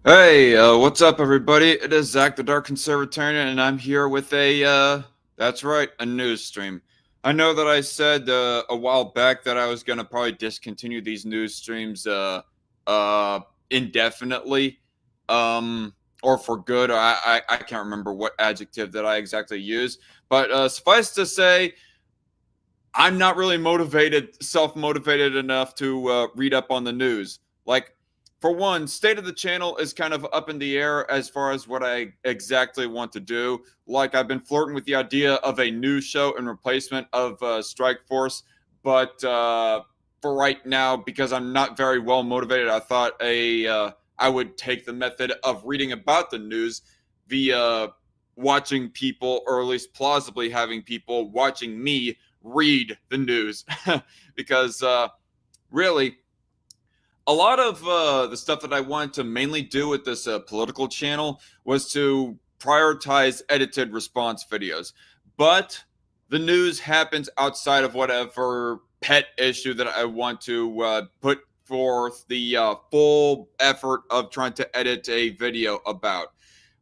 Hey, what's up, everybody? It is Zach, the Dark Conservatarian, and I'm here with that's right, a news stream. I know that I said a while back that I was going to probably discontinue these news streams uh, indefinitely, or for good. I can't remember what adjective that I exactly used, but suffice to say, I'm not really self-motivated enough to read up on the news. Like, for one, state of the channel is kind of up in the air as far as what I exactly want to do. Like, I've been flirting with the idea of a news show in replacement of Strike Force, but for right now, because I'm not very well motivated, I thought I would take the method of reading about the news via watching people, or at least plausibly having people watching me read the news because really a lot of the stuff that I wanted to mainly do with this political channel was to prioritize edited response videos, but the news happens outside of whatever pet issue that I want to put forth the full effort of trying to edit a video about,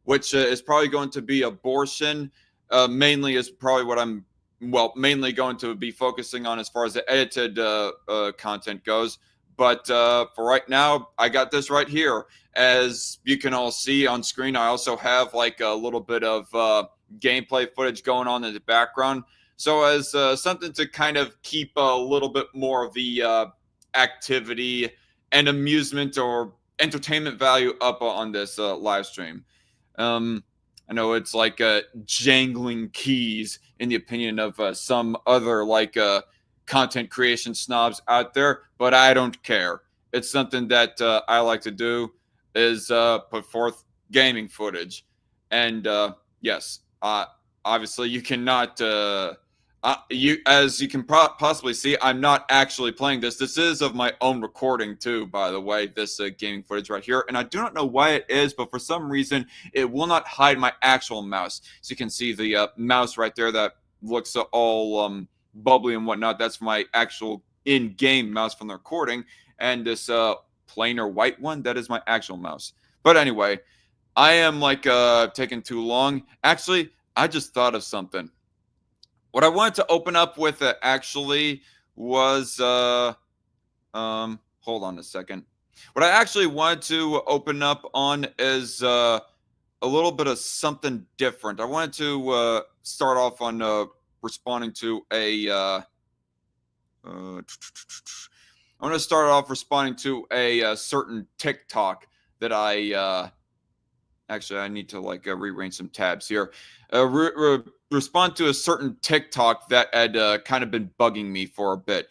which is probably going to be abortion. Mainly is probably what I'm mainly going to be focusing on as far as the edited content goes. But for right now, I got this right here. As you can all see on screen, I also have like a little bit of gameplay footage going on in the background. So as something to kind of keep a little bit more of the activity and amusement or entertainment value up on this live stream. I know it's like jangling keys in the opinion of some other like content creation snobs out there, but I don't care. It's something that I like to do is put forth gaming footage, and yes, obviously you cannot. As you can possibly see, I'm not actually playing this. This is of my own recording too, by the way. This gaming footage right here, and I do not know why it is, but for some reason it will not hide my actual mouse. So you can see the mouse right there that looks all bubbly and whatnot. That's my actual in-game mouse from the recording, and this plainer white one, that is my actual mouse. But anyway, I am like taking too long. Actually, I just thought of something. What I wanted to open up with actually was hold on a second. What I actually wanted to open up on is a little bit of something different. I wanted to start off on responding to a I want to start off responding to a certain TikTok that I actually I need to like rearrange some tabs here. Respond to a certain TikTok that had kind of been bugging me for a bit,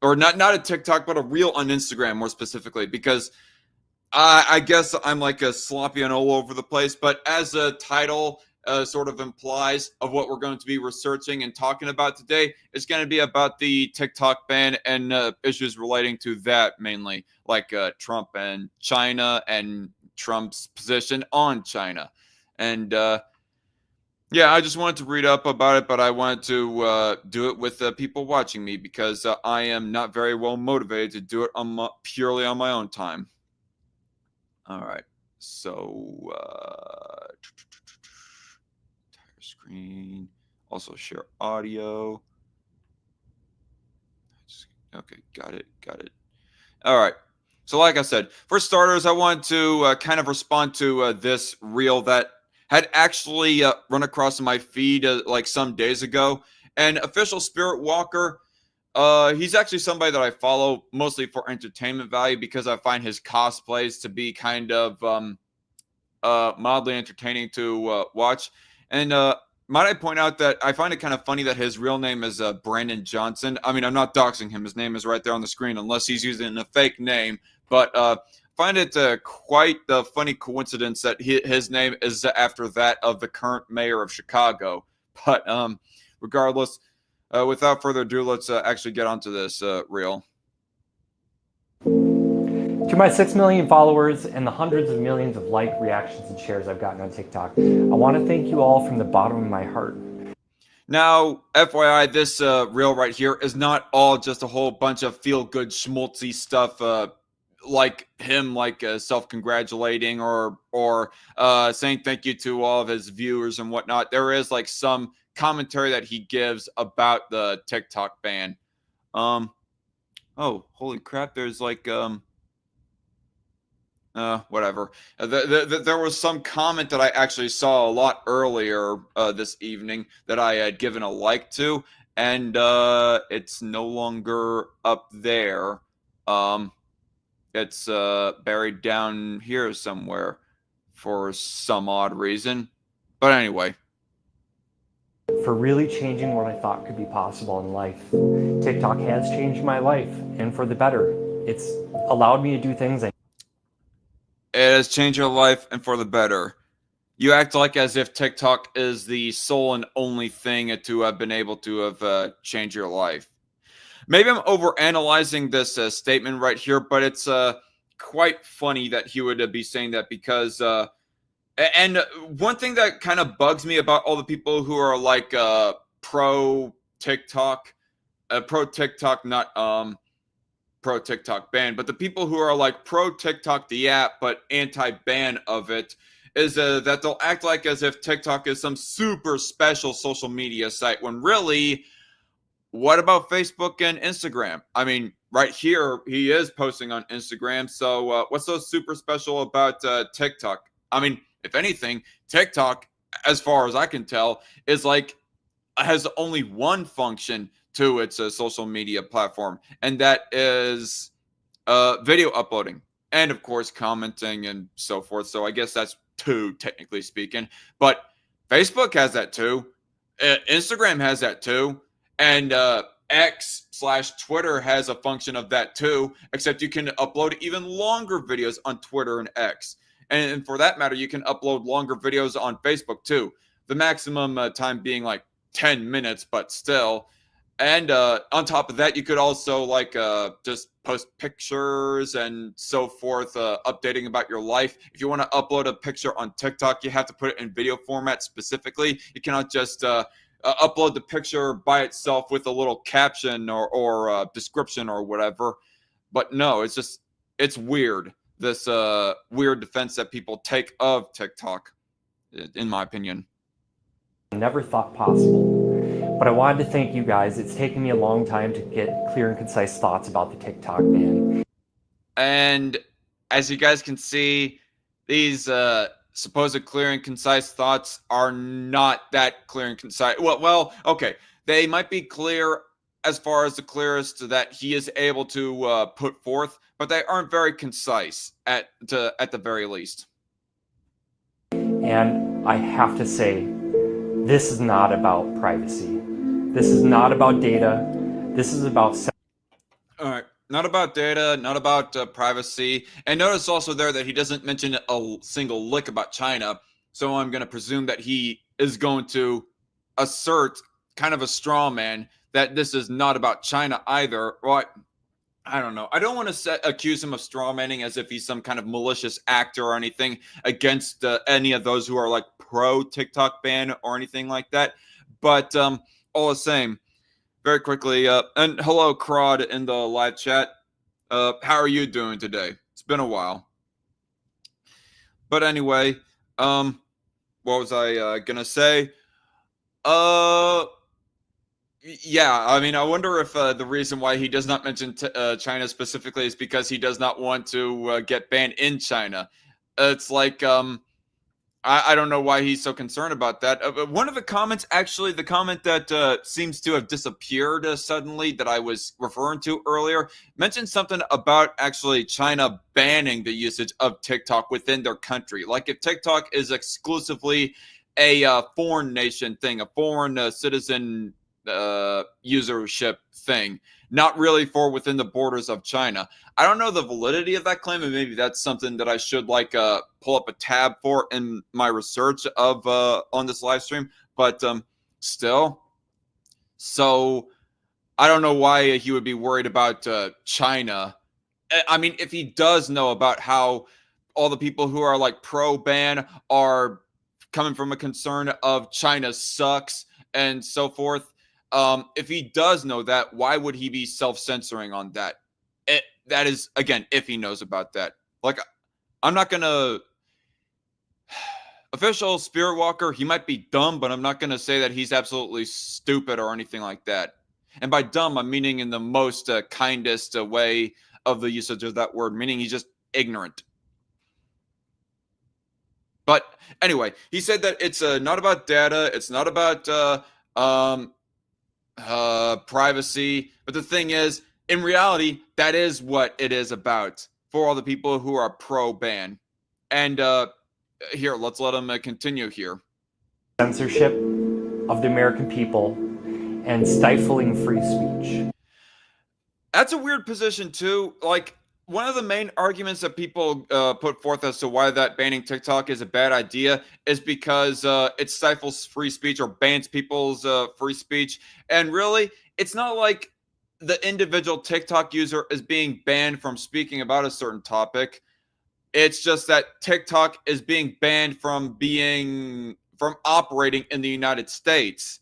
or not a TikTok, but a reel on Instagram more specifically, because I guess I'm like a sloppy and all over the place. But as a title sort of implies of what we're going to be researching and talking about today, it's going to be about the TikTok ban and issues relating to that mainly, like Trump and China and Trump's position on China. And yeah, I just wanted to read up about it, but I wanted to do it with people watching me because I am not very well motivated to do it purely on my own time. All right, so entire screen, also share audio. Okay, got it. All right. So, like I said, for starters, I wanted to kind of respond to this reel that had actually run across my feed like some days ago. And official Spiritwalker, he's actually somebody that I follow mostly for entertainment value because I find his cosplays to be kind of mildly entertaining to watch. And might I point out that I find it kind of funny that his real name is Brandon Johnson. I mean, I'm not doxing him. His name is right there on the screen, unless he's using a fake name. But find it quite the funny coincidence that his name is after that of the current mayor of Chicago. But regardless, without further ado, let's actually get onto this reel. To my 6 million followers and the hundreds of millions of like, reactions, and shares I've gotten on TikTok, I want to thank you all from the bottom of my heart. Now, FYI, this reel right here is not all just a whole bunch of feel-good schmaltzy stuff like him like self-congratulating or saying thank you to all of his viewers and whatnot. There is like some commentary that he gives about the TikTok ban. Oh, holy crap, there's like whatever. There was some comment that I actually saw a lot earlier this evening that I had given a like to, and it's no longer up there. It's buried down here somewhere for some odd reason. But anyway. For really changing what I thought could be possible in life. TikTok has changed my life, and for the better. It's allowed me to do things It has changed your life and for the better. You act like as if TikTok is the sole and only thing to have been able to have changed your life. Maybe I'm overanalyzing this statement right here, but it's quite funny that he would be saying that because and one thing that kind of bugs me about all the people who are like pro TikTok, not pro TikTok ban, but the people who are like pro TikTok the app but anti-ban of it is that they'll act like as if TikTok is some super special social media site when really, what about Facebook and Instagram? I mean, right here, he is posting on Instagram. So what's so super special about TikTok? I mean, if anything, TikTok, as far as I can tell, is like has only one function to its social media platform, and that is video uploading and, of course, commenting and so forth. So I guess that's two, technically speaking. But Facebook has that too. Instagram has that too. And X/Twitter has a function of that too, except you can upload even longer videos on Twitter and X. And for that matter, you can upload longer videos on Facebook too. The maximum time being like 10 minutes, but still. And on top of that, you could also like just post pictures and so forth, updating about your life. If you want to upload a picture on TikTok, you have to put it in video format specifically. You cannot just upload the picture by itself with a little caption or description or whatever. But no, it's weird. This weird defense that people take of TikTok, in my opinion. never thought possible. But I wanted to thank you guys. It's taken me a long time to get clear and concise thoughts about the TikTok ban. And as you guys can see, these supposed clear and concise thoughts are not that clear and concise. Well, okay. They might be clear as far as the clearest that he is able to put forth, but they aren't very concise at the very least. And I have to say, this is not about privacy. This is not about data. This is about... All right. Not about data, not about privacy. And notice also there that he doesn't mention a single lick about China. So I'm going to presume that he is going to assert kind of a straw man that this is not about China either. Well, I don't know. I don't want to accuse him of straw manning as if he's some kind of malicious actor or anything against any of those who are like pro TikTok ban or anything like that. But all the same, very quickly, and hello, Crod, in the live chat. How are you doing today? It's been a while. But anyway, what was I gonna say? Yeah, I mean, I wonder if the reason why he does not mention China specifically is because he does not want to get banned in China. It's like, I don't know why he's so concerned about that. One of the comments, actually, the comment that seems to have disappeared suddenly that I was referring to earlier, mentioned something about actually China banning the usage of TikTok within their country. Like if TikTok is exclusively a foreign nation thing, a foreign citizen usership thing, not really for within the borders of China. I don't know the validity of that claim, and maybe that's something that I should like pull up a tab for in my research of on this live stream. But still, so I don't know why he would be worried about China. I mean, if he does know about how all the people who are like pro ban are coming from a concern of China sucks and so forth. If he does know that, why would he be self-censoring on that? That is, again, if he knows about that. Like, I'm not going to... Official Spiritwalker, he might be dumb, but I'm not going to say that he's absolutely stupid or anything like that. And by dumb, I'm meaning in the most kindest way of the usage of that word, meaning he's just ignorant. But anyway, he said that it's not about data. It's not about privacy. But the thing is, in reality, that is what it is about for all the people who are pro-ban. And here, let's let him continue here. Censorship of the American people and stifling free speech. That's a weird position too. Like, one of the main arguments that people put forth as to why that banning TikTok is a bad idea is because it stifles free speech or bans people's free speech. And really, it's not like the individual TikTok user is being banned from speaking about a certain topic. It's just that TikTok is being banned from operating in the United States.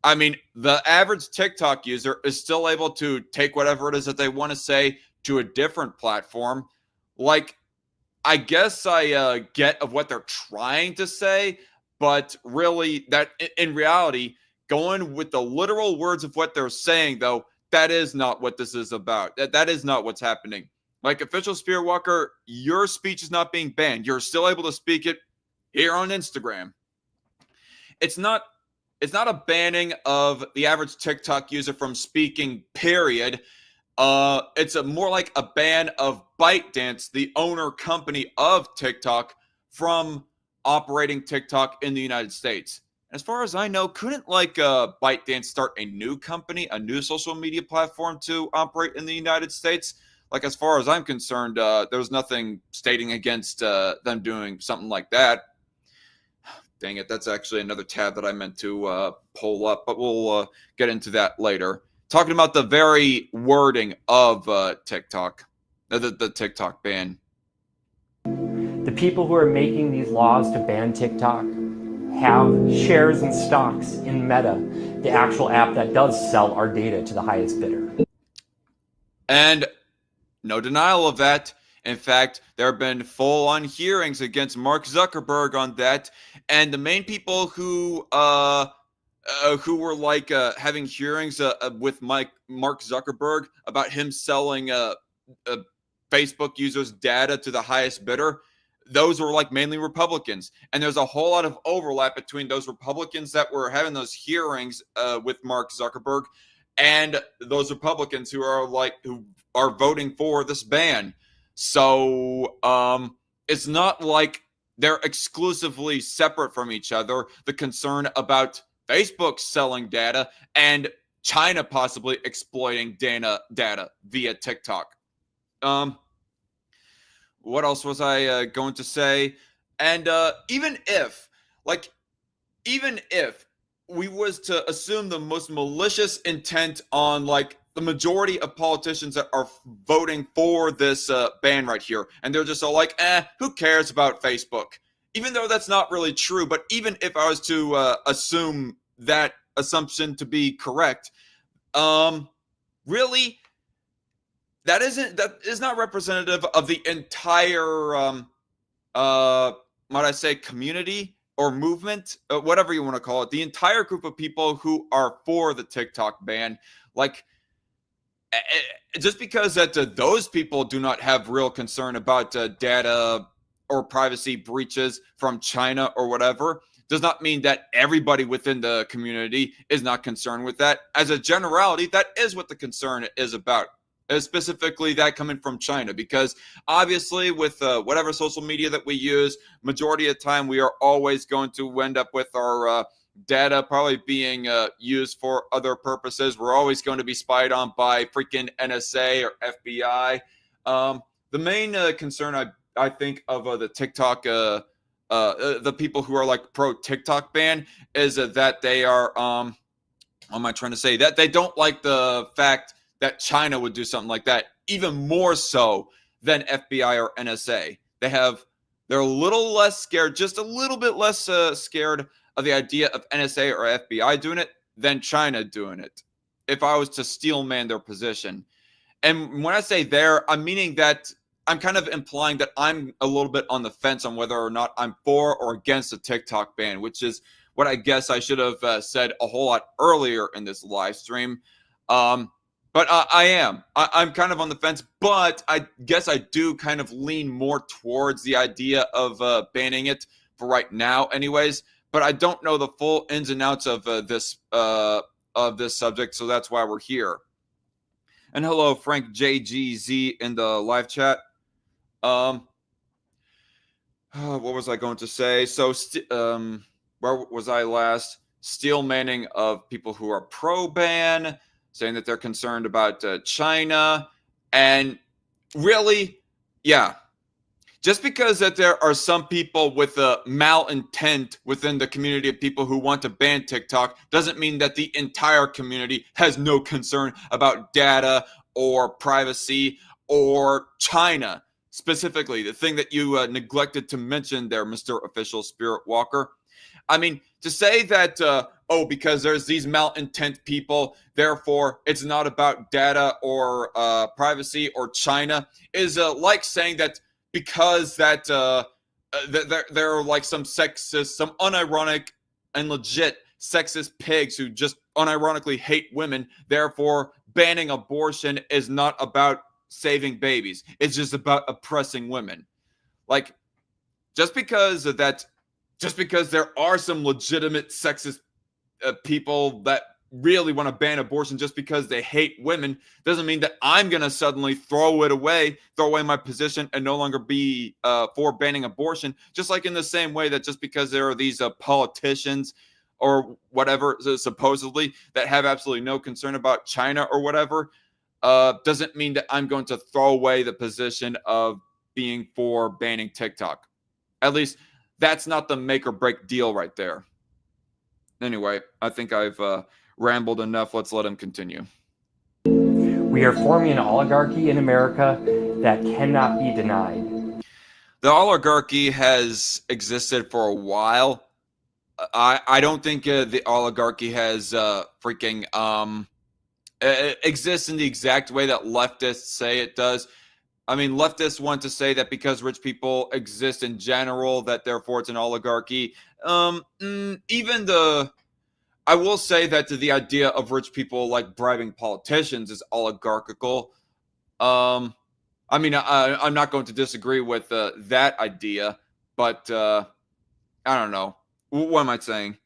I mean, the average TikTok user is still able to take whatever it is that they want to say to a different platform. Like, I guess I get of what they're trying to say, but really, that in reality, going with the literal words of what they're saying, though, that is not what this is about. That is not what's happening. Like, Official Spiritwalker, your speech is not being banned. You're still able to speak it here on Instagram. It's not a banning of the average TikTok user from speaking, period. It's more like a ban of ByteDance, the owner company of TikTok, from operating TikTok in the United States. As far as I know, couldn't ByteDance start a new company, a new social media platform to operate in the United States? Like, as far as I'm concerned, there's nothing stating against them doing something like that. Dang it, that's actually another tab that I meant to pull up, but we'll get into that later. Talking about the very wording of TikTok, the TikTok ban. The people who are making these laws to ban TikTok have shares and stocks in Meta, the actual app that does sell our data to the highest bidder. And no denial of that. In fact, there have been full-on hearings against Mark Zuckerberg on that, and the main people who were having hearings with Mark Zuckerberg about him selling Facebook users' data to the highest bidder, those were mainly Republicans. And there's a whole lot of overlap between those Republicans that were having those hearings with Mark Zuckerberg and those Republicans who are voting for this ban. So it's not like they're exclusively separate from each other. The concern about Facebook selling data and China possibly exploiting data via TikTok. What else was I going to say? And even if we was to assume the most malicious intent on the majority of politicians that are voting for this ban right here, and they're just all who cares about Facebook? Even though that's not really true, but even if I was to assume that assumption to be correct, really, that is not representative of the entire, might I say, community or movement, whatever you want to call it, the entire group of people who are for the TikTok ban. Just because that those people do not have real concern about data or privacy breaches from China or whatever, does not mean that everybody within the community is not concerned with that. As a generality, that is what the concern is about. Specifically that coming from China, because obviously with whatever social media that we use, majority of the time we are always going to end up with our data probably being used for other purposes. We're always going to be spied on by freaking NSA or FBI. The main concern I think of the TikTok, the people who are pro TikTok ban is that they are, what am I trying to say? That they don't like the fact that China would do something like that, even more so than FBI or NSA. They're a little less scared, just a little bit less scared of the idea of NSA or FBI doing it than China doing it, if I was to steel man their position. And when I say there, I'm meaning that I'm kind of implying that I'm a little bit on the fence on whether or not I'm for or against the TikTok ban, which is what I guess I should have said a whole lot earlier in this live stream. But I am. I'm kind of on the fence, but I guess I do kind of lean more towards the idea of banning it for right now, anyways. But I don't know the full ins and outs of this subject, so that's why we're here. And hello, Frank JGZ in the live chat. What was I going to say? So, where was I last? Steel manning of people who are pro-ban, saying that they're concerned about China, and really, yeah. Just because that there are some people with a malintent within the community of people who want to ban TikTok doesn't mean that the entire community has no concern about data or privacy or China specifically. The thing that you neglected to mention there, Mr. Official Spiritwalker. I mean, to say that, because there's these malintent people, therefore it's not about data or privacy or China, is like saying that because that there are like some sexist, some unironic and legit sexist pigs who just unironically hate women, therefore banning abortion is not about saving babies. It's just about oppressing women. Like, just because there are some legitimate sexist people that really want to ban abortion just because they hate women doesn't mean that I'm going to suddenly throw away my position and no longer be for banning abortion. Just like in the same way that just because there are these politicians or whatever, supposedly, that have absolutely no concern about China or whatever, doesn't mean that I'm going to throw away the position of being for banning TikTok. At least that's not the make or break deal right there. Anyway, I think I've rambled enough. Let's let him continue. We are forming an oligarchy in America that cannot be denied. The oligarchy has existed for a while. I don't think the oligarchy has exists in the exact way that leftists say it does. I mean, leftists want to say that because rich people exist in general, that therefore it's an oligarchy. I will say that the idea of rich people like bribing politicians is oligarchical. I mean, I'm not going to disagree with that idea, but I don't know. What am I saying?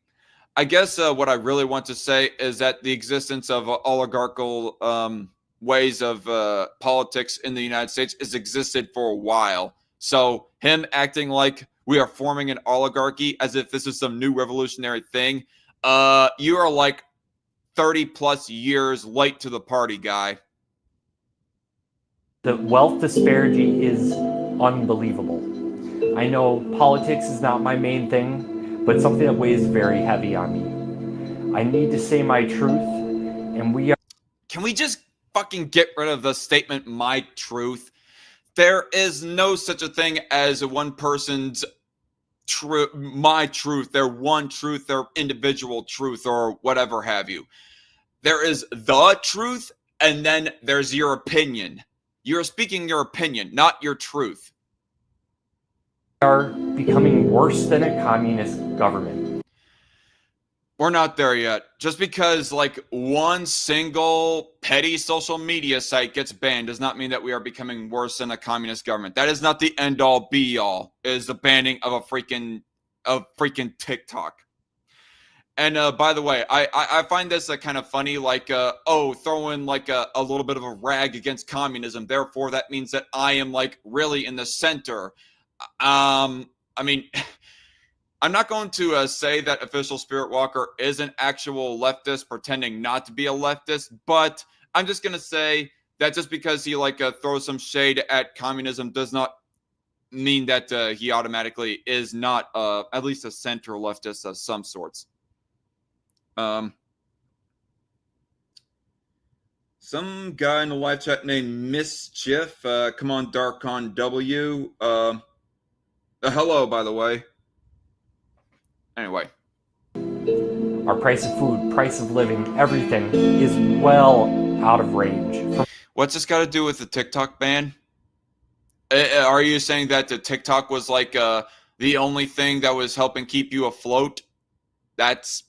I guess what I really want to say is that the existence of oligarchical ways of politics in the United States has existed for a while. So him acting like we are forming an oligarchy as if this is some new revolutionary thing, you are like 30 plus years late to the party, guy. The wealth disparity is unbelievable. I know politics is not my main thing, but something that weighs very heavy on me. I need to say my truth, and we are... Can we just fucking get rid of the statement, my truth? There is no such a thing as one person's my truth, their one truth, their individual truth, or whatever have you. There is the truth, and then there's your opinion. You're speaking your opinion, not your truth. We are becoming worse than a communist government. We're not there yet. Just because like one single petty social media site gets banned does not mean that we are becoming worse than a communist government. That is not the end all be all, is the banning of a freaking TikTok. And by the way, I find this kind of funny, like, throw in like a little bit of a rag against communism. Therefore, that means that I am like really in the center. I mean, I'm not going to say that Official Spiritwalker is an actual leftist pretending not to be a leftist, but I'm just going to say that just because he like throws some shade at communism does not mean that he automatically is not at least a center leftist of some sorts. Some guy in the live chat named Mischief. Come on, DarkCon W. Hello, by the way. Anyway. Our price of food, price of living, everything is well out of range. What's this got to do with the TikTok ban? Are you saying that the TikTok was like the only thing that was helping keep you afloat? That's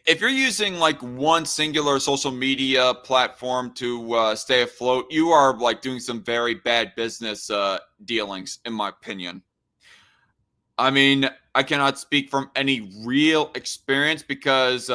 if you're using like one singular social media platform to stay afloat, you are like doing some very bad business dealings, in my opinion. I mean, I cannot speak from any real experience because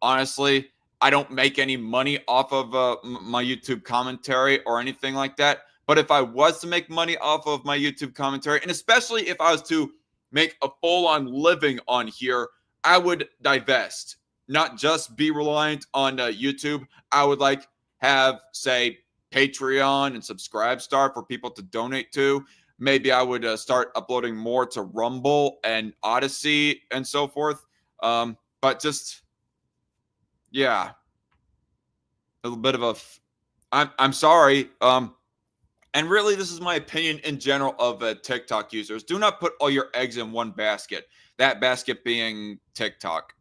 honestly, I don't make any money off of my YouTube commentary or anything like that. But if I was to make money off of my YouTube commentary, and especially if I was to make a full on living on here, I would divest, not just be reliant on YouTube. I would like have, say, Patreon and Subscribestar for people to donate to. Maybe I would start uploading more to Rumble and Odyssey and so forth. But just, yeah, a little bit of a. I'm sorry. And really, this is my opinion in general of TikTok users. Do not put all your eggs in one basket. That basket being TikTok.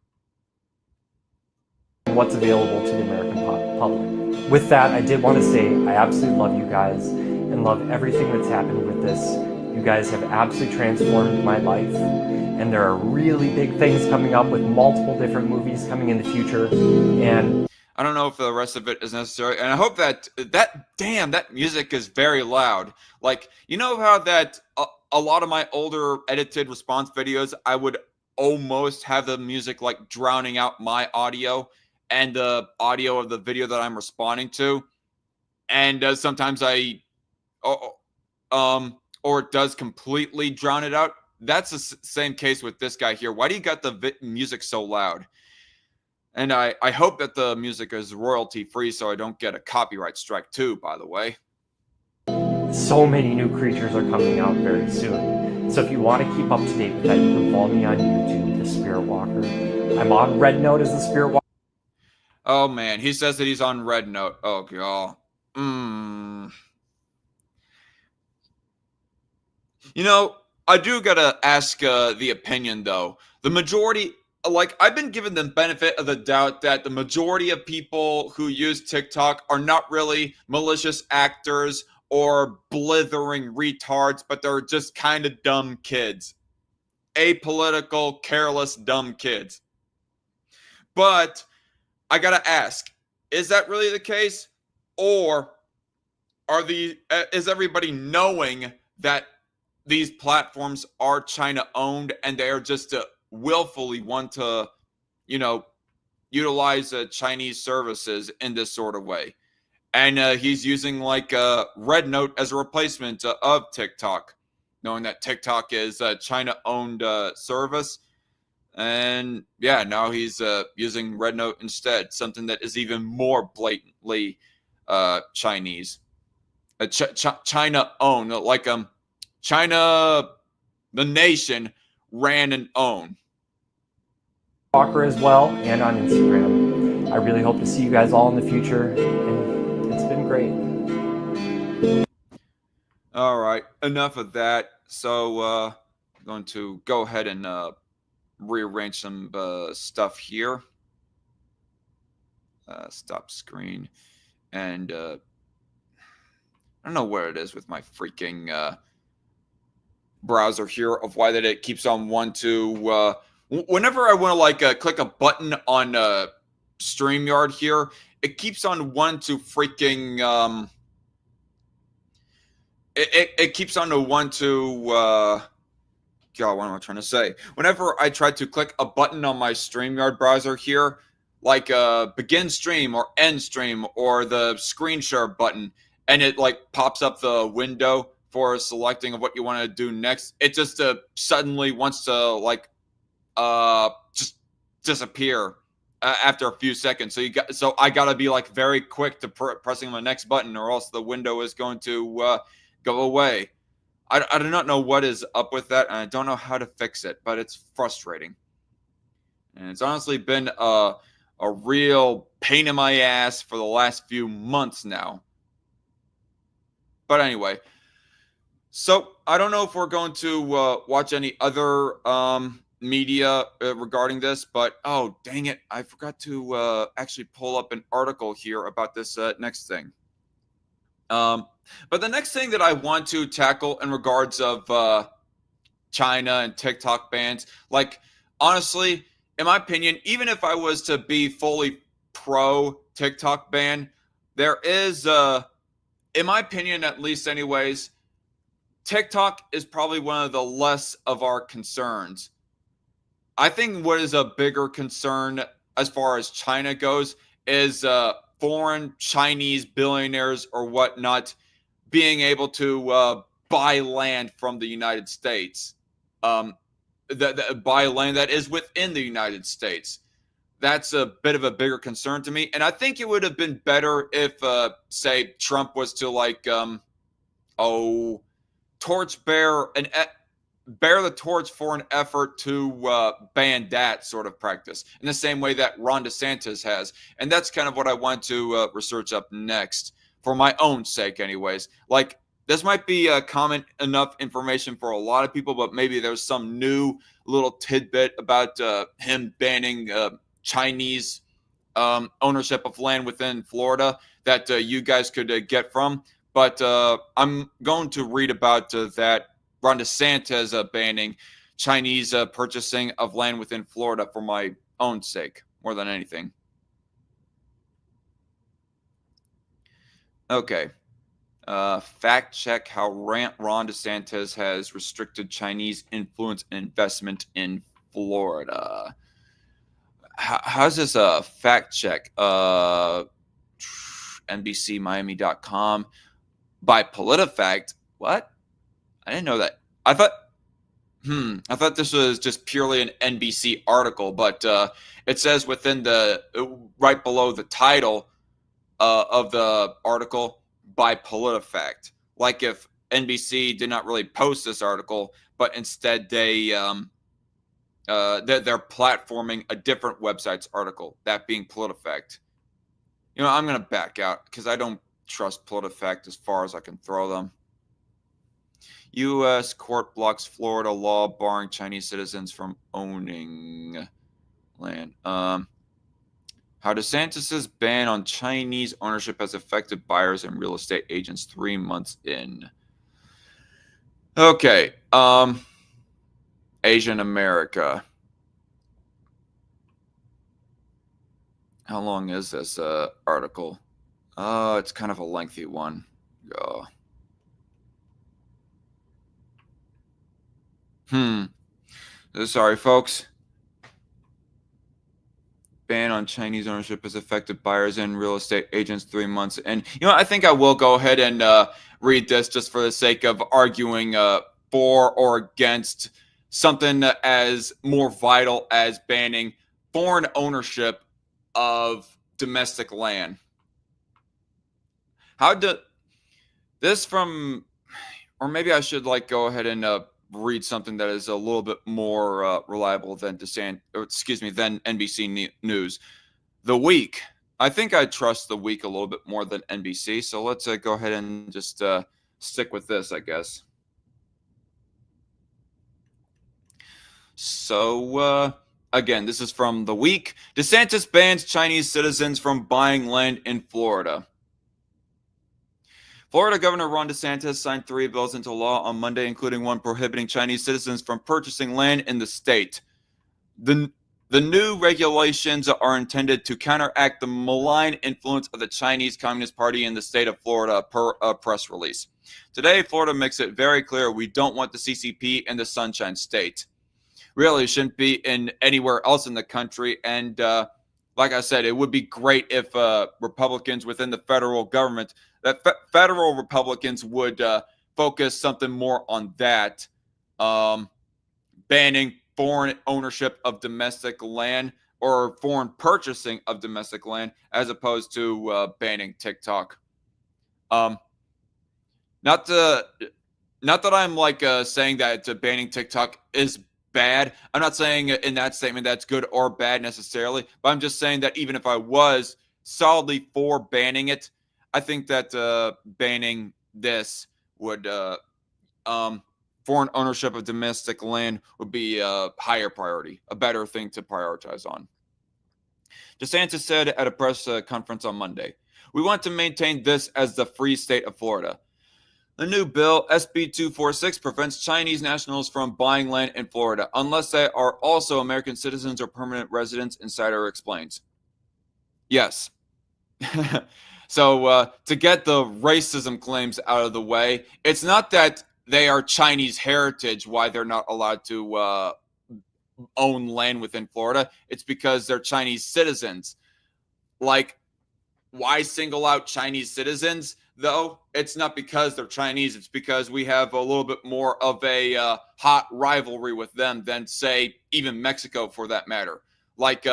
What's available to the American public. With that, I did want to say I absolutely love you guys and love everything that's happened with this. You guys have absolutely transformed my life, and there are really big things coming up with multiple different movies coming in the future. And I don't know if the rest of it is necessary, and I hope that that music is very loud. Like, you know how that a lot of my older edited response videos, I would almost have the music like drowning out my audio and the audio of the video that I'm responding to, and sometimes or it does completely drown it out. That's the same case with this guy here. Why do you got the music so loud? And I hope that the music is royalty free so I don't get a copyright strike too, by the way. So many new creatures are coming out very soon. So if you want to keep up to date with that, you can follow me on YouTube, the Spiritwalker. I'm on Red Note as the Spiritwalker. Oh man, he says that he's on Red Note. Oh god. You know, I do gotta ask the opinion though. The majority, like, I've been given the benefit of the doubt that the majority of people who use TikTok are not really malicious actors or blithering retards, but they're just kind of dumb kids. Apolitical, careless, dumb kids. But I gotta ask, is that really the case? Or is everybody knowing that these platforms are China owned and they are just willfully want to, utilize Chinese services in this sort of way? And he's using like Red Note as a replacement of TikTok, knowing that TikTok is a China-owned service. And yeah, now he's using Red Note instead, something that is even more blatantly Chinese, China-owned, like China, the nation, ran and owned. Walker as well, and on Instagram. I really hope to see you guys all in the future, and it's been great. All right, enough of that. So I'm going to go ahead and rearrange some stuff here. Stop screen. And I don't know where it is with my freaking browser here of why that it keeps on whenever I want to like click a button on StreamYard here, it keeps on wanting to freaking it keeps on to want to God, what am I trying to say? Whenever I try to click a button on my StreamYard browser here, like begin stream or end stream or the screen share button, and it like pops up the window for selecting of what you want to do next, it just suddenly wants to like just disappear after a few seconds. So I gotta be like very quick to pressing the next button, or else the window is going to go away. I do not know what is up with that, and I don't know how to fix it, but it's frustrating. And it's honestly been a real pain in my ass for the last few months now. But anyway, so I don't know if we're going to watch any other media regarding this, but oh dang it, I forgot to actually pull up an article here about this next thing. But the next thing that I want to tackle in regards of China and TikTok bans, like honestly, in my opinion, even if I was to be fully pro TikTok ban, there is, in my opinion, at least, anyways, TikTok is probably one of the less of our concerns. I think what is a bigger concern as far as China goes is foreign Chinese billionaires or whatnot being able to buy land from the United States, buy land that is within the United States. That's a bit of a bigger concern to me, and I think it would have been better if, say, Trump was to torch bear the torch for an effort to ban that sort of practice in the same way that Ron DeSantis has. And that's kind of what I want to research up next for my own sake anyways. Like, this might be common enough information for a lot of people, but maybe there's some new little tidbit about him banning Chinese ownership of land within Florida that you guys could get from. But I'm going to read about that Ron DeSantis banning Chinese purchasing of land within Florida for my own sake, more than anything. Okay. Fact check how Ron DeSantis has restricted Chinese influence and investment in Florida. How's this a fact check? NBCmiami.com by PolitiFact. What? I didn't know that. I thought this was just purely an NBC article, but it says within the right below the title of the article by PolitiFact. Like if NBC did not really post this article, but instead they're platforming a different website's article, that being PolitiFact. You know, I'm gonna back out because I don't trust PolitiFact as far as I can throw them. U.S. court blocks Florida law barring Chinese citizens from owning land. How DeSantis' ban on Chinese ownership has affected buyers and real estate agents 3 months in. Okay. Asian America. How long is this article? It's kind of a lengthy one. Sorry, folks. Ban on Chinese ownership has affected buyers and real estate agents 3 months. And, you know, I think I will go ahead and read this just for the sake of arguing for or against something as more vital as banning foreign ownership of domestic land. How do this from, or maybe I should go ahead and read something that is a little bit more reliable than than NBC News. The Week. I think I trust The Week a little bit more than NBC. So let's go ahead and just stick with this, I guess. So again, this is from The Week. DeSantis bans Chinese citizens from buying land in Florida. Florida Governor Ron DeSantis signed 3 bills into law on Monday, including one prohibiting Chinese citizens from purchasing land in the state. The new regulations are intended to counteract the malign influence of the Chinese Communist Party in the state of Florida, per a press release. Today, Florida makes it very clear we don't want the CCP in the Sunshine State. Really, it shouldn't be in anywhere else in the country. And like I said, it would be great if Republicans within the federal government, that federal Republicans would focus something more on that, banning foreign ownership of domestic land or foreign purchasing of domestic land, as opposed to banning TikTok. Not that I'm saying that banning TikTok is bad. I'm not saying in that statement that's good or bad necessarily, but I'm just saying that even if I was solidly for banning it, I think that banning this would foreign ownership of domestic land would be a higher priority, a better thing to prioritize on. DeSantis said at a press conference on Monday, "We want to maintain this as the free state of Florida." The new bill, SB 246, prevents Chinese nationals from buying land in Florida unless they are also American citizens or permanent residents, insider explains. Yes. So to get the racism claims out of the way, it's not that they are Chinese heritage why they're not allowed to own land within Florida. It's because they're Chinese citizens. Like, why single out Chinese citizens, though? It's not because they're Chinese. It's because we have a little bit more of a hot rivalry with them than, say, even Mexico, for that matter. Like,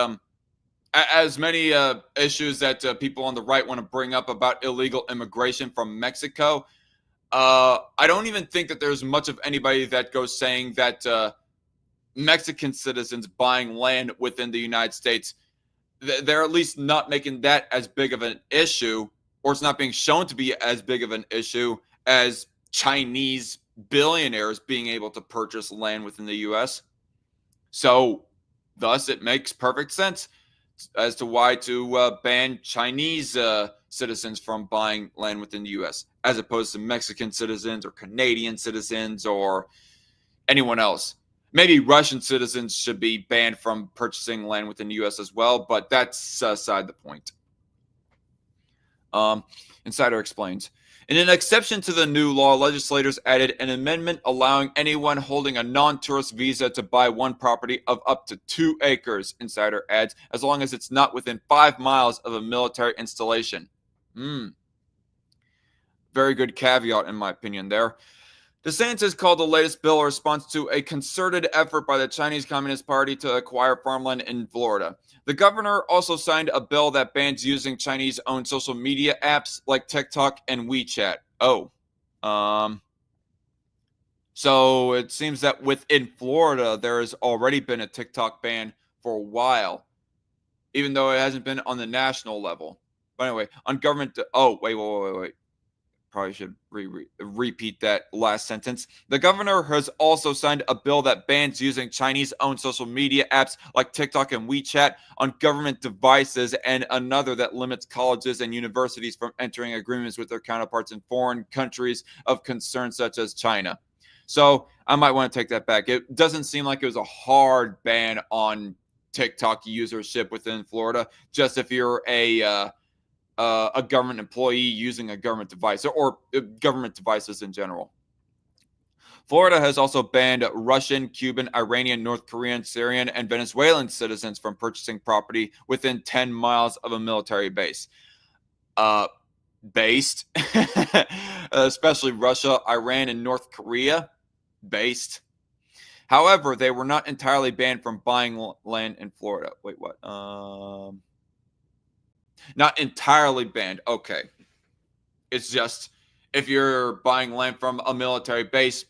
as many issues that people on the right want to bring up about illegal immigration from Mexico, I don't even think that there's much of anybody that goes saying that Mexican citizens buying land within the United States, they're at least not making that as big of an issue, or it's not being shown to be as big of an issue as Chinese billionaires being able to purchase land within the U.S. So, thus, it makes perfect sense as to why to ban Chinese citizens from buying land within the U.S., as opposed to Mexican citizens or Canadian citizens or anyone else. Maybe Russian citizens should be banned from purchasing land within the U.S. as well, but that's aside the point. Insider explains. In an exception to the new law, legislators added an amendment allowing anyone holding a non-tourist visa to buy one property of up to 2 acres, Insider adds, as long as it's not within 5 miles of a military installation. Very good caveat, in my opinion, there. DeSantis called the latest bill a response to a concerted effort by the Chinese Communist Party to acquire farmland in Florida. The governor also signed a bill that bans using Chinese-owned social media apps like TikTok and WeChat. So it seems that within Florida, there has already been a TikTok ban for a while, even though it hasn't been on the national level. But anyway, on government... wait. Probably should repeat that last sentence. The governor has also signed a bill that bans using Chinese-owned social media apps like TikTok and WeChat on government devices, and another that limits colleges and universities from entering agreements with their counterparts in foreign countries of concern such as China. So I might want to take that back. It doesn't seem like it was a hard ban on TikTok usership within Florida, just if you're a government employee using a government device, or government devices in general. Florida has also banned Russian, Cuban, Iranian, North Korean, Syrian, and Venezuelan citizens from purchasing property within 10 miles of a military base. Based, especially Russia, Iran, and North Korea, based. However, they were not entirely banned from buying land in Florida. Wait, what? Not entirely banned. Okay. It's just if you're buying land from a military base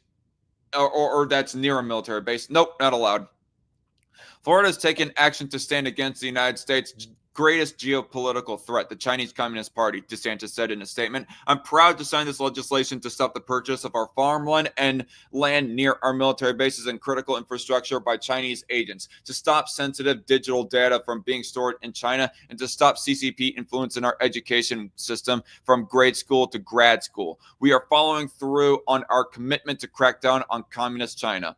or that's near a military base, nope, not allowed. Florida has taken action to stand against the United States' greatest geopolitical threat, the Chinese Communist Party, DeSantis said in a statement. I'm proud to sign this legislation to stop the purchase of our farmland and land near our military bases and critical infrastructure by Chinese agents, to stop sensitive digital data from being stored in China, and to stop CCP influence in our education system from grade school to grad school. We are following through on our commitment to crack down on communist China.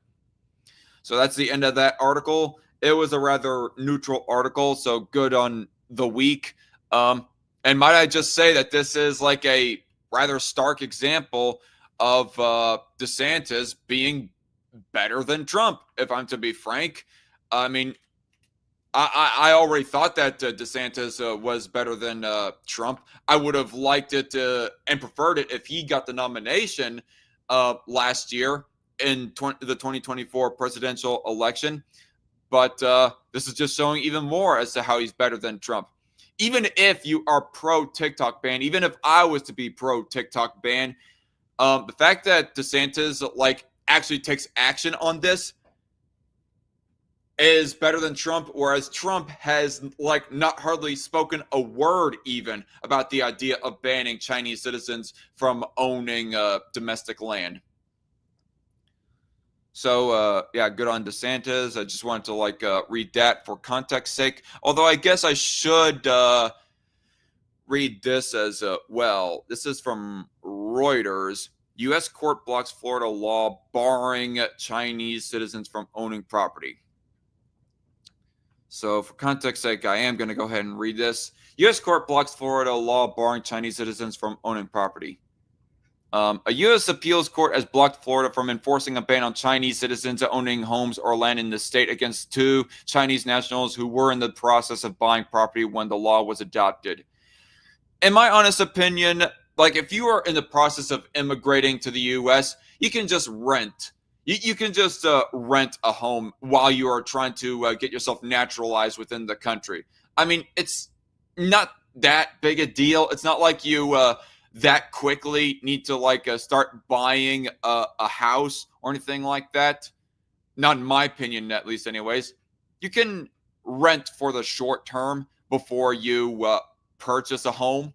So that's the end of that article. It was a rather neutral article, so good on the week. And might I just say that this is like a rather stark example of DeSantis being better than Trump, if I'm to be frank. I mean, I already thought that DeSantis was better than Trump. I would have liked it and preferred it if he got the nomination last year in the 2024 presidential election. But this is just showing even more as to how he's better than Trump. Even if you are pro-TikTok ban, even if I was to be pro-TikTok ban, the fact that DeSantis actually takes action on this is better than Trump, whereas Trump has not hardly spoken a word even about the idea of banning Chinese citizens from owning domestic land. So, yeah, good on DeSantis. I just wanted to read that for context sake. Although I guess I should read this as well. This is from Reuters. U.S. court blocks Florida law barring Chinese citizens from owning property. So, for context sake, I am going to go ahead and read this. U.S. court blocks Florida law barring Chinese citizens from owning property. A U.S. appeals court has blocked Florida from enforcing a ban on Chinese citizens owning homes or land in the state against 2 Chinese nationals who were in the process of buying property when the law was adopted. In my honest opinion, if you are in the process of immigrating to the U.S., you can just rent. You can just rent a home while you are trying to get yourself naturalized within the country. I mean, it's not that big a deal. It's not like you that quickly need to start buying a house or anything like that. Not in my opinion, at least anyways. You can rent for the short term before you purchase a home.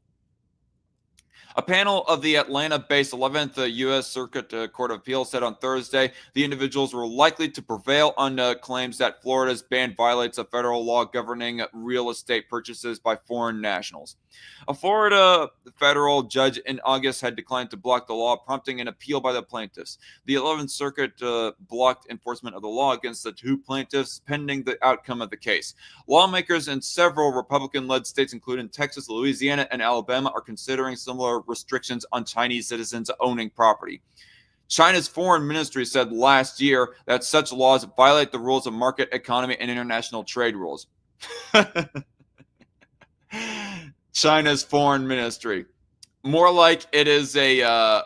A panel of the Atlanta-based 11th U.S. Circuit Court of Appeals said on Thursday the individuals were likely to prevail on claims that Florida's ban violates a federal law governing real estate purchases by foreign nationals. A Florida federal judge in August had declined to block the law, prompting an appeal by the plaintiffs. The 11th Circuit blocked enforcement of the law against the 2 plaintiffs pending the outcome of the case. Lawmakers in several Republican-led states, including Texas, Louisiana, and Alabama, are considering similar restrictions on Chinese citizens owning property. China's foreign ministry said last year that such laws violate the rules of market economy and international trade rules. China's foreign ministry. More like it is a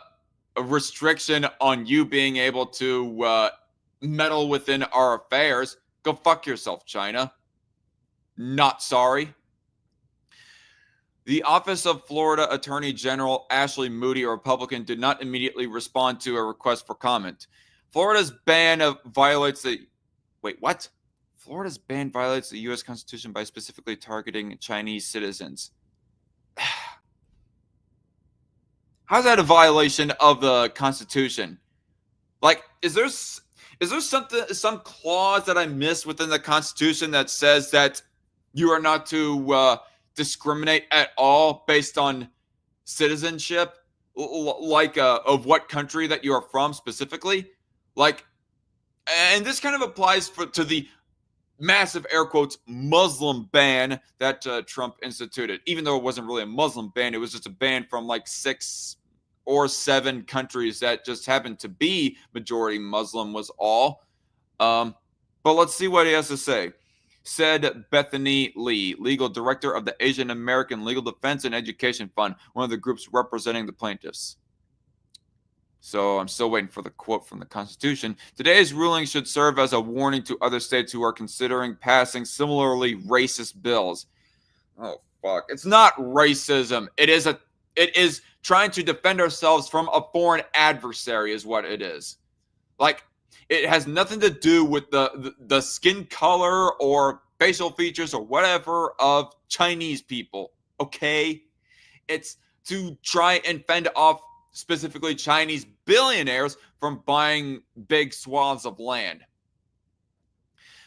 restriction on you being able to meddle within our affairs. Go fuck yourself, China. Not sorry. The Office of Florida Attorney General Ashley Moody, a Republican, did not immediately respond to a request for comment. Florida's ban violates the... Wait, what? Florida's ban violates the U.S. Constitution by specifically targeting Chinese citizens. How's that a violation of the Constitution? Is there some clause that I missed within the Constitution that says that you are not to discriminate at all based on citizenship, of what country that you are from specifically? And this kind of applies to the massive air quotes Muslim ban that Trump instituted. Even though it wasn't really a Muslim ban, it was just a ban from 6 or 7 countries that just happened to be majority Muslim was all. But let's see what he has to say. Said Bethany Lee, legal director of the Asian American Legal Defense and Education Fund, one of the groups representing the plaintiffs. So I'm still waiting for the quote from the Constitution. Today's ruling should serve as a warning to other states who are considering passing similarly racist bills. Oh, fuck. It's not racism. It is trying to defend ourselves from a foreign adversary is what it is. It has nothing to do with the skin color or facial features or whatever of Chinese people, okay? It's to try and fend off specifically Chinese billionaires from buying big swaths of land.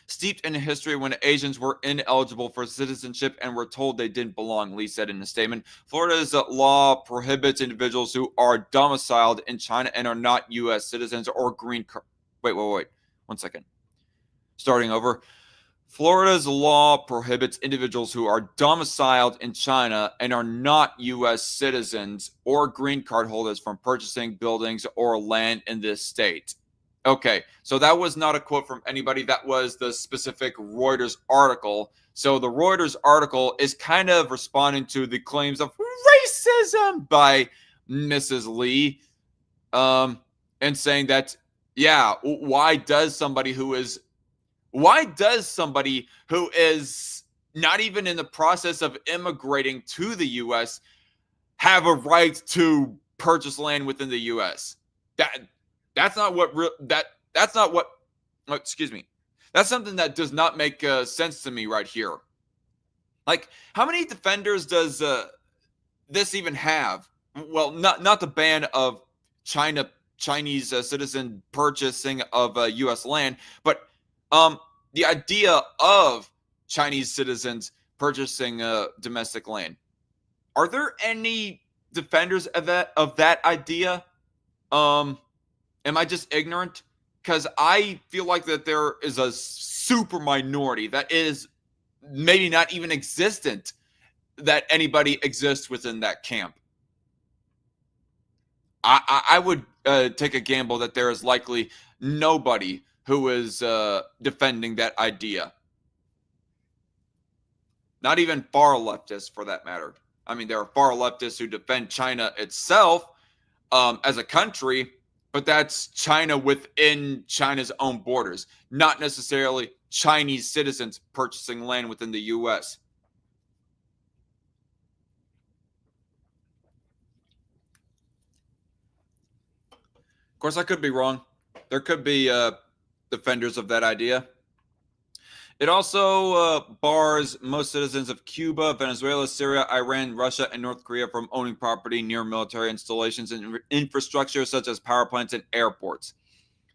Steeped in a history when Asians were ineligible for citizenship and were told they didn't belong, Lee said in a statement. Florida's law prohibits individuals who are domiciled in China and are not U.S. citizens or green card. Wait. 1 second. Starting over. Florida's law prohibits individuals who are domiciled in China and are not U.S. citizens or green card holders from purchasing buildings or land in this state. Okay, so that was not a quote from anybody. That was the specific Reuters article. So the Reuters article is kind of responding to the claims of racism by Mrs. Lee, and saying that, yeah, why does somebody who is not even in the process of immigrating to the U.S. have a right to purchase land within the U.S.? That's something that does not make sense to me right here. How many defenders does this even have? Well, not the ban of China Chinese citizen purchasing of U.S. land, but the idea of Chinese citizens purchasing domestic land. Are there any defenders of that idea? Am I just ignorant? Because I feel like that there is a super minority that is maybe not even existent that anybody exists within that camp. I would take a gamble that there is likely nobody who is defending that idea. Not even far leftists, for that matter. I mean, there are far leftists who defend China itself as a country, but that's China within China's own borders, not necessarily Chinese citizens purchasing land within the U.S. Of course, I could be wrong. There could be defenders of that idea. It also bars most citizens of Cuba, Venezuela, Syria, Iran, Russia, and North Korea from owning property near military installations and infrastructure such as power plants and airports.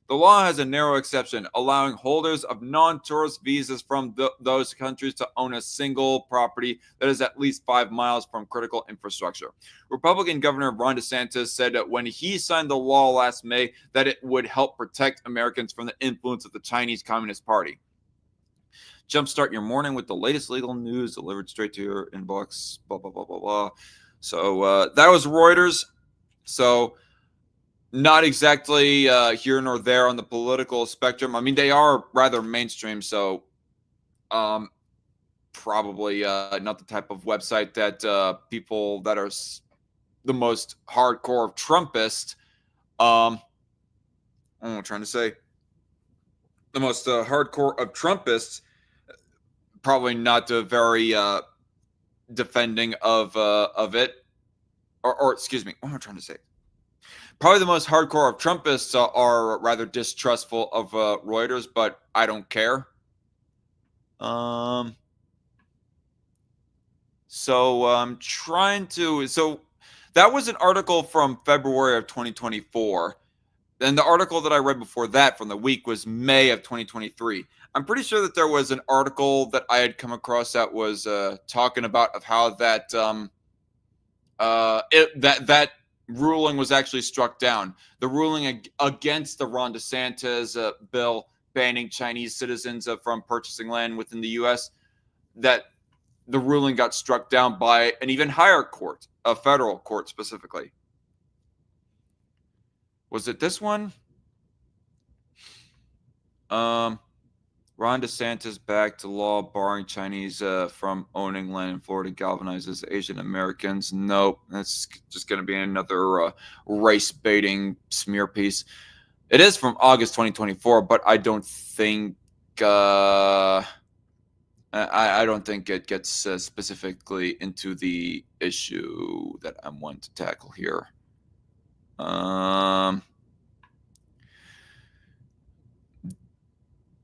The law has a narrow exception, allowing holders of non-tourist visas from those countries to own a single property that is at least 5 miles from critical infrastructure. Republican Governor Ron DeSantis said that when he signed the law last May that it would help protect Americans from the influence of the Chinese Communist Party. Jumpstart your morning with the latest legal news delivered straight to your inbox, blah, blah, blah, blah, blah. So that was Reuters. So not exactly here nor there on the political spectrum. I mean, they are rather mainstream, so probably not the type of website that people that are the most hardcore of Trumpist, what am I trying to say? The most hardcore of Trumpists, probably not very defending of it, or excuse me, what am I trying to say? Probably the most hardcore of Trumpists are rather distrustful of Reuters, but I don't care. So I'm trying to. So that was an article from February of 2024. And the article that I read before that from the week was May of 2023. I'm pretty sure that there was an article that I had come across that was talking about of how that that ruling was actually struck down. The ruling against the Ron DeSantis bill banning Chinese citizens from purchasing land within the U.S., that the ruling got struck down by an even higher court, a federal court specifically. Was it this one? Ron DeSantis back to law barring Chinese from owning land in Florida galvanizes Asian Americans. Nope, that's just going to be another race baiting smear piece. It is from August 2024, but I don't think I don't think it gets specifically into the issue that I'm wanting to tackle here.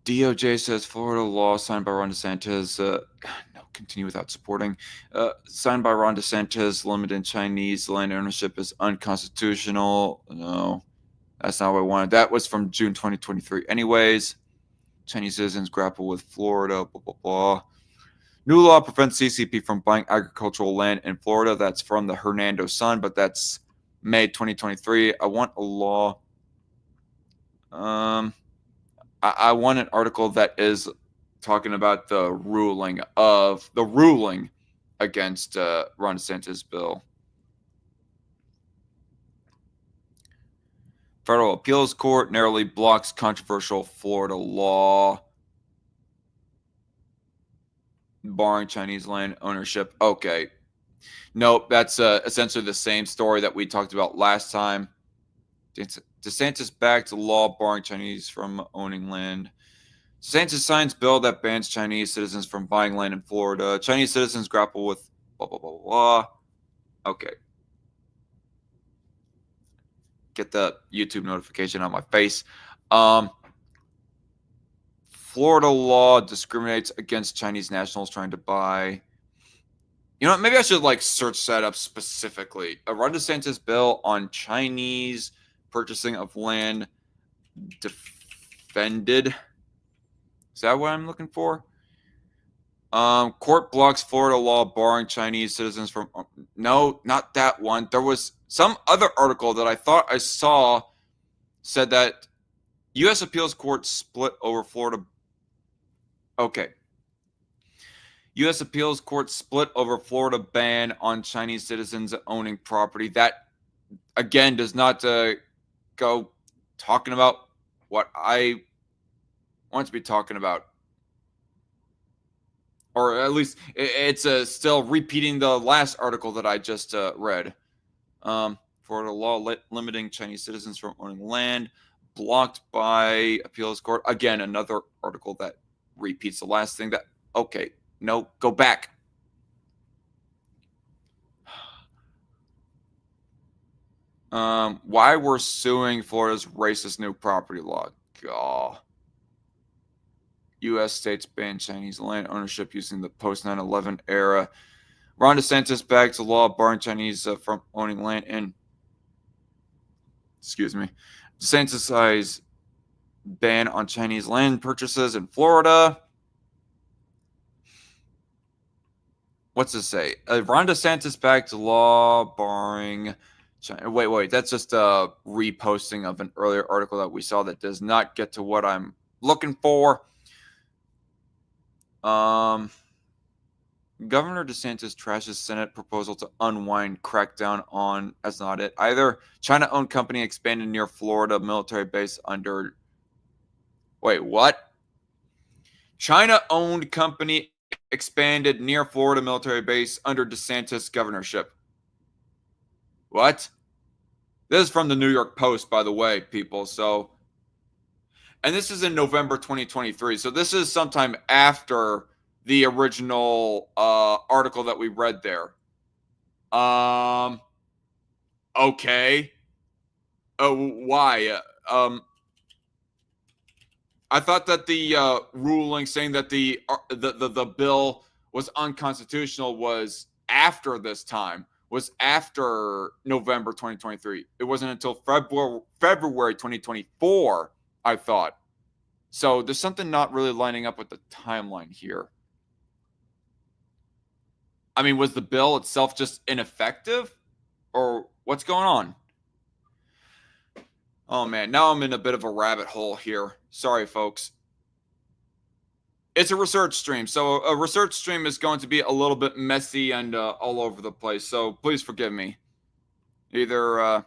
DOJ says Florida law signed by Ron DeSantis, no, continue without supporting, signed by Ron DeSantis, limiting Chinese land ownership is unconstitutional. No, that's not what I wanted. That was from June 2023. Anyways, Chinese citizens grapple with Florida, blah, blah, blah. New law prevents CCP from buying agricultural land in Florida. That's from the Hernando Sun, but that's May 2023. I want a law. I want an article that is talking about the ruling against Ron DeSantis' bill. Federal Appeals Court narrowly blocks controversial Florida law barring Chinese land ownership. Okay. Nope, that's essentially the same story that we talked about last time. DeSantis back to law barring Chinese from owning land. DeSantis signs bill that bans Chinese citizens from buying land in Florida. Chinese citizens grapple with blah, blah, blah, blah. Okay. Get the YouTube notification on my face. Florida law discriminates against Chinese nationals trying to buy. You know what? Maybe I should search that up specifically. A Ron DeSantis bill on Chinese purchasing of land defended. Is that what I'm looking for? Court blocks Florida law barring Chinese citizens from... No, not that one. There was some other article that I thought I saw said that U.S. appeals court split over Florida... Okay. U.S. appeals court split over Florida ban on Chinese citizens owning property. That, again, does not go talking about what I want to be talking about. Or at least it's still repeating the last article that I just read. Florida law limiting Chinese citizens from owning land, blocked by appeals court. Again, another article that repeats the last thing. That okay, no, go back. Why we're suing Florida's racist new property law? God. U.S. states ban Chinese land ownership using the post 9/11 era. Ron DeSantis backs a law barring Chinese from owning land in. Excuse me. DeSantis' ban on Chinese land purchases in Florida. What's this say? Ron DeSantis backed a law barring. Wait. That's just a reposting of an earlier article that we saw that does not get to what I'm looking for. Governor DeSantis trashes Senate proposal to unwind crackdown on... That's not it either. China-owned company expanded near Florida military base under... Wait, what? China-owned company expanded near Florida military base under DeSantis governorship. What? This is from the New York Post, by the way, people. So... And this is in November 2023. So this is sometime after the original article that we read there. Okay. Why? I thought that the ruling saying that the bill was unconstitutional was after this time. Was after November 2023. It wasn't until February 2024. I thought. So there's something not really lining up with the timeline here. I mean, was the bill itself just ineffective? Or what's going on? Oh, man. Now I'm in a bit of a rabbit hole here. Sorry, folks. It's a research stream. So a research stream is going to be a little bit messy and all over the place. So please forgive me. Either, I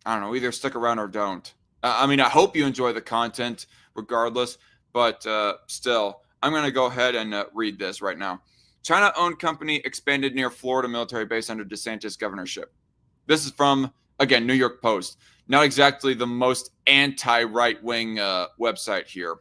don't know, either stick around or don't. I mean, I hope you enjoy the content regardless, but still, I'm going to go ahead and read this right now. China-owned company expanded near Florida military base under DeSantis governorship. This is from, again, New York Post. Not exactly the most anti-right-wing website here.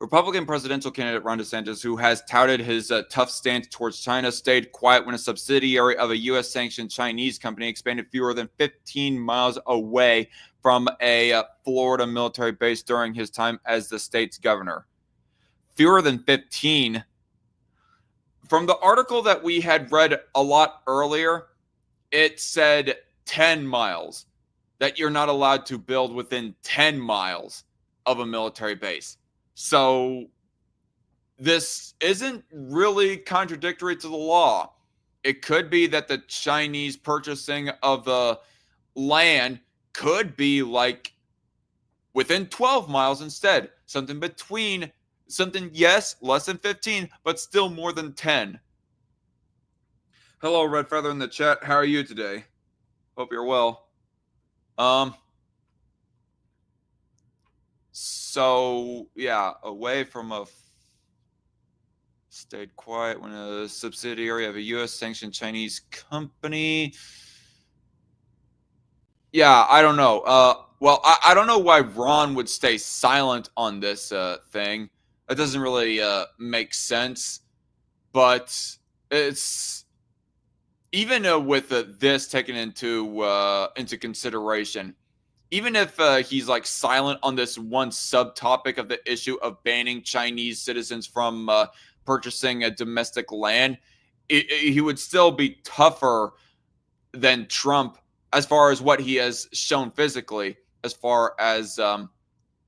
Republican presidential candidate Ron DeSantis, who has touted his tough stance towards China, stayed quiet when a subsidiary of a U.S.-sanctioned Chinese company expanded fewer than 15 miles away from a Florida military base during his time as the state's governor. Fewer than 15. From the article that we had read a lot earlier, it said 10 miles, that you're not allowed to build within 10 miles of a military base. So this isn't really contradictory to the law. It could be that the Chinese purchasing of the land could be like within 12 miles instead. Something, yes, less than 15, but still more than 10. Hello, Red Feather in the chat. How are you today? Hope you're well. So, yeah, away from stayed quiet when a subsidiary of a U.S.-sanctioned Chinese company. Yeah, I don't know. Well, I don't know why Ron would stay silent on this thing. That doesn't really make sense. But it's even with this taken into consideration. Even if he's like silent on this one subtopic of the issue of banning Chinese citizens from purchasing a domestic land, he would still be tougher than Trump as far as what he has shown physically, as far as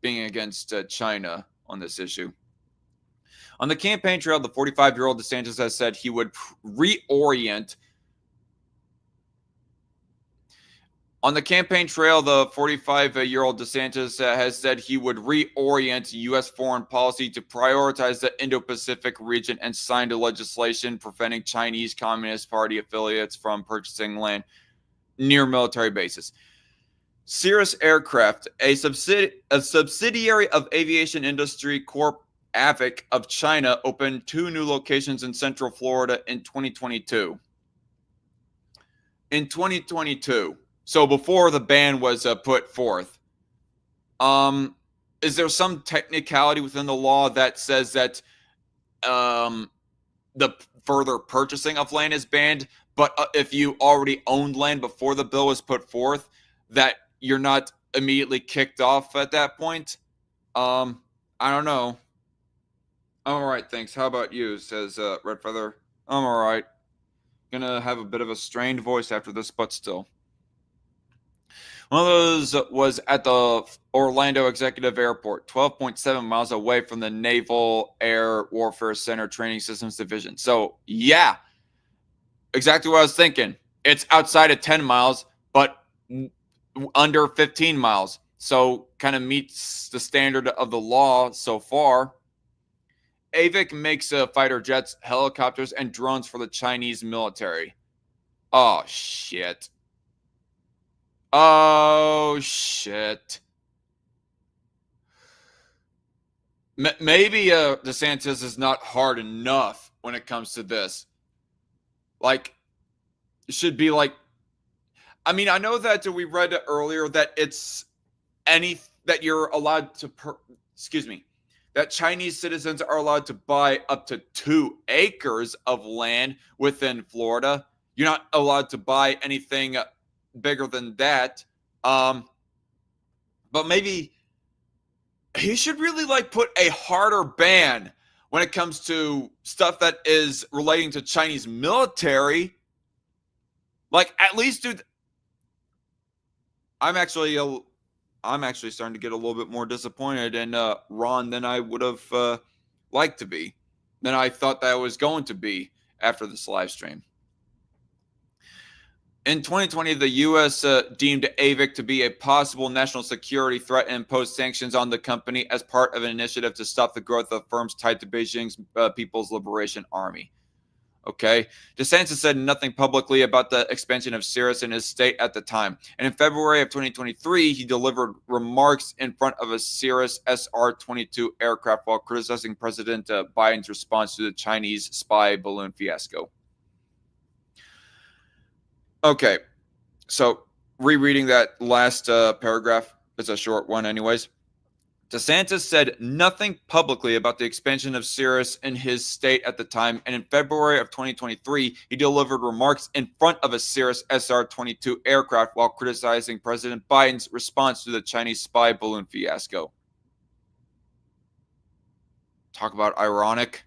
being against China on this issue. On the campaign trail, the 45-year-old DeSantis has said he would reorient. On the campaign trail, the 45-year-old DeSantis has said he would reorient U.S. foreign policy to prioritize the Indo-Pacific region and signed a legislation preventing Chinese Communist Party affiliates from purchasing land near military bases. Cirrus Aircraft, a subsidiary of Aviation Industry Corp. AVIC of China, opened 2 new locations in Central Florida in 2022. In 2022. So before the ban was put forth, is there some technicality within the law that says that the further purchasing of land is banned, but if you already owned land before the bill was put forth, that you're not immediately kicked off at that point? I don't know. I'm all right, thanks. How about you? Says Red Feather. I'm all right. Gonna have a bit of a strained voice after this, but still. One of those was at the Orlando Executive Airport, 12.7 miles away from the Naval Air Warfare Center Training Systems Division. So, yeah, exactly what I was thinking. It's outside of 10 miles, but under 15 miles. So, kind of meets the standard of the law so far. AVIC makes fighter jets, helicopters, and drones for the Chinese military. Oh, shit. Oh, shit. Maybe DeSantis is not hard enough when it comes to this. Like, it should be like, I mean, I know that we read earlier that it's that you're allowed to, that Chinese citizens are allowed to buy up to 2 acres of land within Florida. You're not allowed to buy anything bigger than that. But maybe he should really put a harder ban when it comes to stuff that is relating to Chinese military. At least do. I'm actually starting to get a little bit more disappointed in Ron than I would have liked to be, than I thought that I was going to be after this live stream. In 2020, the U.S. Deemed AVIC to be a possible national security threat and imposed sanctions on the company as part of an initiative to stop the growth of firms tied to Beijing's People's Liberation Army. Okay. DeSantis said nothing publicly about the expansion of Cirrus in his state at the time. And in February of 2023, he delivered remarks in front of a Cirrus SR-22 aircraft while criticizing President Biden's response to the Chinese spy balloon fiasco. Okay. So rereading that last paragraph, it's a short one anyways. DeSantis said nothing publicly about the expansion of Cirrus in his state at the time, and in February of 2023, he delivered remarks in front of a Cirrus SR-22 aircraft while criticizing President Biden's response to the Chinese spy balloon fiasco. Talk about ironic.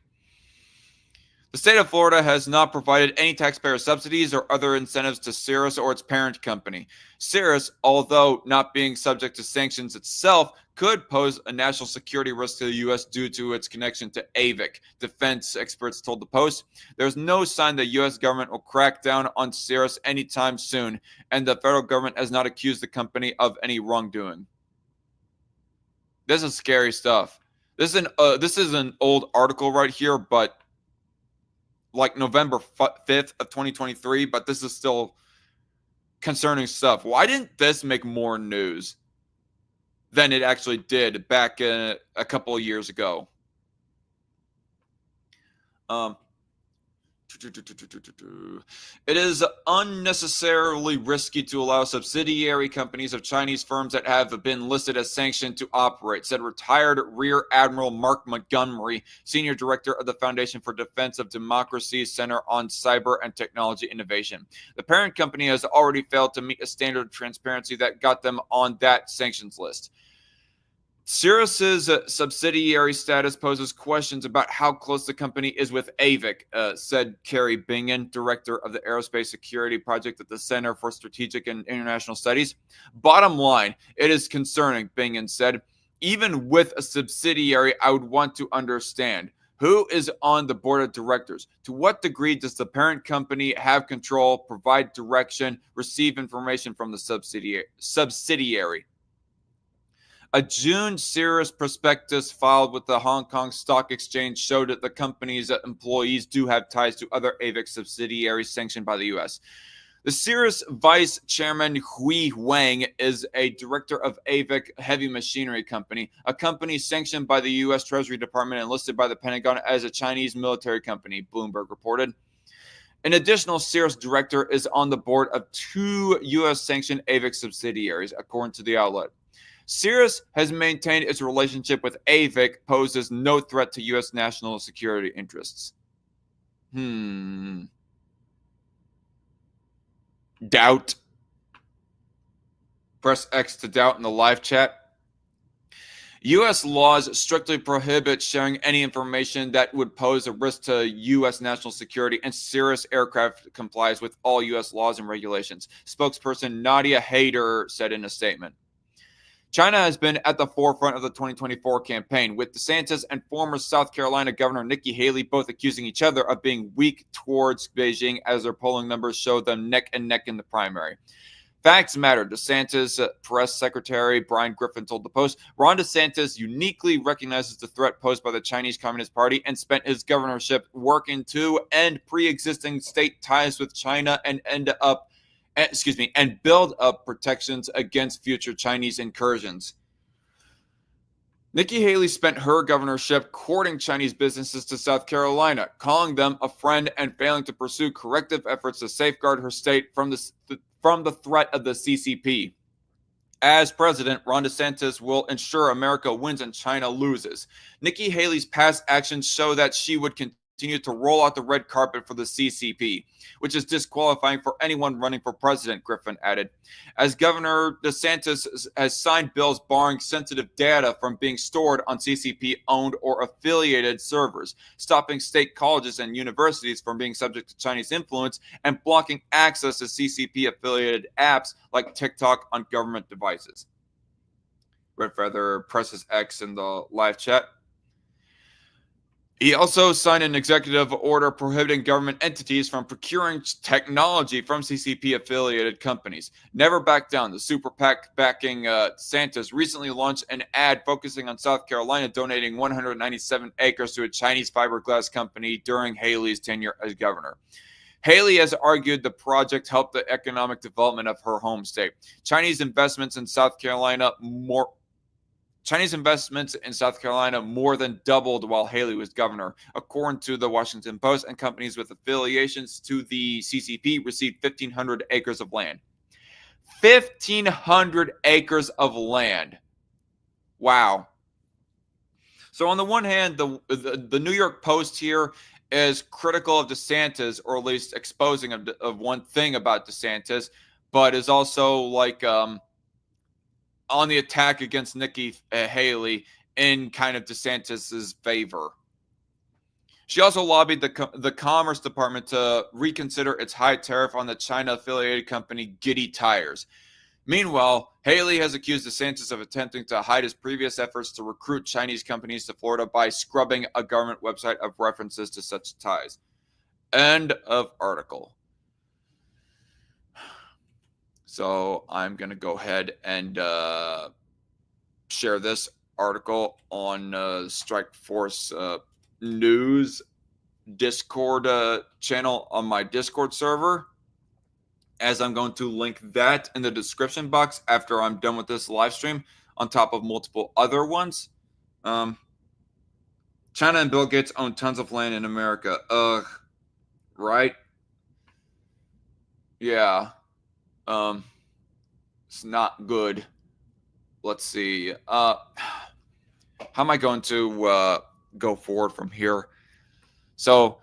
The state of Florida has not provided any taxpayer subsidies or other incentives to Cirrus or its parent company. Cirrus, although not being subject to sanctions itself, could pose a national security risk to the U.S. due to its connection to AVIC, defense experts told the Post. There's no sign the U.S. government will crack down on Cirrus anytime soon, and the federal government has not accused the company of any wrongdoing. This is scary stuff. This is an old article right here, but November 5th of 2023, but this is still concerning stuff. Why didn't this make more news than it actually did back a couple of years ago? It is unnecessarily risky to allow subsidiary companies of Chinese firms that have been listed as sanctioned to operate, said retired Rear Admiral Mark Montgomery, Senior Director of the Foundation for Defense of Democracy's Center on Cyber and Technology Innovation. The parent company has already failed to meet a standard of transparency that got them on that sanctions list. Cirrus's subsidiary status poses questions about how close the company is with AVIC, said Carrie Bingen, director of the Aerospace Security Project at the Center for Strategic and International Studies. Bottom line, it is concerning, Bingen said. Even with a subsidiary, I would want to understand who is on the board of directors. To what degree does the parent company have control, provide direction, receive information from the subsidiary? A June Cirrus prospectus filed with the Hong Kong Stock Exchange showed that the company's employees do have ties to other AVIC subsidiaries sanctioned by the U.S. The Cirrus vice chairman Hui Wang is a director of AVIC Heavy Machinery Company, a company sanctioned by the U.S. Treasury Department and listed by the Pentagon as a Chinese military company, Bloomberg reported. An additional Cirrus director is on the board of 2 U.S.-sanctioned AVIC subsidiaries, according to the outlet. Cirrus has maintained its relationship with AVIC poses no threat to U.S. national security interests. Doubt. Press X to doubt in the live chat. U.S. laws strictly prohibit sharing any information that would pose a risk to U.S. national security, and Cirrus Aircraft complies with all U.S. laws and regulations, spokesperson Nadia Hayder said in a statement. China has been at the forefront of the 2024 campaign, with DeSantis and former South Carolina Governor Nikki Haley both accusing each other of being weak towards Beijing as their polling numbers show them neck and neck in the primary. Facts matter, DeSantis press secretary Brian Griffin told the Post. Ron DeSantis uniquely recognizes the threat posed by the Chinese Communist Party and spent his governorship working to end pre-existing state ties with China and build up protections against future Chinese incursions. Nikki Haley spent her governorship courting Chinese businesses to South Carolina, calling them a friend and failing to pursue corrective efforts to safeguard her state from the threat of the CCP. As president, Ron DeSantis will ensure America wins and China loses. Nikki Haley's past actions show that she would continue to roll out the red carpet for the CCP, which is disqualifying for anyone running for president, Griffin added. As Governor DeSantis has signed bills barring sensitive data from being stored on CCP-owned or affiliated servers, stopping state colleges and universities from being subject to Chinese influence, and blocking access to CCP-affiliated apps like TikTok on government devices. Red Feather presses X in the live chat. He also signed an executive order prohibiting government entities from procuring technology from CCP-affiliated companies. Never back down. The super PAC backing DeSantis recently launched an ad focusing on South Carolina donating 197 acres to a Chinese fiberglass company during Haley's tenure as governor. Haley has argued the project helped the economic development of her home state. Chinese investments in South Carolina more than doubled while Haley was governor. According to the Washington Post, and companies with affiliations to the CCP received 1,500 acres of land. 1,500 acres of land. Wow. So on the one hand, the New York Post here is critical of DeSantis, or at least exposing of one thing about DeSantis, but is also like on the attack against Nikki Haley in kind of DeSantis's favor. She also lobbied the Commerce Department to reconsider its high tariff on the China-affiliated company Giddy Tires. Meanwhile, Haley has accused DeSantis of attempting to hide his previous efforts to recruit Chinese companies to Florida by scrubbing a government website of references to such ties. End of article. So I'm going to go ahead and share this article on Strike Force News Discord channel on my Discord server, as I'm going to link that in the description box after I'm done with this live stream, on top of multiple other ones. China and Bill Gates own tons of land in America. Right? Yeah. It's not good. Let's see. How am I going to go forward from here? So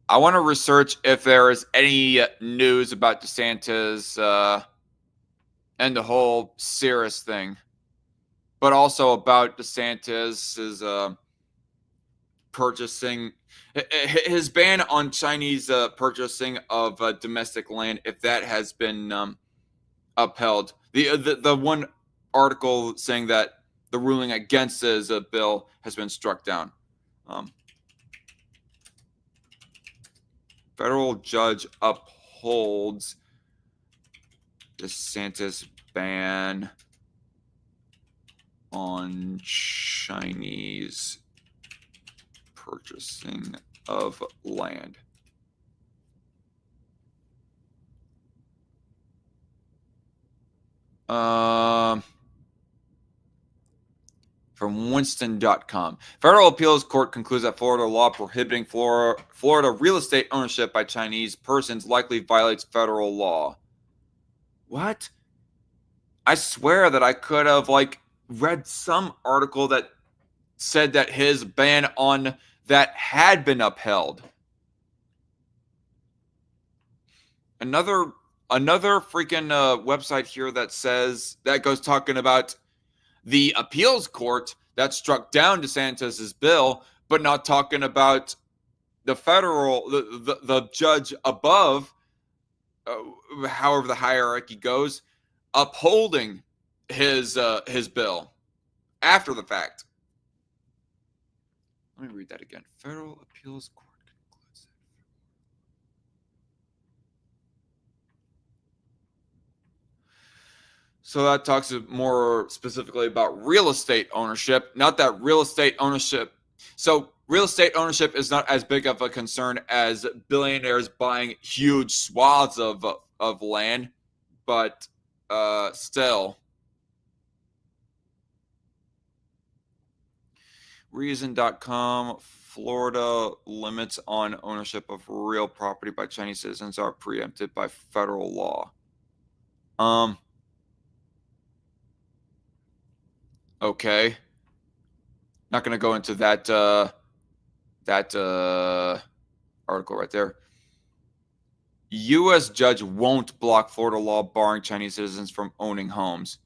I want to research if there is any news about DeSantis and the whole Cirrus thing. but also about DeSantis's purchasing, his ban on Chinese purchasing of domestic land, if that has been upheld. The one article saying that the ruling against his bill has been struck down. Federal judge upholds DeSantis ban on Chinese purchasing of land. From Winston.com. Federal appeals court concludes that Florida law prohibiting Florida real estate ownership by Chinese persons likely violates federal law. What? I swear that I could have read some article that said that his ban on that had been upheld. Another freaking website here that says that goes talking about the appeals court that struck down DeSantis's bill, but not talking about the federal, the judge above, however the hierarchy goes, upholding his bill after the fact. Let me read that again. Federal appeals court concludes. So that talks more specifically about real estate ownership, not that real estate ownership. So real estate ownership is not as big of a concern as billionaires buying huge swaths of land, but still. Reason.com, Florida limits on ownership of real property by Chinese citizens are preempted by federal law. Okay. Not going to go into that article right there. U.S. judge won't block Florida law barring Chinese citizens from owning homes.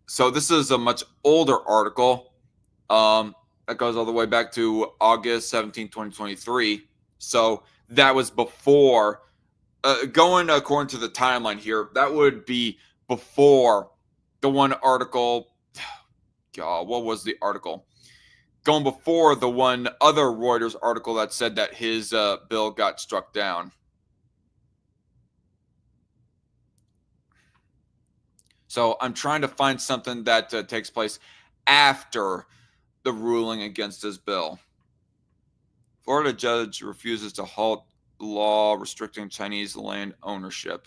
So this is a much older article that goes all the way back to August 17, 2023. So that was before, going according to the timeline here, that would be before the one article. God, what was the article? Going before the one other Reuters article that said that his bill got struck down. So I'm trying to find something that takes place after the ruling against his bill. Florida judge refuses to halt law restricting Chinese land ownership.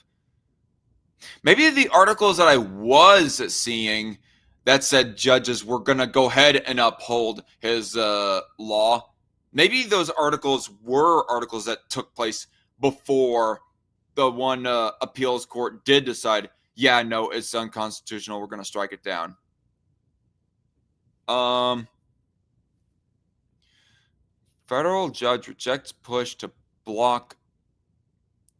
Maybe the articles that I was seeing that said judges were going to go ahead and uphold his law, maybe those articles were articles that took place before the one appeals court did decide, yeah, no, it's unconstitutional, we're going to strike it down. Federal judge rejects push to block.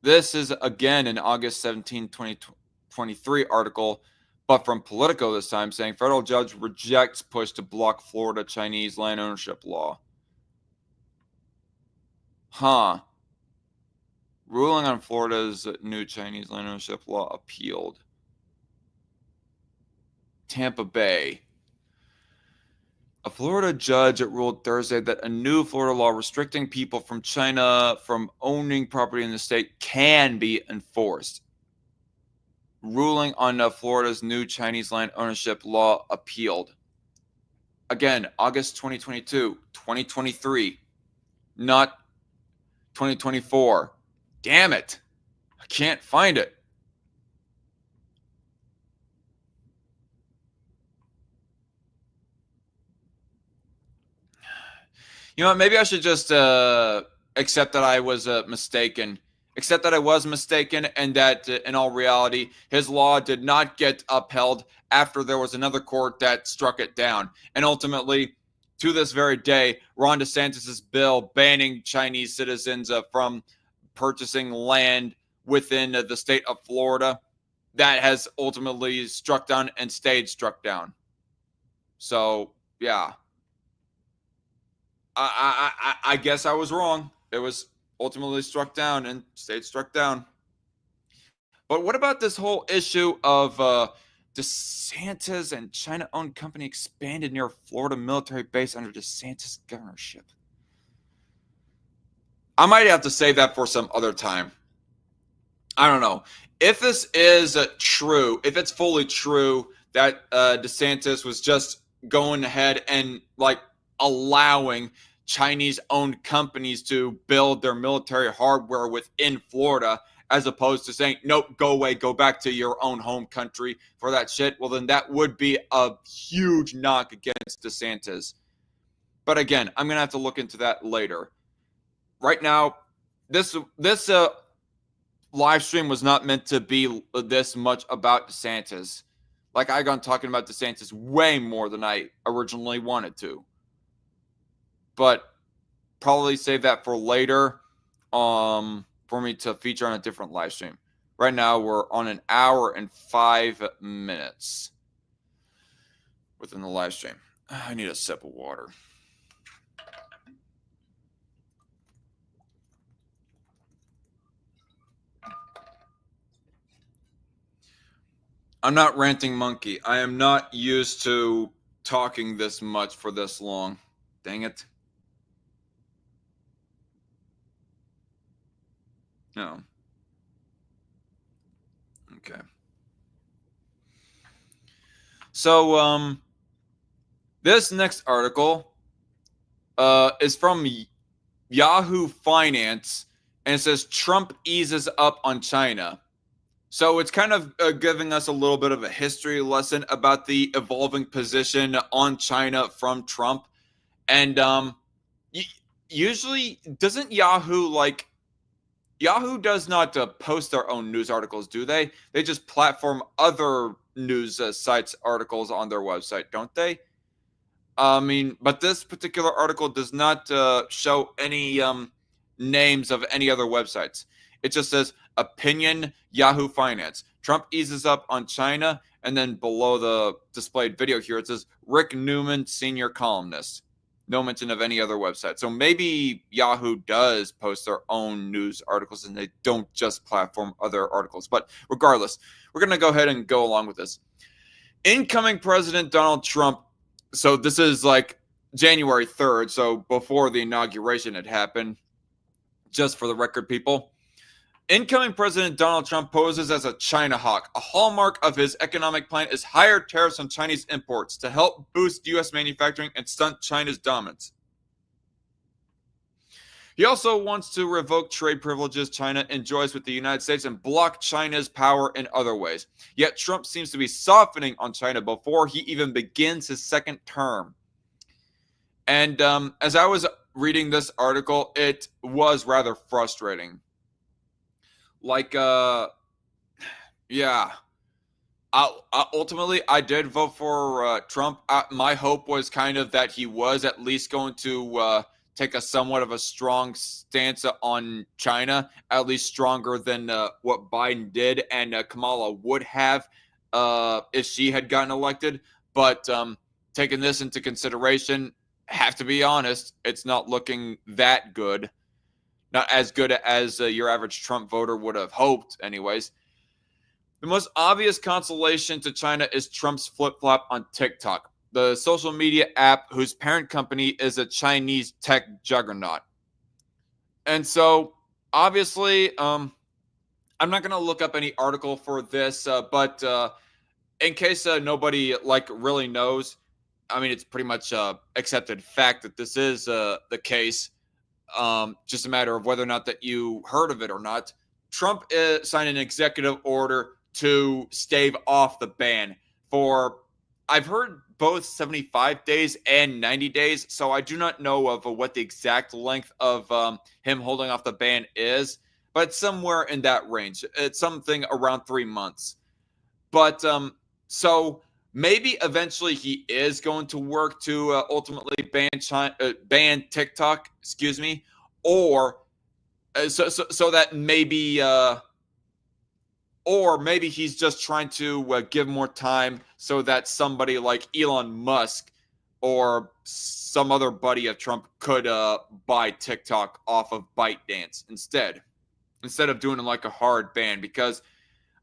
This is, again, an August 17, 2023 article, but from Politico this time, saying federal judge rejects push to block Florida Chinese land ownership law. Ruling on Florida's new Chinese land ownership law appealed. Tampa Bay. A Florida judge ruled Thursday that a new Florida law restricting people from China from owning property in the state can be enforced. Ruling on Florida's new Chinese land ownership law appealed. Again, August 2022, 2023, not 2024. Damn it. I can't find it. You know what? Maybe I should just accept that I was mistaken. Accept that I was mistaken and that in all reality, his law did not get upheld after there was another court that struck it down. And ultimately, to this very day, Ron DeSantis' bill banning Chinese citizens from purchasing land within the state of Florida that has ultimately struck down and stayed struck down. So yeah, I guess I was wrong. It was ultimately struck down and stayed struck down. But what about this whole issue of DeSantis and China-owned company expanded near Florida military base under DeSantis governorship? I might have to save that for some other time. I don't know. If this is true, if it's fully true that DeSantis was just going ahead and like allowing Chinese-owned companies to build their military hardware within Florida, as opposed to saying, nope, go away, go back to your own home country for that shit, well, then that would be a huge knock against DeSantis. But again, I'm going to have to look into that later. Right now, this live stream was not meant to be this much about DeSantis. Like, I got talking about DeSantis way more than I originally wanted to. But probably save that for later for me to feature on a different live stream. Right now, we're on an hour and 5 minutes within the live stream. I need a sip of water. I'm not ranting monkey. I am not used to talking this much for this long. Dang it. No. Okay. So, this next article is from Yahoo Finance, and it says Trump eases up on China. So it's kind of giving us a little bit of a history lesson about the evolving position on China from Trump. And usually, doesn't Yahoo Yahoo does not post their own news articles, do they? They just platform other news sites' articles on their website, don't they? I mean, but this particular article does not show any names of any other websites. It just says opinion Yahoo Finance. Trump eases up on China, and then below the displayed video here, it says Rick Newman, senior columnist. No mention of any other website. So maybe Yahoo does post their own news articles and they don't just platform other articles. But regardless, we're going to go ahead and go along with this. Incoming President Donald Trump. So this is like January 3rd. So before the inauguration had happened. Just for the record, people. Incoming President Donald Trump poses as a China hawk. A hallmark of his economic plan is higher tariffs on Chinese imports to help boost U.S. manufacturing and stunt China's dominance. He also wants to revoke trade privileges China enjoys with the United States and block China's power in other ways. Yet Trump seems to be softening on China before he even begins his second term. And as I was reading this article, it was rather frustrating. Like, yeah. Ultimately, I did vote for Trump. My hope was kind of that he was at least going to take a somewhat of a strong stance on China, at least stronger than what Biden did and Kamala would have if she had gotten elected. But taking this into consideration, have to be honest, it's not looking that good. Not as good as your average Trump voter would have hoped, anyways. The most obvious consolation to China is Trump's flip-flop on TikTok, the social media app whose parent company is a Chinese tech juggernaut. And so, obviously, I'm not going to look up any article for this, but in case nobody really knows, I mean, it's pretty much accepted fact that this is the case. Just a matter of whether or not that you heard of it or not. Trump signed an executive order to stave off the ban for, I've heard both 75 days and 90 days. So I do not know of what the exact length of him holding off the ban is, but somewhere in that range. It's something around 3 months. But so maybe eventually he is going to work to ultimately ban TikTok, or so that maybe or maybe he's just trying to give more time so that somebody like Elon Musk or some other buddy of Trump could buy TikTok off of ByteDance instead of doing it like a hard ban. Because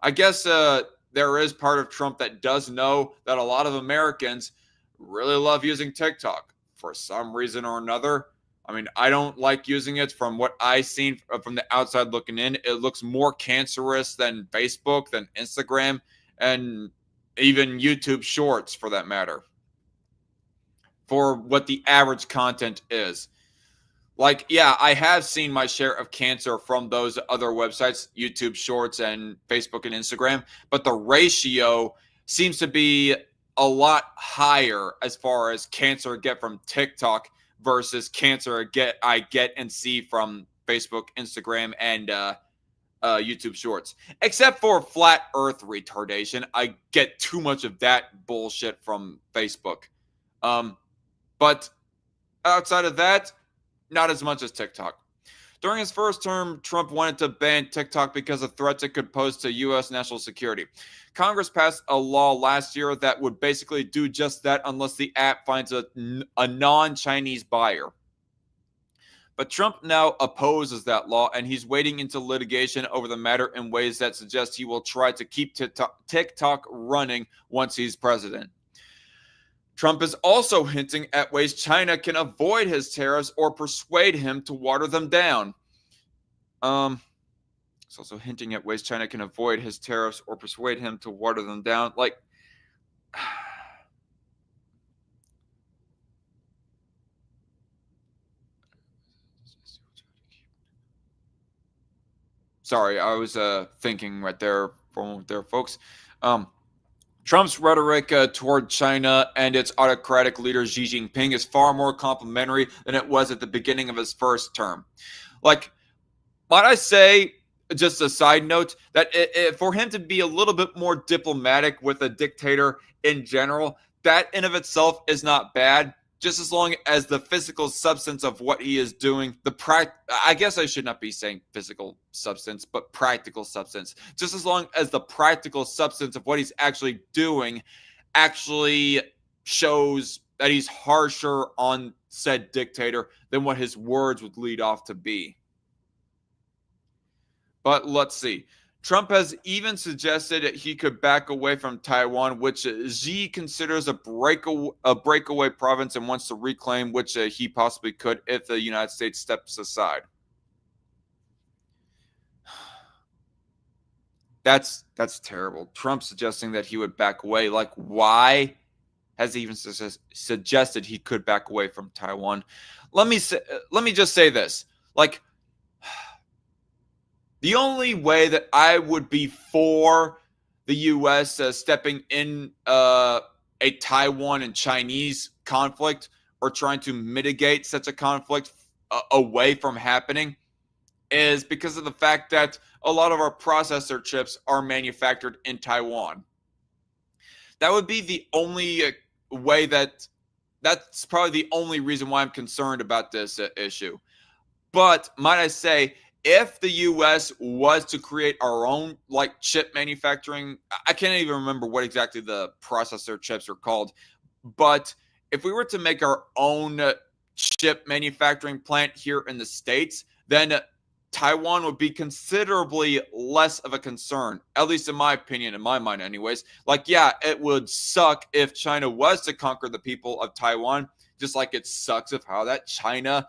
I guess there is part of Trump that does know that a lot of Americans really love using TikTok for some reason or another. I mean, I don't like using it. From what I've seen from the outside looking in, it looks more cancerous than Facebook, than Instagram, and even YouTube Shorts for that matter, for what the average content is. Like, yeah, I have seen my share of cancer from those other websites, YouTube Shorts and Facebook and Instagram, but the ratio seems to be a lot higher as far as cancer I get from TikTok versus cancer I get and see from Facebook, Instagram, and YouTube Shorts. Except for flat Earth retardation, I get too much of that bullshit from Facebook. But outside of that, not as much as TikTok. During his first term, Trump wanted to ban TikTok because of threats it could pose to U.S. national security. Congress passed a law last year that would basically do just that unless the app finds a non-Chinese buyer. But Trump now opposes that law, and he's wading into litigation over the matter in ways that suggest he will try to keep TikTok running once he's president. Trump is also hinting at ways China can avoid his tariffs or persuade him to water them down. He's also hinting at ways China can avoid his tariffs or persuade him to water them down. Like, sorry, I was thinking right there for a moment there, folks. Trump's rhetoric toward China and its autocratic leader Xi Jinping is far more complimentary than it was at the beginning of his first term. Like, might I say, just a side note, that for him to be a little bit more diplomatic with a dictator in general, that in of itself is not bad, just as long as the physical substance of what he is doing, I guess I should not be saying physical substance, but practical substance. Just as long as the practical substance of what he's actually doing actually shows that he's harsher on said dictator than what his words would lead off to be. But let's see. Trump has even suggested that he could back away from Taiwan, which Xi considers a breakaway province and wants to reclaim, which he possibly could if the United States steps aside. That's terrible. Trump suggesting that he would back away. Like, why has he even suggested he could back away from Taiwan? Let me just say this. Like, the only way that I would be for the U.S. Stepping in a Taiwan and Chinese conflict or trying to mitigate such a conflict away from happening is because of the fact that a lot of our processor chips are manufactured in Taiwan. That would be the only way that's probably the only reason why I'm concerned about this issue. But might I say, if the U.S. was to create our own like chip manufacturing, I can't even remember what exactly the processor chips are called, but if we were to make our own chip manufacturing plant here in the States, then Taiwan would be considerably less of a concern, at least in my opinion, in my mind anyways. Like, yeah, it would suck if China was to conquer the people of Taiwan, just like it sucks of how that China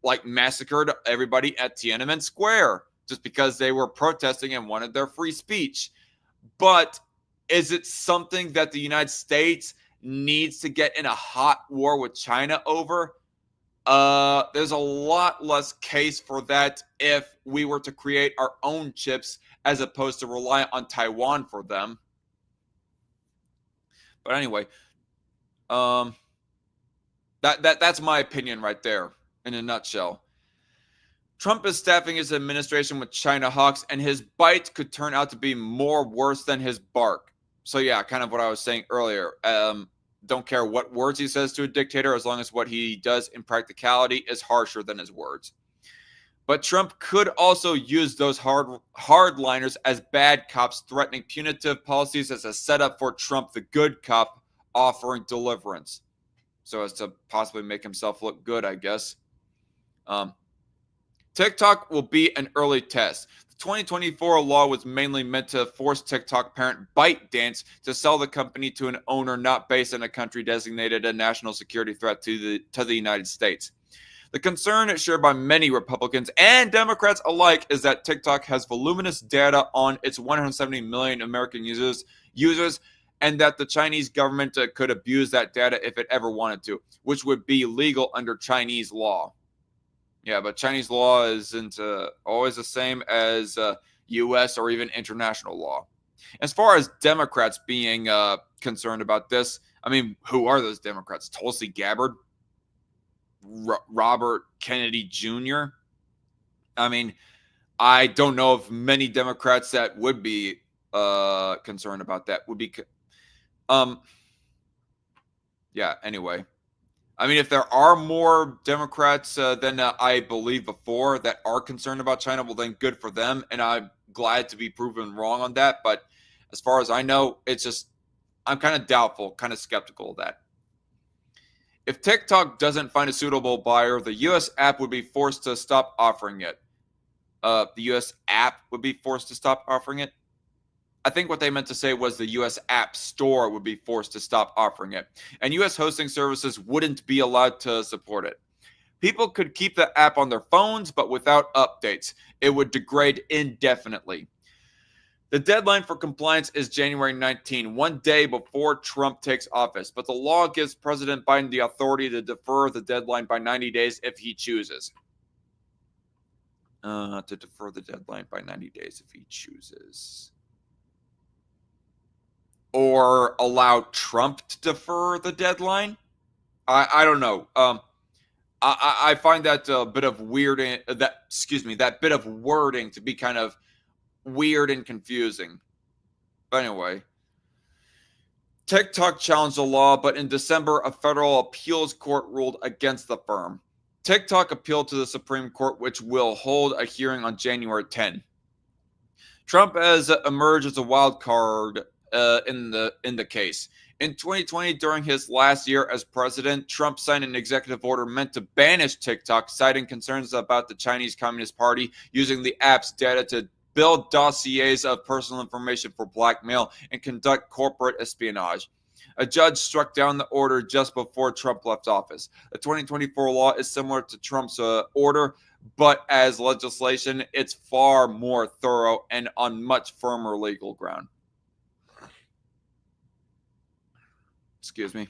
like massacred everybody at Tiananmen Square just because they were protesting and wanted their free speech. But is it something that the United States needs to get in a hot war with China over? There's a lot less case for that if we were to create our own chips as opposed to rely on Taiwan for them. But anyway, that's my opinion right there. In a nutshell, Trump is staffing his administration with China hawks, and his bite could turn out to be more worse than his bark. So yeah, kind of what I was saying earlier. Don't care what words he says to a dictator, as long as what he does in practicality is harsher than his words. But Trump could also use those hardliners as bad cops, threatening punitive policies as a setup for Trump, the good cop, offering deliverance, so as to possibly make himself look good, I guess. TikTok will be an early test. The 2024 law was mainly meant to force TikTok parent ByteDance to sell the company to an owner not based in a country designated a national security threat to the United States. The concern shared by many Republicans and Democrats alike is that TikTok has voluminous data on its 170 million American users, and that the Chinese government could abuse that data if it ever wanted to, which would be legal under Chinese law. Yeah, but Chinese law isn't always the same as U.S. or even international law. As far as Democrats being concerned about this, I mean, who are those Democrats? Tulsi Gabbard? Robert Kennedy Jr.? I mean, I don't know of many Democrats that would be concerned about that. Yeah, anyway. I mean, if there are more Democrats than I believe before that are concerned about China, well, then good for them. And I'm glad to be proven wrong on that. But as far as I know, it's just, I'm kind of doubtful, kind of skeptical of that. If TikTok doesn't find a suitable buyer, the U.S. app would be forced to stop offering it. The U.S. app would be forced to stop offering it. I think what they meant to say was the U.S. App Store would be forced to stop offering it, and U.S. hosting services wouldn't be allowed to support it. People could keep the app on their phones, but without updates. It would degrade indefinitely. The deadline for compliance is January 19, one day before Trump takes office, but the law gives President Biden the authority to defer the deadline by 90 days if he chooses. To defer the deadline by 90 days if he chooses. Or allow Trump to defer the deadline? I don't know. I find that a bit of weird. That bit of wording to be kind of weird and confusing. But anyway, TikTok challenged the law, but in December, a federal appeals court ruled against the firm. TikTok appealed to the Supreme Court, which will hold a hearing on January 10. Trump has emerged as a wild card in the case. In 2020, during his last year as president, Trump signed an executive order meant to banish TikTok, citing concerns about the Chinese Communist Party using the app's data to build dossiers of personal information for blackmail and conduct corporate espionage. A judge struck down the order just before Trump left office. The 2024 law is similar to Trump's order, but as legislation, it's far more thorough and on much firmer legal ground. Excuse me.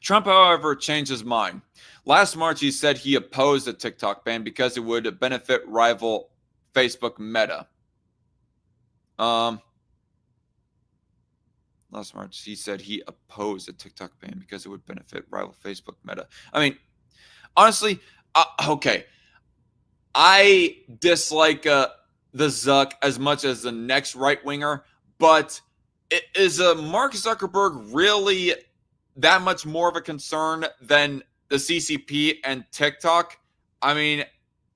Trump, however, changed his mind. Last March, he said he opposed the TikTok ban because it would benefit rival Facebook Meta. Last March, he said he opposed the TikTok ban because it would benefit rival Facebook Meta. I mean, honestly, okay. I dislike the Zuck as much as the next right-winger, but is Mark Zuckerberg really that much more of a concern than the CCP and TikTok? I mean,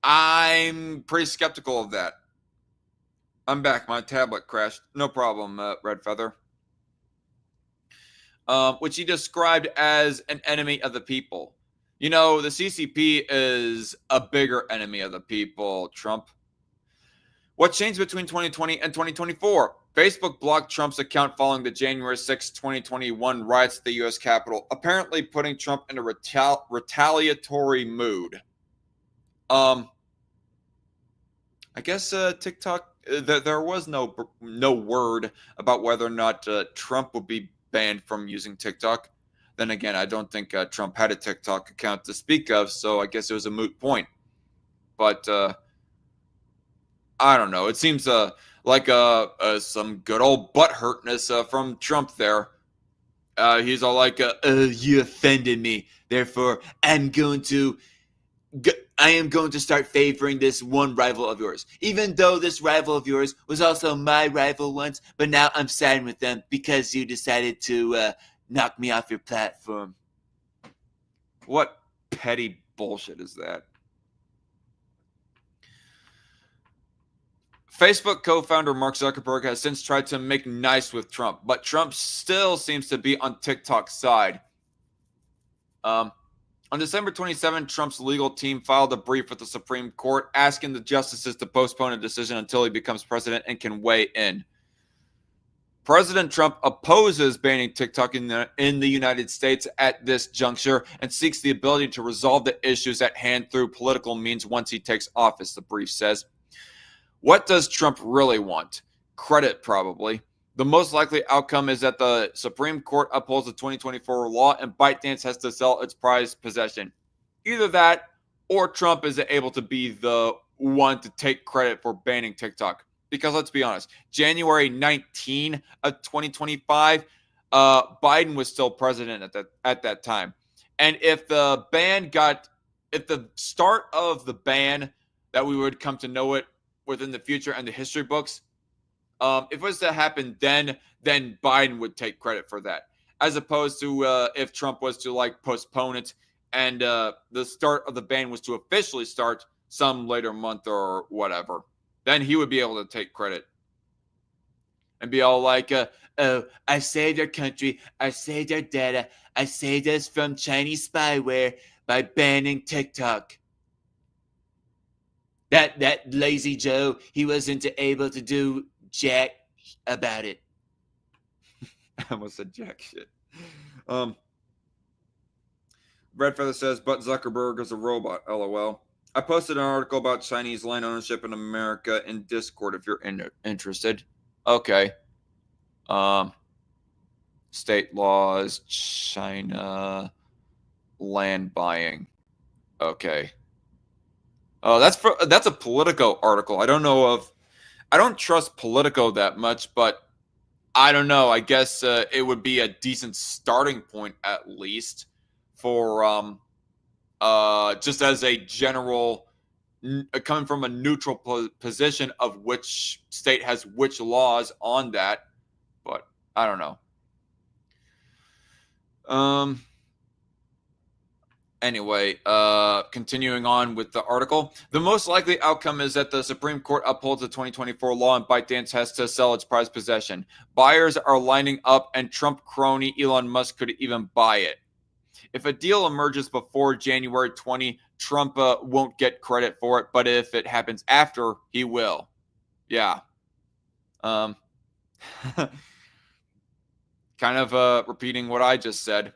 I'm pretty skeptical of that. I'm back. My tablet crashed. No problem, Red Feather. Which he described as an enemy of the people. You know, the CCP is a bigger enemy of the people, Trump. What changed between 2020 and 2024? Facebook blocked Trump's account following the January 6, 2021 riots at the U.S. Capitol, apparently putting Trump in a retaliatory mood. I guess TikTok, there was no word about whether or not Trump would be banned from using TikTok. Then again, I don't think Trump had a TikTok account to speak of, so I guess it was a moot point. But I don't know. It seems like some good old butthurtness from Trump there. He's all like, you offended me. Therefore, I am going to start favoring this one rival of yours. Even though this rival of yours was also my rival once, but now I'm siding with them because you decided to knock me off your platform. What petty bullshit is that? Facebook co-founder Mark Zuckerberg has since tried to make nice with Trump, but Trump still seems to be on TikTok's side. On December 27, Trump's legal team filed a brief with the Supreme Court asking the justices to postpone a decision until he becomes president and can weigh in. President Trump opposes banning TikTok in the United States at this juncture and seeks the ability to resolve the issues at hand through political means once he takes office, the brief says. What does Trump really want? Credit, probably. The most likely outcome is that the Supreme Court upholds the 2024 law and ByteDance has to sell its prized possession. Either that or Trump is able to be the one to take credit for banning TikTok. Because let's be honest, January 19 of 2025, Biden was still president at that time. And if the start of the ban that we would come to know it within the future and the history books, if it was to happen then Biden would take credit for that. As opposed to if Trump was to like postpone it and the start of the ban was to officially start some later month or whatever. Then he would be able to take credit and be all like, oh, I saved our country. I saved our data. I saved us from Chinese spyware by banning TikTok. That lazy Joe, he wasn't able to do jack about it. I almost said jack shit. Redfeather says, but Zuckerberg is a robot, LOL. I posted an article about Chinese land ownership in America in Discord if you're interested. Okay. State laws, China, land buying. Okay. Oh, that's a Politico article. I don't trust Politico that much, but I don't know. I guess it would be a decent starting point at least for just as a general, coming from a neutral position of which state has which laws on that, but I don't know. Anyway, continuing on with the article, the most likely outcome is that the Supreme Court upholds the 2024 law and ByteDance has to sell its prized possession. Buyers are lining up and Trump crony Elon Musk could even buy it. If a deal emerges before January 20, Trump won't get credit for it, but if it happens after, he will. Yeah. Kind of repeating what I just said.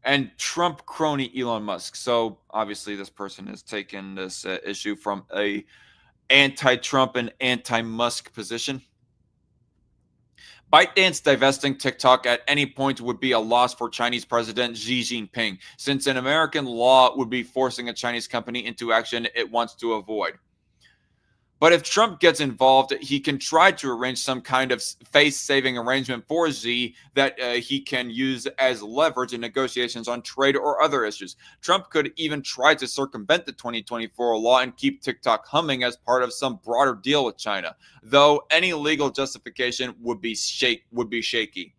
And Trump crony Elon Musk. So obviously this person has taken this issue from a anti-Trump and anti-Musk position. ByteDance divesting TikTok at any point would be a loss for Chinese President Xi Jinping, since an American law would be forcing a Chinese company into action it wants to avoid. But if Trump gets involved, he can try to arrange some kind of face-saving arrangement for Xi that he can use as leverage in negotiations on trade or other issues. Trump could even try to circumvent the 2024 law and keep TikTok humming as part of some broader deal with China, though any legal justification would be shaky.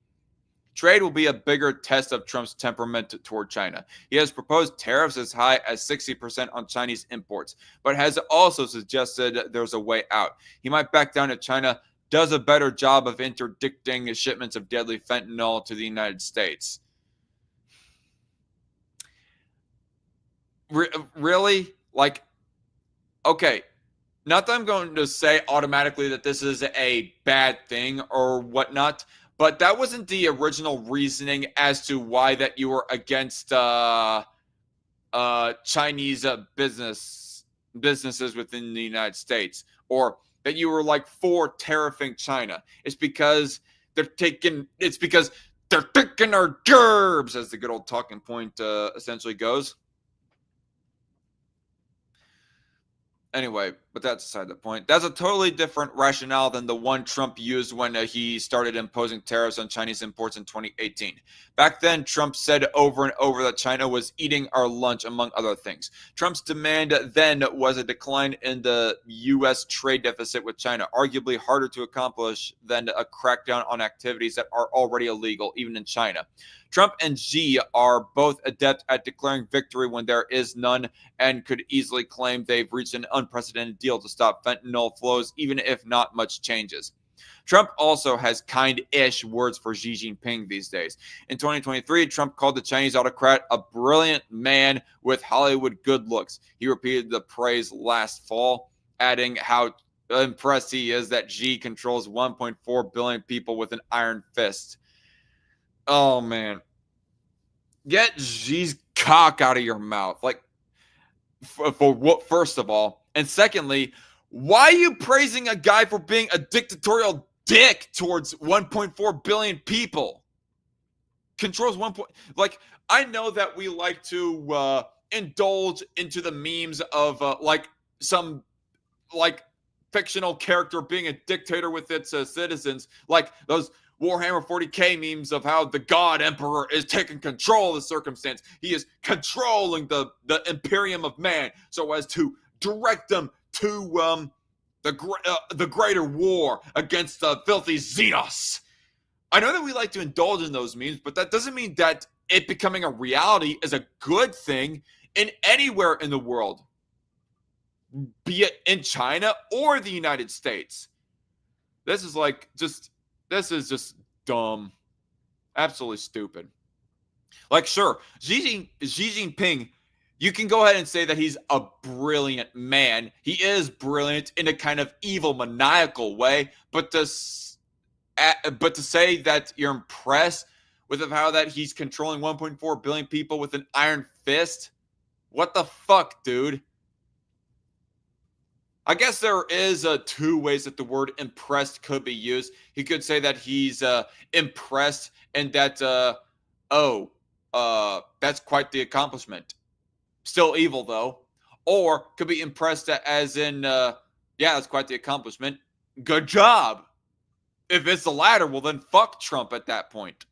Trade will be a bigger test of Trump's temperament toward China. He has proposed tariffs as high as 60% on Chinese imports, but has also suggested there's a way out. He might back down if China does a better job of interdicting shipments of deadly fentanyl to the United States. Really? Like, okay, not that I'm going to say automatically that this is a bad thing or whatnot, but that wasn't the original reasoning as to why that you were against Chinese businesses within the United States, or that you were like for tariffing China. It's because they're taking our gerbs, as the good old talking point essentially goes. Anyway, but that's aside the point. That's a totally different rationale than the one Trump used when he started imposing tariffs on Chinese imports in 2018. Back then, Trump said over and over that China was eating our lunch, among other things. Trump's demand then was a decline in the U.S. trade deficit with China, arguably harder to accomplish than a crackdown on activities that are already illegal, even in China. Trump and Xi are both adept at declaring victory when there is none, and could easily claim they've reached an unprecedented deal to stop fentanyl flows, even if not much changes. Trump also has kind-ish words for Xi Jinping these days. In 2023, Trump called the Chinese autocrat a brilliant man with Hollywood good looks. He repeated the praise last fall, adding how impressed he is that Xi controls 1.4 billion people with an iron fist. Oh, man. Get Xi's cock out of your mouth. Like, for what, first of all. And secondly, why are you praising a guy for being a dictatorial dick towards 1.4 billion people? Controls 1. Like, I know that we like to indulge into the memes of like some like fictional character being a dictator with its citizens, like those Warhammer 40k memes of how the God Emperor is taking control of the circumstance. He is controlling the Imperium of Man so as to direct them to the greater war against the filthy Xenos. I know that we like to indulge in those memes, but that doesn't mean that it becoming a reality is a good thing in anywhere in the world, be it in China or the United States. This is just dumb. Absolutely stupid. Like, sure, Xi Jinping, you can go ahead and say that he's a brilliant man. He is brilliant in a kind of evil, maniacal way, but to say that you're impressed with how that he's controlling 1.4 billion people with an iron fist, what the fuck, dude? I guess there is two ways that the word impressed could be used. He could say that he's impressed and that, that's quite the accomplishment. Still evil, though. Or could be impressed as in, yeah, that's quite the accomplishment. Good job. If it's the latter, well, then fuck Trump at that point.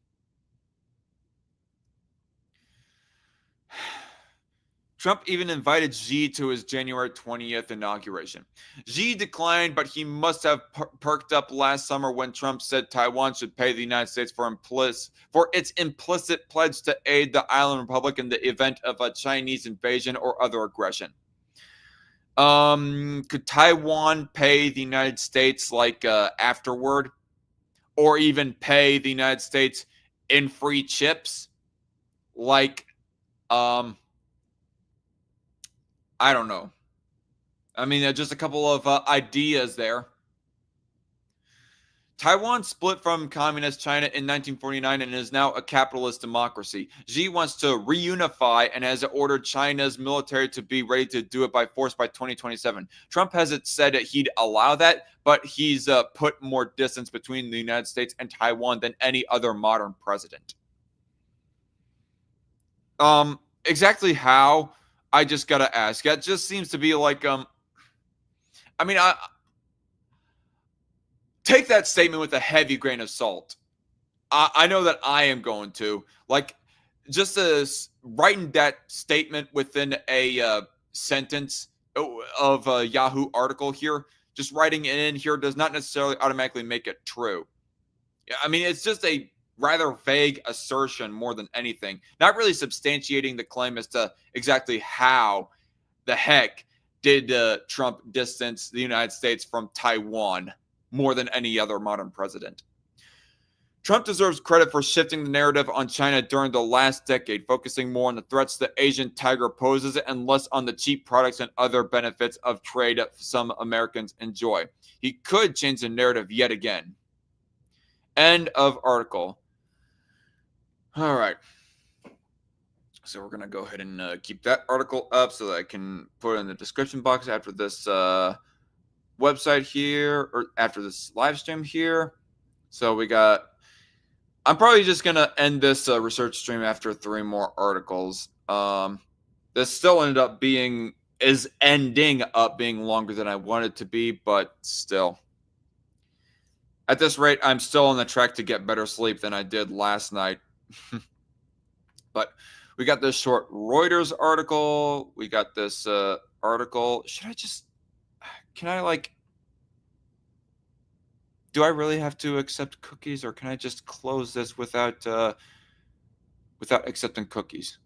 Trump even invited Xi to his January 20th inauguration. Xi declined, but he must have perked up last summer when Trump said Taiwan should pay the United States for its implicit pledge to aid the island republic in the event of a Chinese invasion or other aggression. Could Taiwan pay the United States afterward? Or even pay the United States in free chips? I don't know. I mean, just a couple of ideas there. Taiwan split from communist China in 1949 and is now a capitalist democracy. Xi wants to reunify and has ordered China's military to be ready to do it by force by 2027. Trump hasn't said that he'd allow that, but he's put more distance between the United States and Taiwan than any other modern president. Exactly how? I just gotta ask. That just seems to be like, I take that statement with a heavy grain of salt. I know that I am going to. Like, just writing that statement within a sentence of a Yahoo article here, just writing it in here does not necessarily automatically make it true. I mean, it's just a rather vague assertion more than anything, not really substantiating the claim as to exactly how the heck did Trump distance the United States from Taiwan more than any other modern president. Trump deserves credit for shifting the narrative on China during the last decade, focusing more on the threats the Asian tiger poses and less on the cheap products and other benefits of trade some Americans enjoy. He could change the narrative yet again. End of article. All right. So we're going to go ahead and keep that article up so that I can put it in the description box after this website here, or after this live stream here. So I'm probably just going to end this research stream after 3 more articles. This still ending up being longer than I wanted it to be, but still. At this rate, I'm still on the track to get better sleep than I did last night. But we got this short Reuters article. We got this article. Do I really have to accept cookies, or can I just close this without accepting cookies?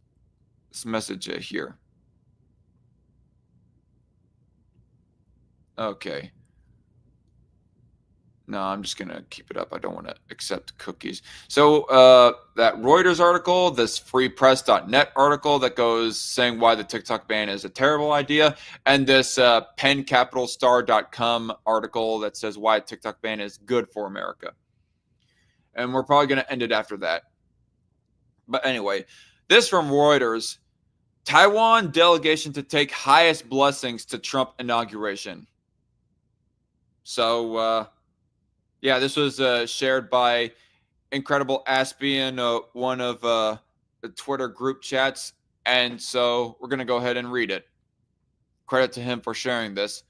This message here. Okay. No, I'm just going to keep it up. I don't want to accept cookies. So that Reuters article, this freepress.net article that goes saying why the TikTok ban is a terrible idea, and this pencapitalstar.com article that says why a TikTok ban is good for America. And we're probably going to end it after that. But anyway, this from Reuters. Taiwan delegation to take highest blessings to Trump inauguration. So, yeah, this was shared by Incredible Aspian, one of the Twitter group chats. And so we're going to go ahead and read it. Credit to him for sharing this.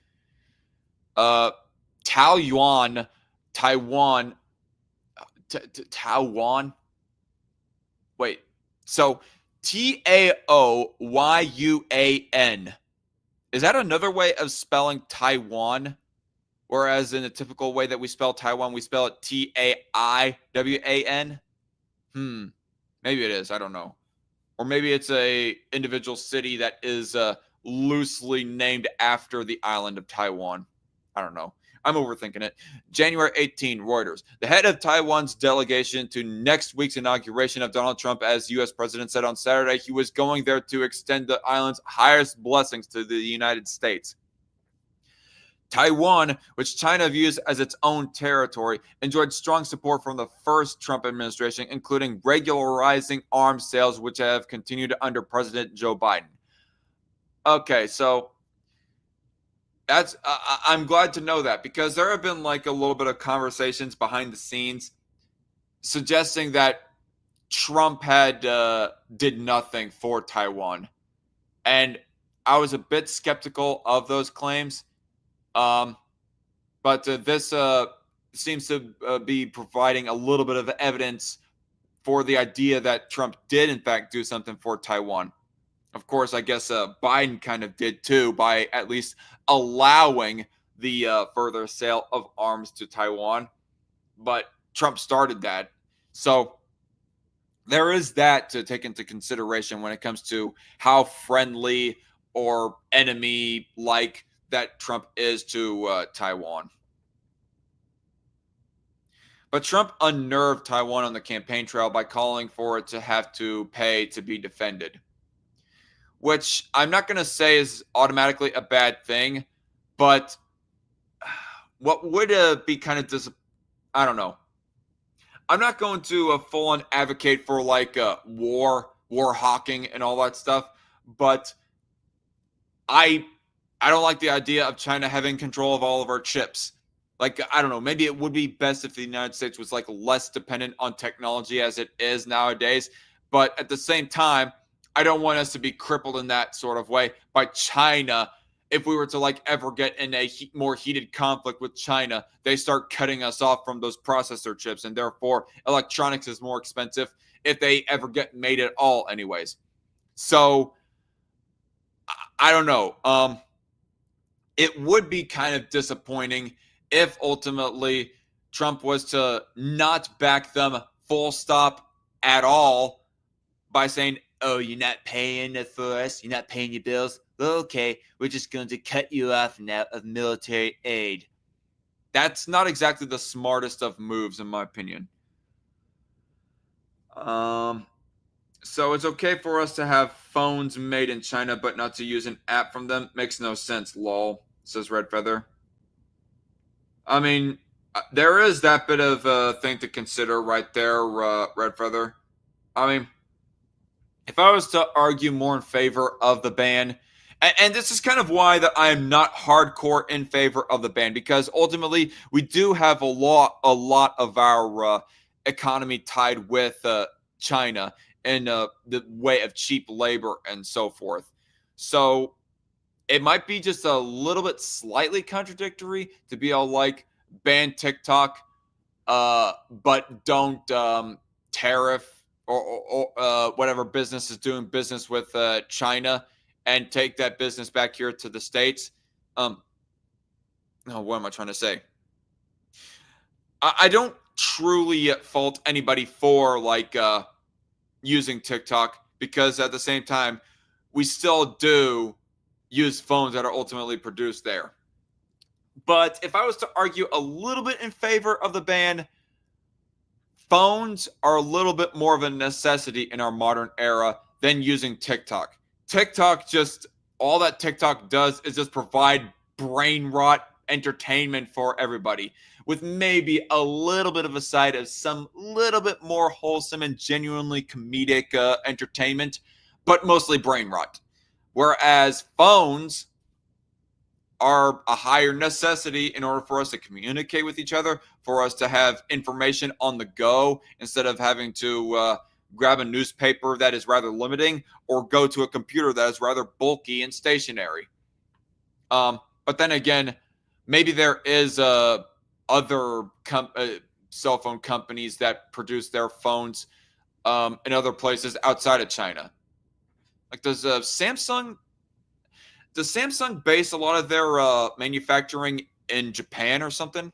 Taiwan. Wait. So Taoyuan. Is that another way of spelling Taiwan? Whereas in the typical way that we spell Taiwan, we spell it Taiwan. Maybe it is. I don't know. Or maybe it's a individual city that is loosely named after the island of Taiwan. I don't know. I'm overthinking it. January 18, Reuters. The head of Taiwan's delegation to next week's inauguration of Donald Trump as U.S. president said on Saturday he was going there to extend the island's highest blessings to the United States. Taiwan, which China views as its own territory, enjoyed strong support from the first Trump administration, including regularizing arms sales, which have continued under President Joe Biden. Okay, so that's I'm glad to know that, because there have been like a little bit of conversations behind the scenes suggesting that Trump had did nothing for Taiwan, and I was a bit skeptical of those claims. But this seems to be providing a little bit of evidence for the idea that Trump did, in fact, do something for Taiwan. Of course, I guess Biden kind of did too, by at least allowing the further sale of arms to Taiwan. But Trump started that. So there is that to take into consideration when it comes to how friendly or enemy-like that Trump is to Taiwan. But Trump unnerved Taiwan on the campaign trail by calling for it to have to pay to be defended, which I'm not going to say is automatically a bad thing, but what would be kind of I don't know. I'm not going to full-on advocate for like war hawking and all that stuff, but I don't like the idea of China having control of all of our chips. Like, I don't know, maybe it would be best if the United States was like less dependent on technology as it is nowadays. But at the same time, I don't want us to be crippled in that sort of way by China. If we were to like ever get in a more heated conflict with China, they start cutting us off from those processor chips, and therefore electronics is more expensive if they ever get made at all anyways. So I don't know. It would be kind of disappointing if ultimately Trump was to not back them full stop at all by saying, oh, you're not paying for us, you're not paying your bills. Well, okay, we're just going to cut you off now of military aid. That's not exactly the smartest of moves, in my opinion. So it's okay for us to have phones made in China, but not to use an app from them? Makes no sense, lol, says Red Feather. I mean, there is that bit of a thing to consider right there, Red Feather. I mean, if I was to argue more in favor of the ban, and this is kind of why that I am not hardcore in favor of the ban, because ultimately we do have a lot of our economy tied with China in the way of cheap labor and so forth. So it might be just a little bit slightly contradictory to be all like ban TikTok, but don't tariff or whatever business is doing business with China and take that business back here to the States. What am I trying to say? I don't truly fault anybody for like using TikTok, because at the same time, we still do use phones that are ultimately produced there. But if I was to argue a little bit in favor of the ban, phones are a little bit more of a necessity in our modern era than using TikTok. All that TikTok does is just provide brain rot entertainment for everybody, with maybe a little bit of a side of some little bit more wholesome and genuinely comedic entertainment, but mostly brain rot. Whereas phones are a higher necessity in order for us to communicate with each other, for us to have information on the go instead of having to grab a newspaper that is rather limiting or go to a computer that is rather bulky and stationary. But then again, maybe there is other cell phone companies that produce their phones in other places outside of China. Like, does Samsung base a lot of their manufacturing in Japan or something?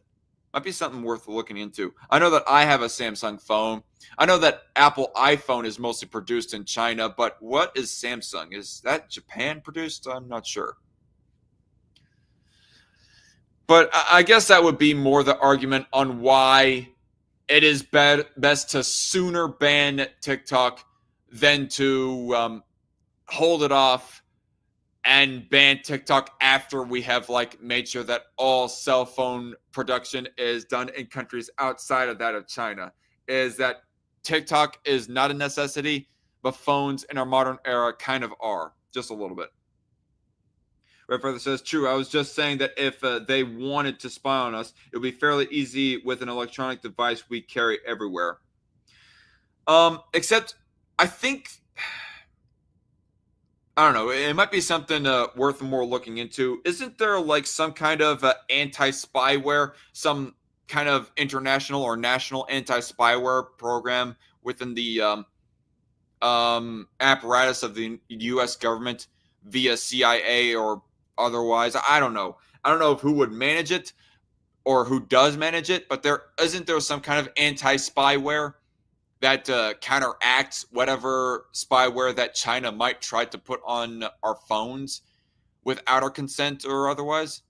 Might be something worth looking into. I know that I have a Samsung phone. I know that Apple iPhone is mostly produced in China, but what is Samsung? Is that Japan produced? I'm not sure. But I guess that would be more the argument on why it is best to sooner ban TikTok than to hold it off and ban TikTok after we have made sure that all cell phone production is done in countries outside of that of China. Is that TikTok is not a necessity, but phones in our modern era kind of are, just a little bit. Red Feather says, true, I was just saying that if they wanted to spy on us, it would be fairly easy with an electronic device we carry everywhere. Except, I think, I don't know, it might be something worth more looking into. Isn't there some kind of anti-spyware, some kind of international or national anti-spyware program within the apparatus of the U.S. government via CIA or otherwise? I don't know. I don't know who would manage it or who does manage it, but isn't there some kind of anti-spyware that counteracts whatever spyware that China might try to put on our phones without our consent or otherwise?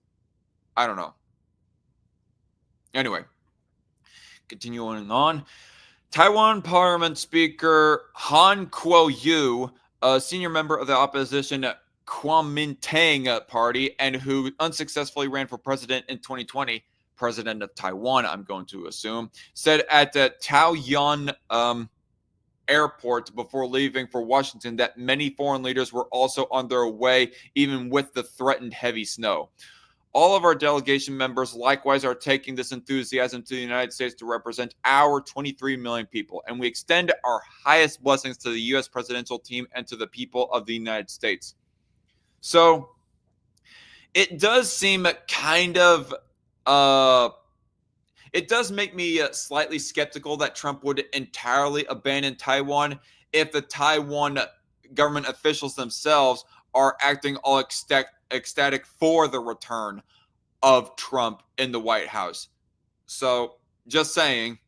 I don't know. Anyway, continuing on. Taiwan Parliament Speaker Han Kuo-yu, a senior member of the opposition Kuomintang Party and who unsuccessfully ran for president in 2020, president of Taiwan, I'm going to assume, said at the Taoyuan airport before leaving for Washington that many foreign leaders were also on their way, even with the threatened heavy snow. All of our delegation members likewise are taking this enthusiasm to the United States to represent our 23 million people, and we extend our highest blessings to the U.S. presidential team and to the people of the United States. So it does seem kind of it does make me slightly skeptical that Trump would entirely abandon Taiwan if the Taiwan government officials themselves are acting all ecstatic for the return of Trump in the White House. So, just saying,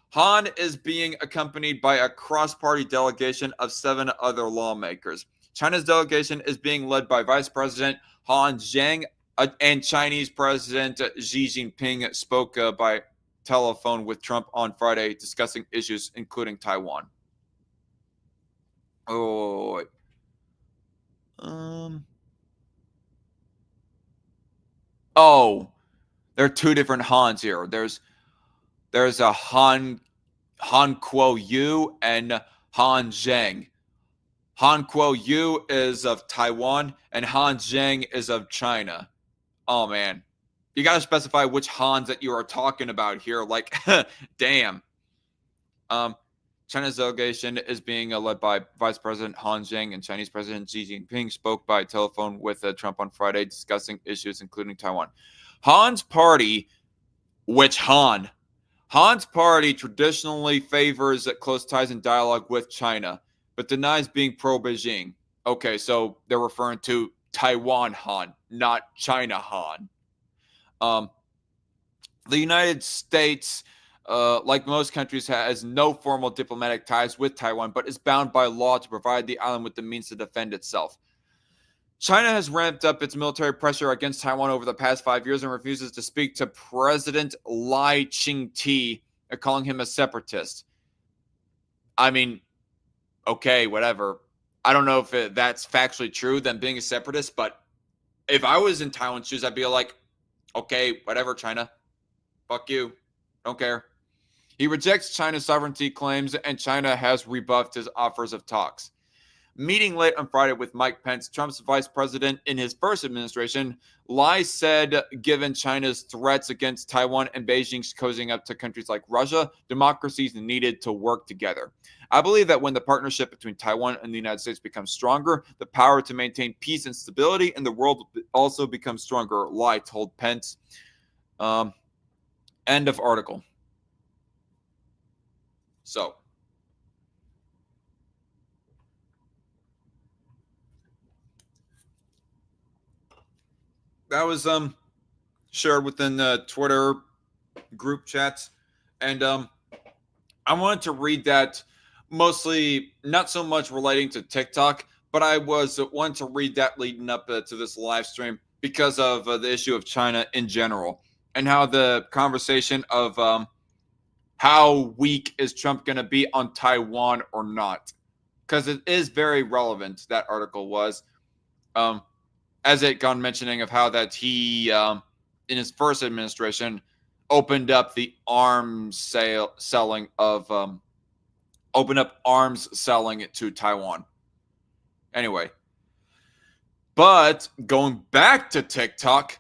Han is being accompanied by a cross-party delegation of 7 other lawmakers. China's delegation is being led by Vice President Han Zhang, and Chinese President Xi Jinping spoke by telephone with Trump on Friday discussing issues including Taiwan. Oh, there are 2 different Hans here. There's a Han Kuo-yu and Han Zhang. Han Kuo-yu is of Taiwan and Han Zhang is of China. Oh man, you got to specify which Hans that you are talking about here. Damn. China's delegation is being led by Vice President Han Zhang, and Chinese President Xi Jinping spoke by telephone with Trump on Friday discussing issues including Taiwan. Han's party traditionally favors close ties and dialogue with China, but denies being pro-Beijing. Okay, so they're referring to Taiwan Han, not China Han. The United States, like most countries, has no formal diplomatic ties with Taiwan, but is bound by law to provide the island with the means to defend itself. China has ramped up its military pressure against Taiwan over the past 5 years and refuses to speak to President Lai Ching-te, calling him a separatist. I mean, okay, whatever. I don't know if that's factually true, them being a separatist, but if I was in Taiwan's shoes, I'd be like, okay, whatever, China. Fuck you. Don't care. He rejects China's sovereignty claims, and China has rebuffed his offers of talks. Meeting late on Friday with Mike Pence, Trump's vice president in his first administration, Lai said, given China's threats against Taiwan and Beijing's cozying up to countries like Russia, democracies needed to work together. I believe that when the partnership between Taiwan and the United States becomes stronger, the power to maintain peace and stability in the world also becomes stronger, Lai told Pence. End of article. So, that was shared within the Twitter group chats, and I wanted to read that, mostly not so much relating to TikTok, but I was wanting to read that leading up to this live stream because of the issue of China in general, and how the conversation of how weak is Trump going to be on Taiwan or not, because it is very relevant. That article was. As it gone mentioning of how that he, in his first administration, opened up the arms selling to Taiwan. Anyway, but going back to TikTok,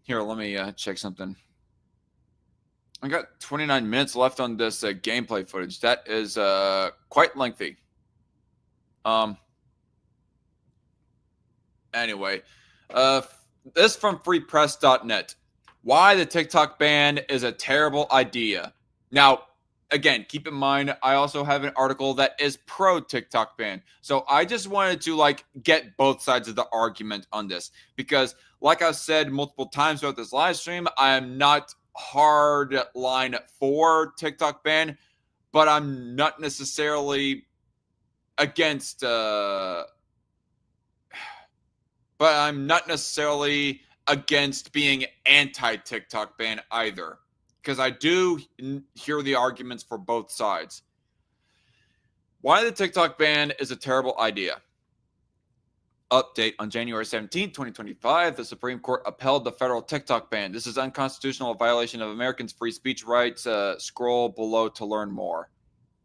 here, let me check something. I got 29 minutes left on this gameplay footage. That is quite lengthy. Anyway, this from freepress.net. Why the TikTok ban is a terrible idea. Now, again, keep in mind, I also have an article that is pro TikTok ban. So I just wanted to get both sides of the argument on this, because like I said multiple times throughout this live stream, I am not hard line for TikTok ban, but I'm not necessarily against but I'm not necessarily against being anti-TikTok ban either, because I do hear the arguments for both sides. Why the TikTok ban is a terrible idea. Update on January 17, 2025, the Supreme Court upheld the federal TikTok ban. This is unconstitutional, a violation of Americans' free speech rights. Scroll below to learn more.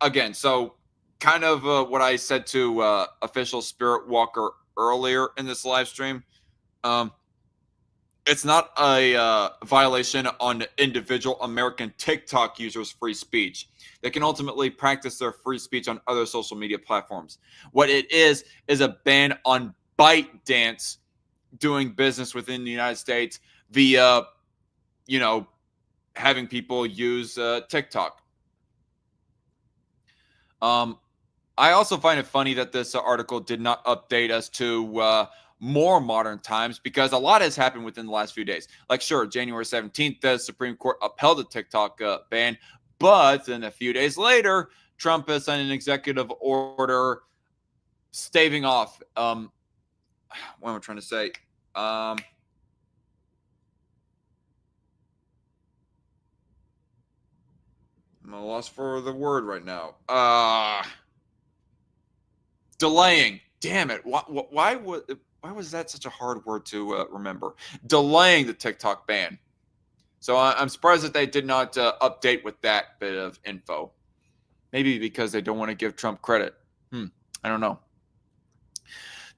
Again, so kind of what I said to official Spiritwalker earlier in this live stream. It's not a violation on individual American TikTok users' free speech. They can ultimately practice their free speech on other social media platforms. What it is a ban on ByteDance doing business within the United States via, having people use TikTok. I also find it funny that this article did not update us to more modern times, because a lot has happened within the last few days. Sure, January 17th, the Supreme Court upheld the TikTok ban, but then a few days later, Trump has signed an executive order staving off, what am I trying to say? I'm at a loss for the word right now. Delaying. Damn it. Why was that such a hard word to remember? Delaying the TikTok ban. So I'm surprised that they did not update with that bit of info. Maybe because they don't want to give Trump credit. I don't know.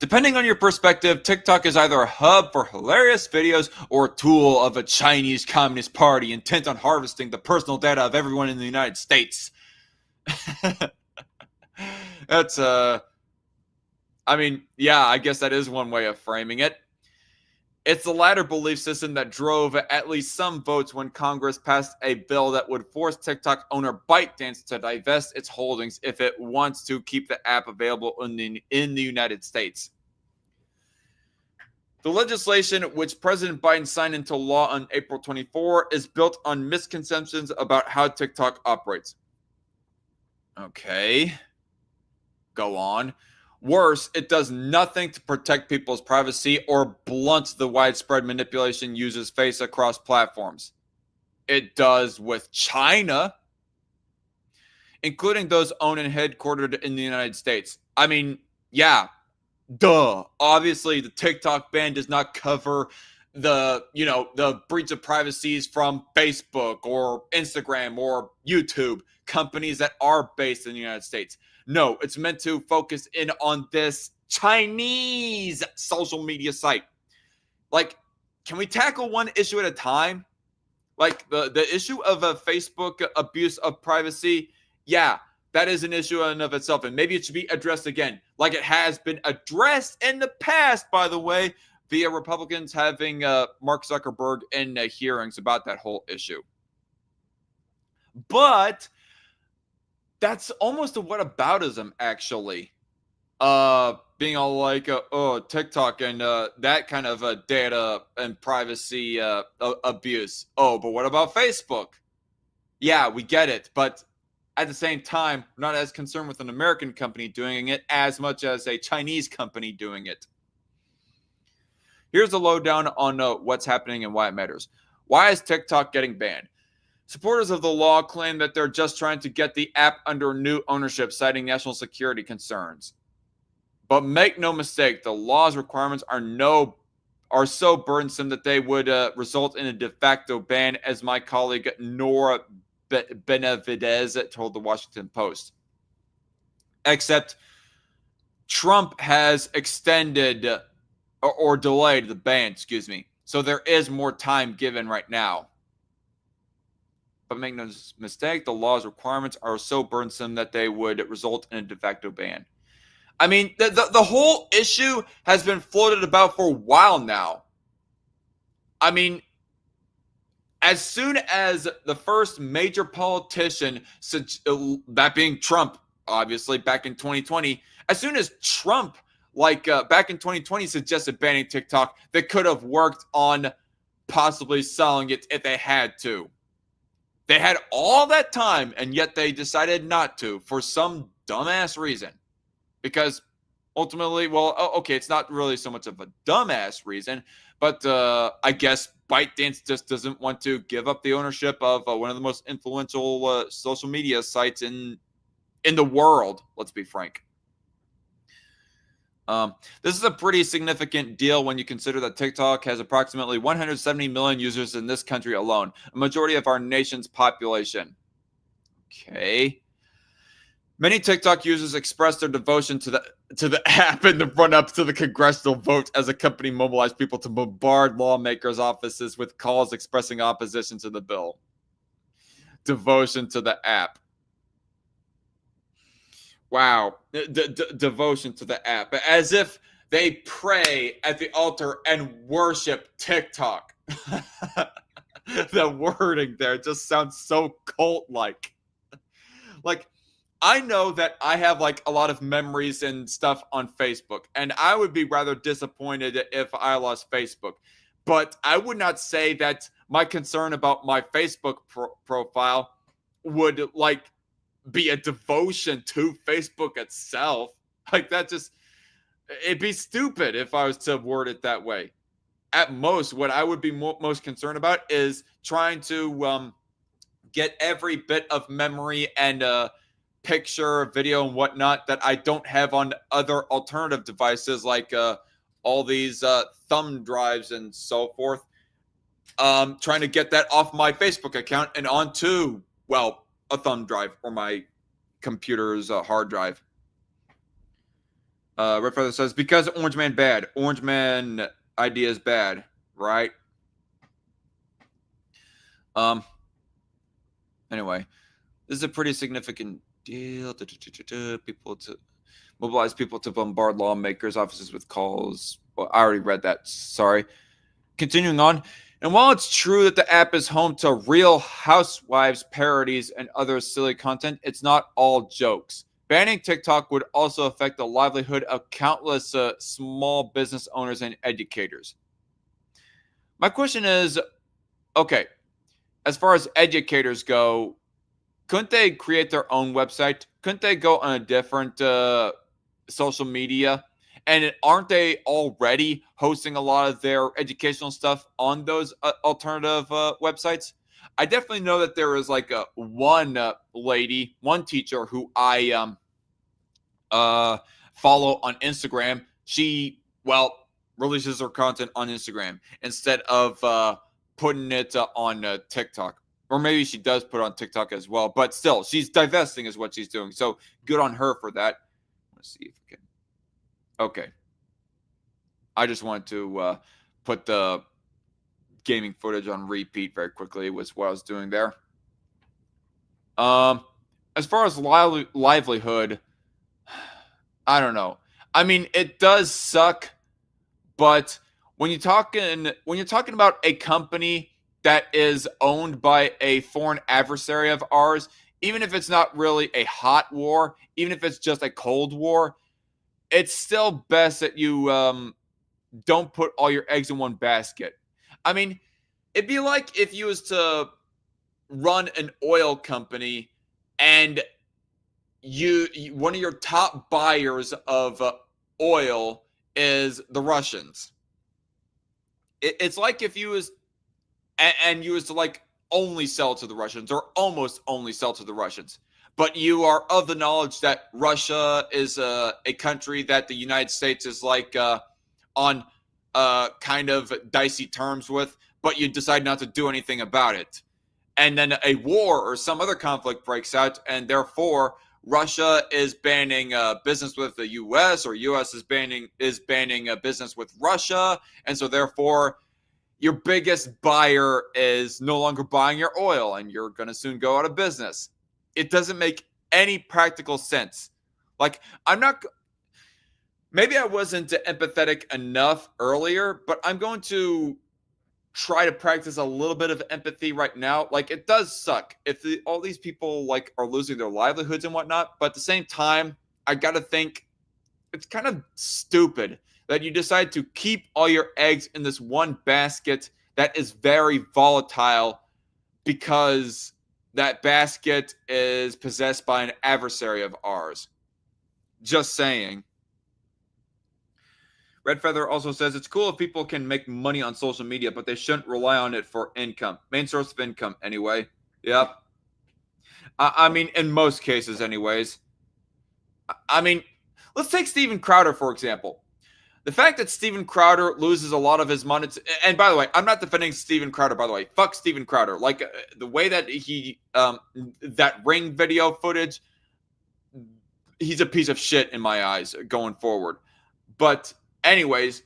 Depending on your perspective, TikTok is either a hub for hilarious videos or a tool of a Chinese Communist Party intent on harvesting the personal data of everyone in the United States. That's I guess that is one way of framing it. It's the latter belief system that drove at least some votes when Congress passed a bill that would force TikTok owner ByteDance to divest its holdings if it wants to keep the app available in the United States. The legislation, which President Biden signed into law on April 24, is built on misconceptions about how TikTok operates. Okay. Go on. Worse, it does nothing to protect people's privacy or blunt the widespread manipulation users face across platforms. It does with China, including those owned and headquartered in the United States. I mean, yeah, duh. Obviously, the TikTok ban does not cover the breach of privacies from Facebook or Instagram or YouTube, companies that are based in the United States. No, it's meant to focus in on this Chinese social media site. Like, can we tackle one issue at a time? Like the issue of a Facebook abuse of privacy, yeah, that is an issue in and of itself, and maybe it should be addressed again, like it has been addressed in the past, by the way, via Republicans having Mark Zuckerberg in hearings about that whole issue. But that's almost a whataboutism, actually. Being all like, oh, TikTok and that kind of data and privacy abuse. Oh, but what about Facebook? Yeah, we get it. But at the same time, we're not as concerned with an American company doing it as much as a Chinese company doing it. Here's the lowdown on what's happening and why it matters. Why is TikTok getting banned? Supporters of the law claim that they're just trying to get the app under new ownership, citing national security concerns. But make no mistake, the law's requirements are so burdensome that they would result in a de facto ban, as my colleague Nora Benavidez told the Washington Post. Except Trump has extended or delayed the ban, so there is more time given right now. But make no mistake, the law's requirements are so burdensome that they would result in a de facto ban. I mean, the whole issue has been floated about for a while now. I mean, as soon as the first major politician, that being Trump, obviously, back in 2020, as soon as Trump, back in 2020, suggested banning TikTok, they could have worked on possibly selling it if they had to. They had all that time, and yet they decided not to for some dumbass reason. Because ultimately, well, okay, it's not really so much of a dumbass reason, but I guess ByteDance just doesn't want to give up the ownership of one of the most influential social media sites in the world, let's be frank. This is a pretty significant deal when you consider that TikTok has approximately 170 million users in this country alone, a majority of our nation's population. Okay. Many TikTok users expressed their devotion to the app in the run-up to the congressional vote as the company mobilized people to bombard lawmakers' offices with calls expressing opposition to the bill. Devotion to the app. Wow. Devotion to the app. As if they pray at the altar and worship TikTok. The wording there just sounds so cult-like. Like, I know that I have a lot of memories and stuff on Facebook, and I would be rather disappointed if I lost Facebook. But I would not say that my concern about my Facebook profile would be a devotion to Facebook itself. It'd be stupid if I was to word it that way. At most, what I would be most concerned about is trying to get every bit of memory and picture, video, and whatnot that I don't have on other alternative devices, like all these thumb drives and so forth. Trying to get that off my Facebook account and onto, well, a thumb drive or my computer's hard drive. Red Feather says, because Orange Man bad. Orange Man idea is bad, right? Anyway, this is a pretty significant deal. People to mobilize people to bombard lawmakers' offices with calls. Well, I already read that. Sorry. Continuing on. And while it's true that the app is home to Real Housewives parodies and other silly content, it's not all jokes. Banning TikTok would also affect the livelihood of countless small business owners and educators. My question is, okay, as far as educators go, couldn't they create their own website? Couldn't they go on a different social media, and aren't they already hosting a lot of their educational stuff on those alternative websites? I definitely know that there is like one lady, one teacher who I follow on Instagram. She, well, releases her content on Instagram instead of putting it on TikTok. Or maybe she does put it on TikTok as well. But still, she's divesting is what she's doing. So good on her for that. Let's see if we can. Okay. I just wanted to put the gaming footage on repeat very quickly was what I was doing there. As far as livelihood, I don't know. I mean, it does suck, but when you're talking about a company that is owned by a foreign adversary of ours, even if it's not really a hot war, even if it's just a cold war, it's still best that you don't put all your eggs in one basket. I mean, it'd be like if you was to run an oil company and you one of your top buyers of oil is the Russians. It's like if you was and you was to like only sell to the Russians or almost only sell to the Russians, but you are of the knowledge that Russia is a country that the United States is like on kind of dicey terms with, but you decide not to do anything about it. And then a war or some other conflict breaks out, and therefore Russia is banning business with the U.S. or U.S. is banning business with Russia, and so therefore your biggest buyer is no longer buying your oil, and you're going to soon go out of business. It doesn't make any practical sense. Like, I'm not. Maybe I wasn't empathetic enough earlier, but I'm going to try to practice a little bit of empathy right now. Like, it does suck if all these people like are losing their livelihoods and whatnot, but at the same time, I gotta think it's kind of stupid that you decide to keep all your eggs in this one basket that is very volatile because that basket is possessed by an adversary of ours. Just saying. Red Feather also says it's cool if people can make money on social media, but they shouldn't rely on it for income. Main source of income, anyway. Yep. I mean, in most cases, anyways. I mean, let's take Steven Crowder, for example. The fact that Steven Crowder loses a lot of his money, and by the way, I'm not defending Steven Crowder, by the way. Fuck Steven Crowder. Like, the way that he, that ring video footage, he's a piece of shit in my eyes going forward. But anyways,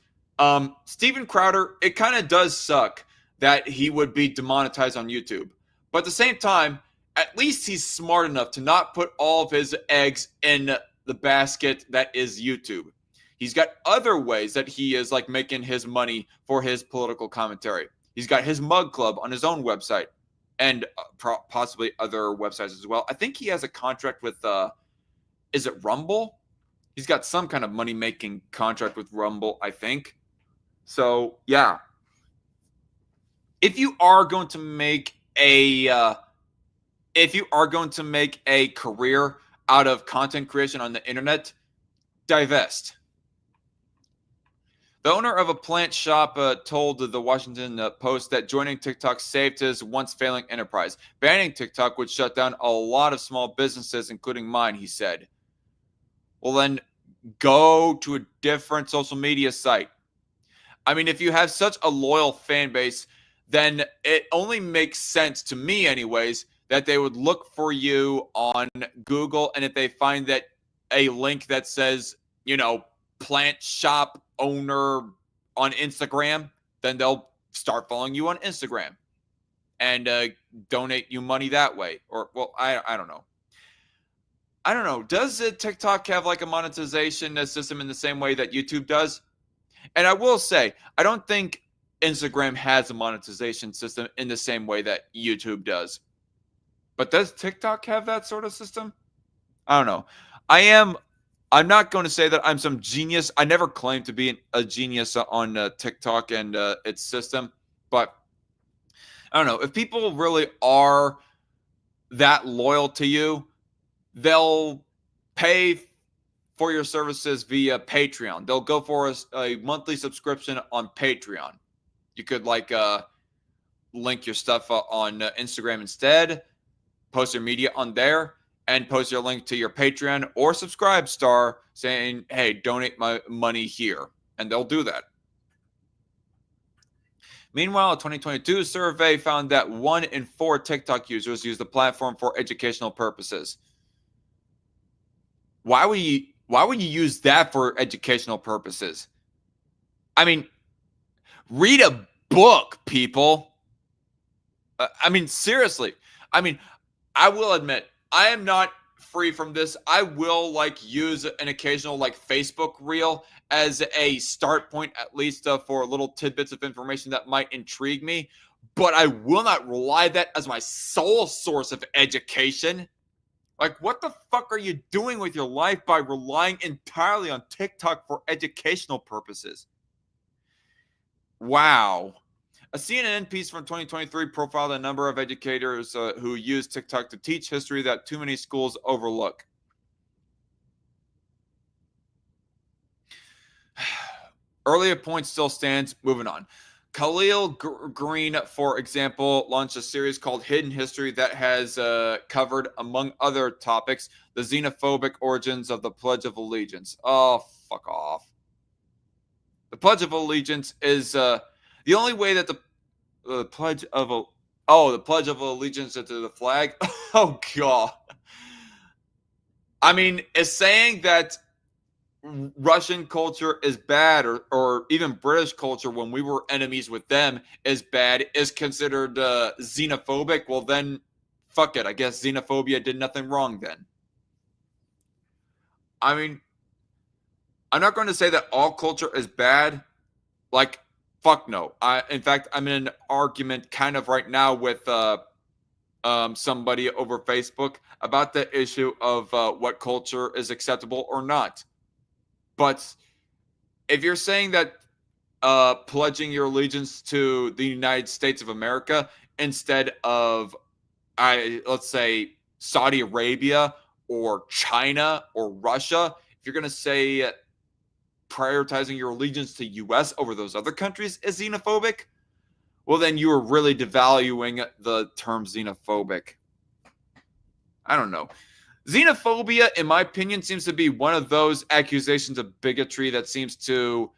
Steven Crowder, it kind of does suck that he would be demonetized on YouTube. But at the same time, at least he's smart enough to not put all of his eggs in the basket that is YouTube. He's got other ways that he is like making his money for his political commentary. He's got his mug club on his own website and possibly other websites as well. I think he has a contract with, is it Rumble? He's got some kind of money-making contract with Rumble, I think. So, yeah. If you are going to make a career out of content creation on the internet, divest. The owner of a plant shop told the Washington Post that joining TikTok saved his once failing enterprise. Banning TikTok would shut down a lot of small businesses, including mine, he said. Well, then go to a different social media site. I mean, if you have such a loyal fan base, then it only makes sense to me anyways that they would look for you on Google, and if they find that a link that says, you know, plant shop owner on Instagram, then they'll start following you on Instagram and donate you money that way. Or, well, I don't know. I don't know. Does TikTok have like a monetization system in the same way that YouTube does? And I will say, I don't think Instagram has a monetization system in the same way that YouTube does. But does TikTok have that sort of system? I don't know. I'm not going to say that I'm some genius. I never claimed to be a genius on TikTok and its system. But I don't know. If people really are that loyal to you, they'll pay for your services via Patreon. They'll go for a monthly subscription on Patreon. You could like link your stuff on Instagram instead, post your media on there, and post your link to your Patreon or subscribe star saying, hey, donate my money here. And they'll do that. Meanwhile, a 2022 survey found that 1 in 4 TikTok users use the platform for educational purposes. Why would you use that for educational purposes? I mean, read a book, people. I mean, seriously. I mean, I will admit, I am not free from this. I will use an occasional Facebook reel as a start point, at least for little tidbits of information that might intrigue me. But I will not rely that as my sole source of education. What the fuck are you doing with your life by relying entirely on TikTok for educational purposes? Wow. A CNN piece from 2023 profiled a number of educators who use TikTok to teach history that too many schools overlook. Earlier point still stands. Moving on. Khalil Green, for example, launched a series called Hidden History that has covered, among other topics, the xenophobic origins of the Pledge of Allegiance. Oh, fuck off. The Pledge of Allegiance is the only way that the Pledge of Allegiance to the flag. Oh, God. I mean, is saying that Russian culture is bad, or even British culture when we were enemies with them is bad, is considered xenophobic. Well, then, fuck it. I guess xenophobia did nothing wrong then. I mean, I'm not going to say that all culture is bad. Fuck no. In fact, I'm in an argument kind of right now with somebody over Facebook about the issue of what culture is acceptable or not. But if you're saying that pledging your allegiance to the United States of America instead of, let's say, Saudi Arabia or China or Russia, if you're going to say prioritizing your allegiance to U.S. over those other countries is xenophobic, well, then you are really devaluing the term xenophobic. I don't know. Xenophobia, in my opinion, seems to be one of those accusations of bigotry that seems to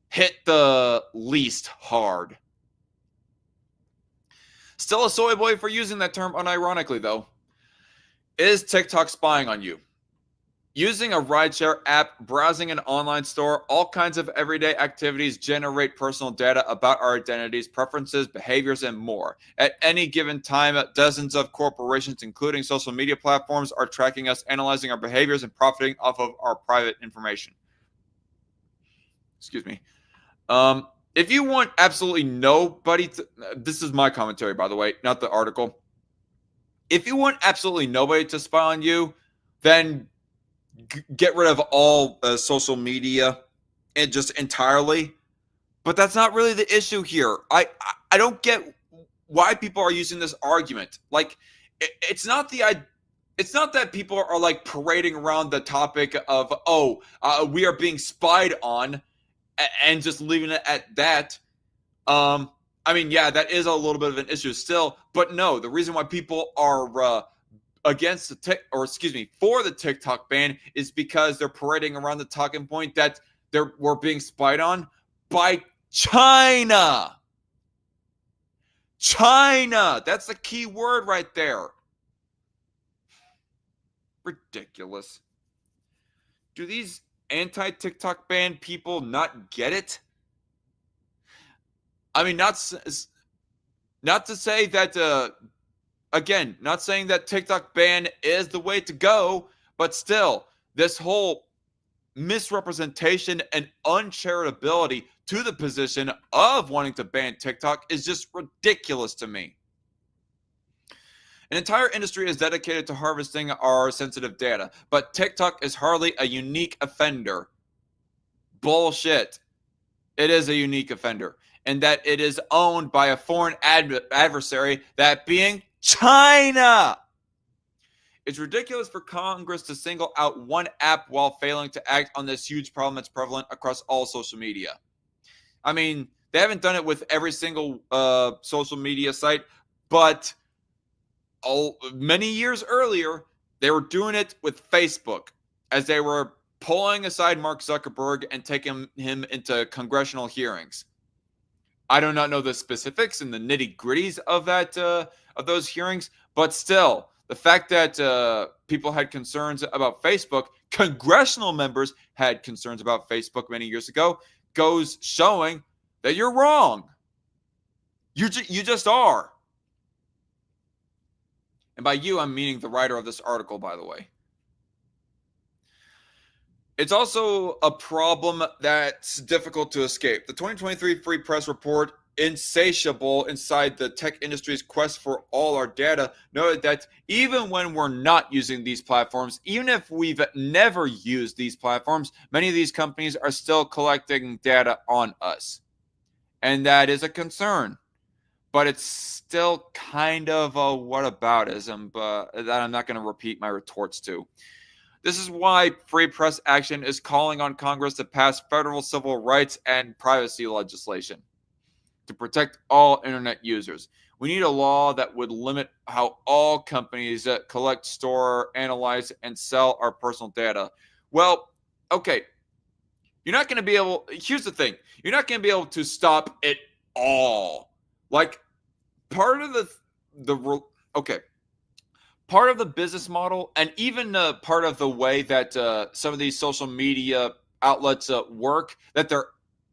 hit the least hard. Still a soy boy for using that term unironically, though. Is TikTok spying on you? Using a rideshare app, browsing an online store, all kinds of everyday activities generate personal data about our identities, preferences, behaviors, and more. At any given time, dozens of corporations, including social media platforms, are tracking us, analyzing our behaviors, and profiting off of our private information. Excuse me. If you want absolutely nobody to... This is my commentary, by the way, not the article. If you want absolutely nobody to spy on you, then get rid of all social media and just entirely. But that's not really the issue here. I don't get why people are using this argument. It's not that people are parading around the topic of we are being spied on and just leaving it at that. I mean, yeah, that is a little bit of an issue still, but no, the reason why people are for the TikTok ban is because they're parading around the talking point that we're being spied on by China. China, that's the key word right there. Ridiculous. Do these anti-TikTok ban people not get it? I mean, not to say that, again, not saying that TikTok ban is the way to go, but still, this whole misrepresentation and uncharitability to the position of wanting to ban TikTok is just ridiculous to me. An entire industry is dedicated to harvesting our sensitive data, but TikTok is hardly a unique offender. Bullshit. It is a unique offender, and that it is owned by a foreign adversary, that being China. It's ridiculous for Congress to single out one app while failing to act on this huge problem that's prevalent across all social media. I mean, they haven't done it with every single social media site, but many years earlier, they were doing it with Facebook as they were pulling aside Mark Zuckerberg and taking him into congressional hearings. I do not know the specifics and the nitty gritties of those hearings, but still, the fact that people had concerns about Facebook, congressional members had concerns about Facebook many years ago, goes showing that you're wrong. You just are. And by you, I'm meaning the writer of this article, by the way. It's also a problem that's difficult to escape. The 2023 Free Press Report, insatiable inside the tech industry's quest for all our data, noted that even when we're not using these platforms, even if we've never used these platforms, many of these companies are still collecting data on us. And that is a concern. But it's still kind of a whataboutism, but that I'm not going to repeat my retorts to. This is why Free Press Action is calling on Congress to pass federal civil rights and privacy legislation to protect all internet users. We need a law that would limit how all companies collect, store, analyze, and sell our personal data. Well, okay. You're not going to be able, here's the thing. You're not going to be able to stop it all. Like, part of the business model, and even part of the way that some of these social media outlets work, that they're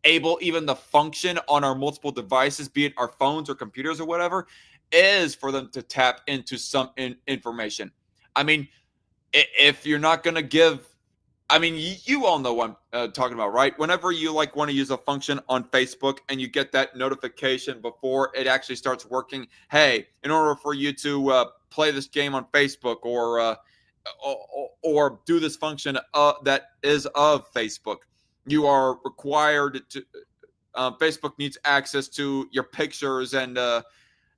able even to function on our multiple devices, be it our phones or computers or whatever, is for them to tap into some information. I mean, if you're not going to give, I mean, you all know what I'm talking about, right? Whenever you want to use a function on Facebook and you get that notification before it actually starts working, hey, in order for you to play this game on Facebook or do this function that is of Facebook, you are required to. Facebook needs access to your pictures and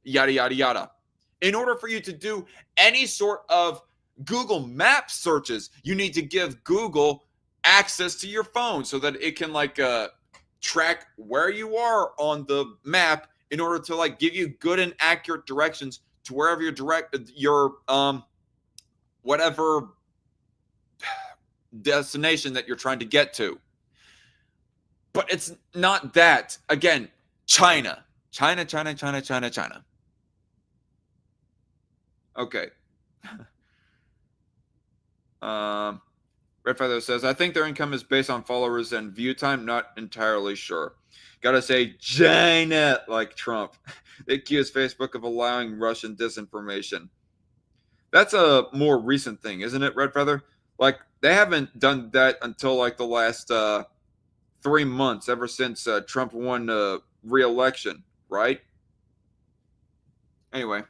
yada yada yada. In order for you to do any sort of Google Maps searches, you need to give Google access to your phone so that it can track where you are on the map in order to give you good and accurate directions to wherever your whatever destination that you're trying to get to. But it's not that. Again, China. Okay. Red Feather says, I think their income is based on followers and view time. Not entirely sure. Gotta say, China, like Trump. They accuse Facebook of allowing Russian disinformation. That's a more recent thing, isn't it, Red Feather? They haven't done that until the last 3 months, ever since Trump won re-election, right? Anyway.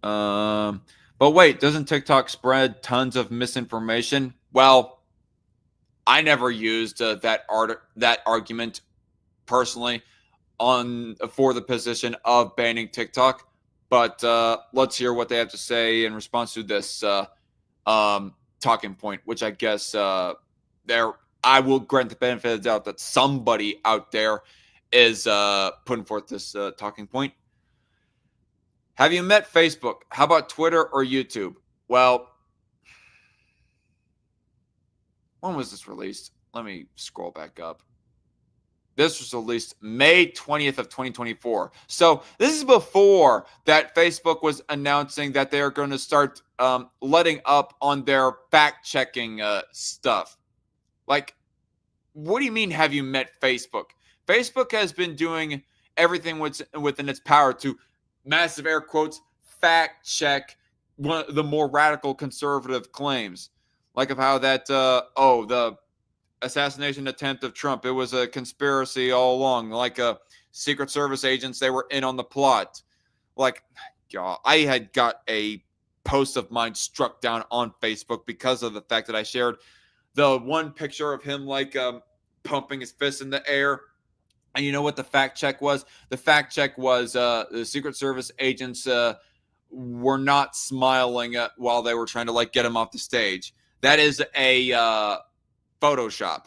But wait, doesn't TikTok spread tons of misinformation? Well, I never used that argument personally for the position of banning TikTok. But let's hear what they have to say in response to this talking point, which I guess I will grant the benefit of the doubt that somebody out there is putting forth this talking point. Have you met Facebook? How about Twitter or YouTube? Well, when was this released? Let me scroll back up. This was released May 20th of 2024. So this is before that Facebook was announcing that they are going to start letting up on their fact-checking stuff. What do you mean, have you met Facebook? Facebook has been doing everything within its power to, massive air quotes, fact check one of the more radical conservative claims, of how that the assassination attempt of Trump, it was a conspiracy all along, Secret Service agents, they were in on the plot. God, I had got a post of mine struck down on Facebook because of the fact that I shared the one picture of him pumping his fist in the air. And you know what the fact check was? The fact check was the Secret Service agents were not smiling while they were trying to like get him off the stage. That is a Photoshop.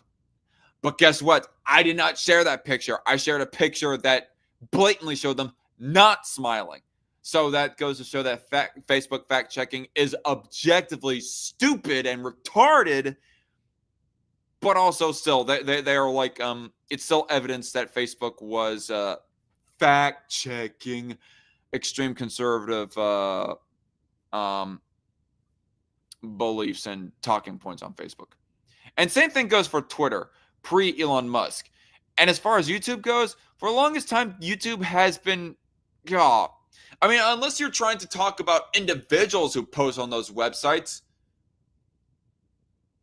But guess what? I did not share that picture. I shared a picture that blatantly showed them not smiling. So that goes to show that Facebook fact checking is objectively stupid and retarded, but also still they are like it's still evidence that Facebook was fact checking extreme conservative beliefs and talking points on Facebook. And same thing goes for Twitter pre Elon Musk. And as far as YouTube goes, for the longest time, YouTube has been, I mean, unless you're trying to talk about individuals who post on those websites,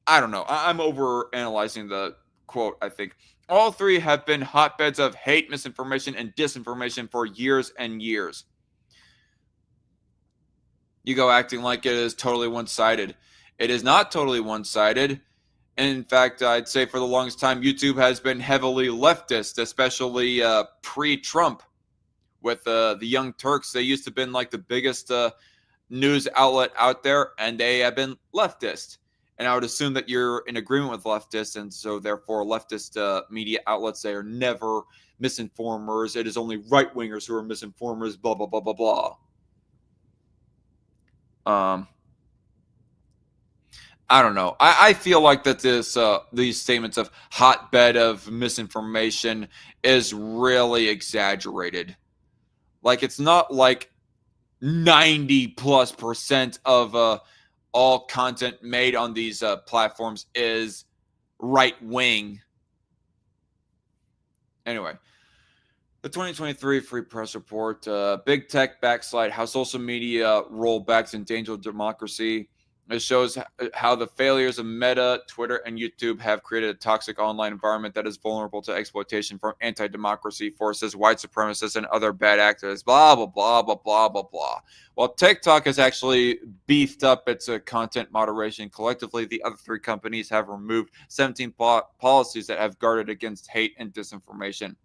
I don't know. I'm over analyzing the quote, I think. All three have been hotbeds of hate, misinformation, and disinformation for years and years. You go acting like it is totally one-sided. It is not totally one-sided. In fact, I'd say for the longest time, YouTube has been heavily leftist, especially pre-Trump. With the Young Turks, they used to have been like the biggest news outlet out there, and they have been leftist. And I would assume that you're in agreement with leftists, and so therefore leftist media outlets, they are never misinformers. It is only right-wingers who are misinformers, blah, blah, blah, blah, blah. I don't know. I feel like that these statements of hotbed of misinformation is really exaggerated. Like, it's not like 90+% of all content made on these platforms is right wing. Anyway, the 2023 Free Press Report, Big Tech backslide, how social media rollbacks endanger democracy. It shows how the failures of Meta, Twitter, and YouTube have created a toxic online environment that is vulnerable to exploitation from anti-democracy forces, white supremacists, and other bad actors, blah, blah, blah, blah, blah, blah, blah. While TikTok has actually beefed up its content moderation, collectively, the other three companies have removed 17 policies that have guarded against hate and disinformation.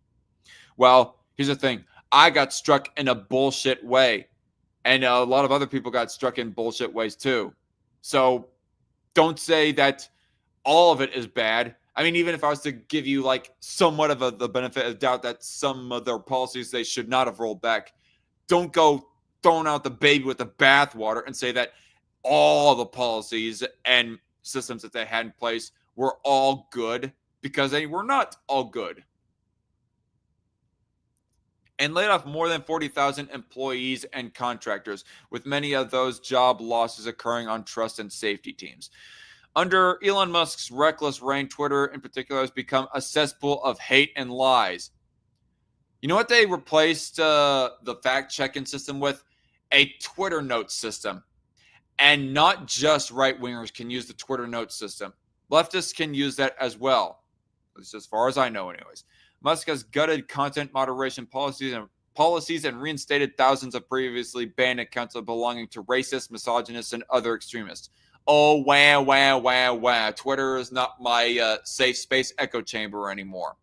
Well, here's the thing. I got struck in a bullshit way, and a lot of other people got struck in bullshit ways too. So don't say that all of it is bad. I mean, even if I was to give you like somewhat of the benefit of doubt that some of their policies they should not have rolled back, don't go throwing out the baby with the bathwater and say that all the policies and systems that they had in place were all good, because they were not all good. And laid off more than 40,000 employees and contractors, with many of those job losses occurring on trust and safety teams. Under Elon Musk's reckless reign, Twitter in particular has become a cesspool of hate and lies. You know what they replaced the fact-checking system with? A Twitter notes system. And not just right-wingers can use the Twitter notes system. Leftists can use that as well. At least as far as I know anyways. Musk has gutted content moderation policies and reinstated thousands of previously banned accounts belonging to racists, misogynists, and other extremists. Oh, wow, wow, wow, wow. Twitter is not my safe space echo chamber anymore.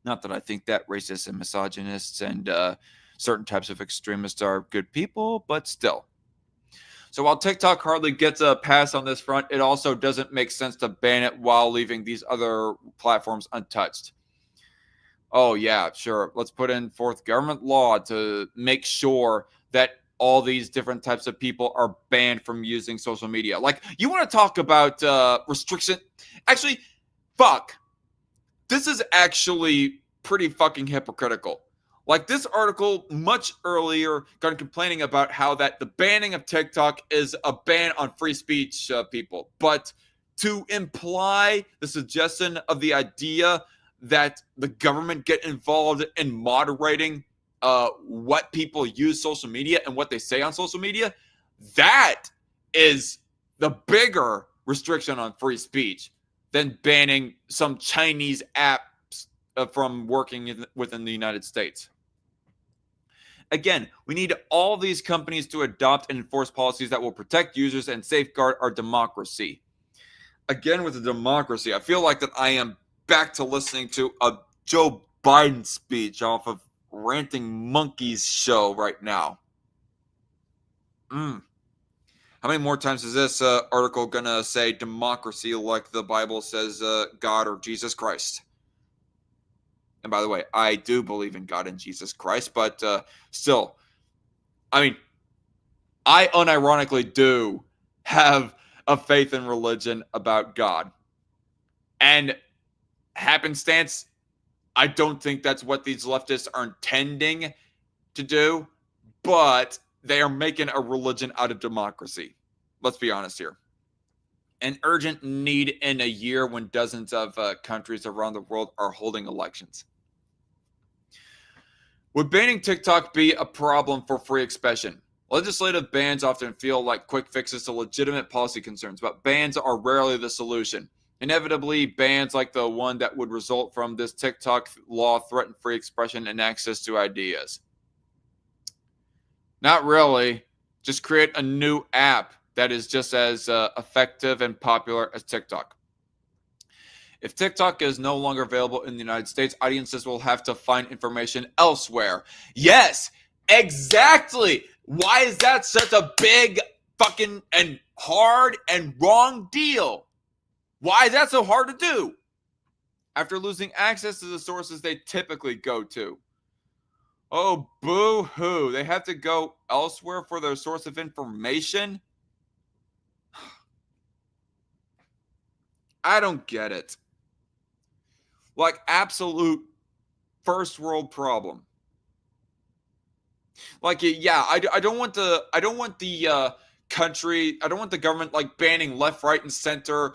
Not that I think that racists and misogynists and certain types of extremists are good people, but still. So while TikTok hardly gets a pass on this front, it also doesn't make sense to ban it while leaving these other platforms untouched. Oh, yeah, sure. Let's put in forth government law to make sure that all these different types of people are banned from using social media. Like, you want to talk about restriction? Actually, fuck. This is actually pretty fucking hypocritical. Like, this article much earlier got complaining about how that the banning of TikTok is a ban on free speech, people. But to imply the suggestion of the idea that the government get involved in moderating what people use social media and what they say on social media, that is the bigger restriction on free speech than banning some Chinese apps from working within the United States. Again, we need all these companies to adopt and enforce policies that will protect users and safeguard our democracy. Again, with the democracy, I feel like that I am back to listening to a Joe Biden speech off of Ranting Monkey's show right now. How many more times is this article going to say democracy like the Bible says God or Jesus Christ? And by the way, I do believe in God and Jesus Christ, but still, I mean, I unironically do have a faith in religion about God. And happenstance, I don't think that's what these leftists are intending to do, but they are making a religion out of democracy. Let's be honest here. An urgent need in a year when dozens of countries around the world are holding elections. Would banning TikTok be a problem for free expression? Legislative bans often feel like quick fixes to legitimate policy concerns, but bans are rarely the solution. Inevitably, bans like the one that would result from this TikTok law threaten free expression and access to ideas. Not really. Just create a new app that is just as effective and popular as TikTok. If TikTok is no longer available in the United States, audiences will have to find information elsewhere. Yes, exactly. Why is that such a big fucking and hard and wrong deal? Why is that so hard to do? After losing access to the sources they typically go to. Oh, boo-hoo. They have to go elsewhere for their source of information? I don't get it. Like, absolute first world problem. Like, yeah, I don't want the country, I don't want the government like banning left, right, and center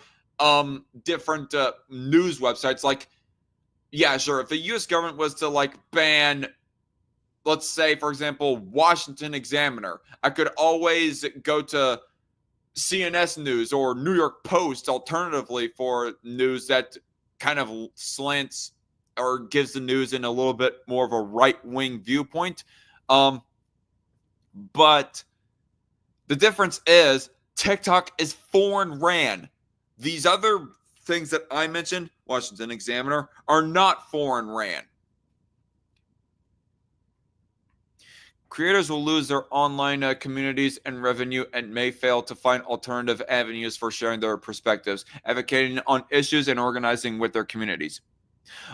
different news websites. Like, yeah, sure, if the U.S. government was to like ban, let's say, for example, Washington Examiner, I could always go to CNS News or New York Post alternatively for news that kind of slants or gives the news in a little bit more of a right-wing viewpoint. But the difference is TikTok is foreign ran. These other things that I mentioned, Washington Examiner, are not foreign ran. Creators will lose their online communities and revenue and may fail to find alternative avenues for sharing their perspectives, advocating on issues and organizing with their communities.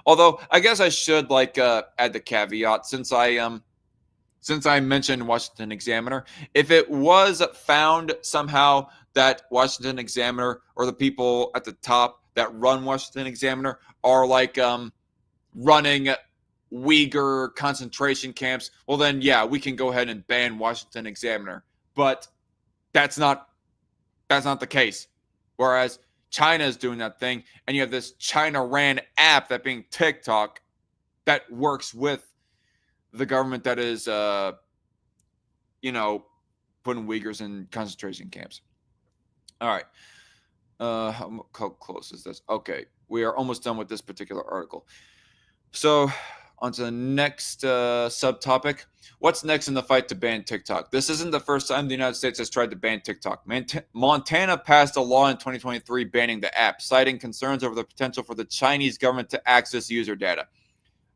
Although I guess I should like add the caveat since I mentioned Washington Examiner, if it was found somehow that Washington Examiner or the people at the top that run Washington Examiner are like running Uyghur concentration camps, well then yeah, we can go ahead and ban Washington Examiner. But that's not the case. Whereas China is doing that thing, and you have this China ran app that being TikTok that works with the government that is putting Uyghurs in concentration camps. All right. How close is this? Okay. We are almost done with this particular article. So on to the next subtopic. What's next in the fight to ban TikTok? This isn't the first time the United States has tried to ban TikTok. Montana passed a law in 2023 banning the app, citing concerns over the potential for the Chinese government to access user data.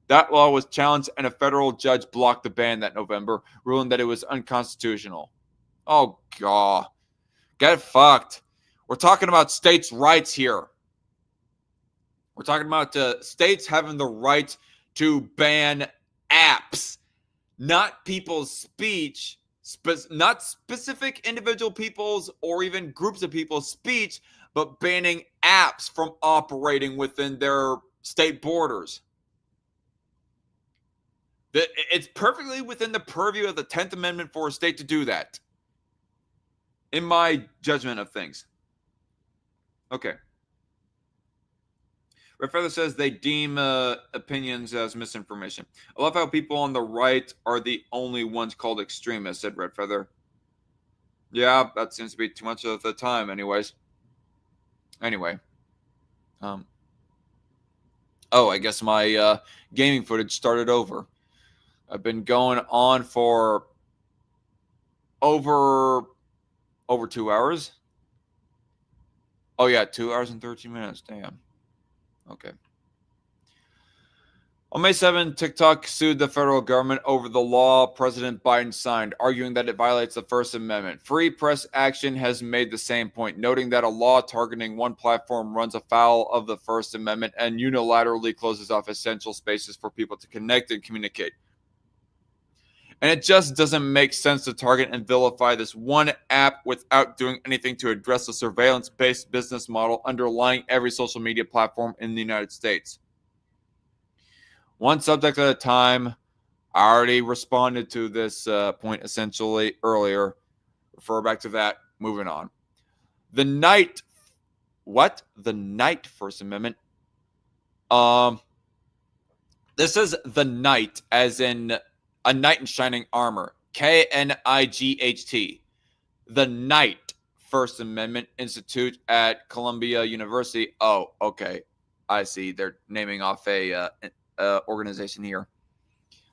That law was challenged, and a federal judge blocked the ban that November, ruling that it was unconstitutional. Oh, God. Get fucked. We're talking about states' rights here. We're talking about states having the right to ban apps, not people's speech, not specific individual people's or even groups of people's speech, but banning apps from operating within their state borders. It's perfectly within the purview of the 10th Amendment for a state to do that, in my judgment of things. Okay. Red Feather says they deem opinions as misinformation. I love how people on the right are the only ones called extremists, said Red Feather. Yeah, that seems to be too much of the time anyways. Anyway. I guess my gaming footage started over. I've been going on for over 2 hours. Oh yeah, 2 hours and 13 minutes. Damn. Okay. On May 7, TikTok sued the federal government over the law President Biden signed, arguing that it violates the First Amendment. Free Press Action has made the same point, noting that a law targeting one platform runs afoul of the First Amendment and unilaterally closes off essential spaces for people to connect and communicate. And it just doesn't make sense to target and vilify this one app without doing anything to address the surveillance-based business model underlying every social media platform in the United States. One subject at a time. I already responded to this point essentially earlier. Refer back to that. Moving on. The night First Amendment. This is the knight, as in a knight in shining armor. KNIGHT. The Knight First Amendment Institute at Columbia University. Oh, okay. I see. They're naming off a organization here.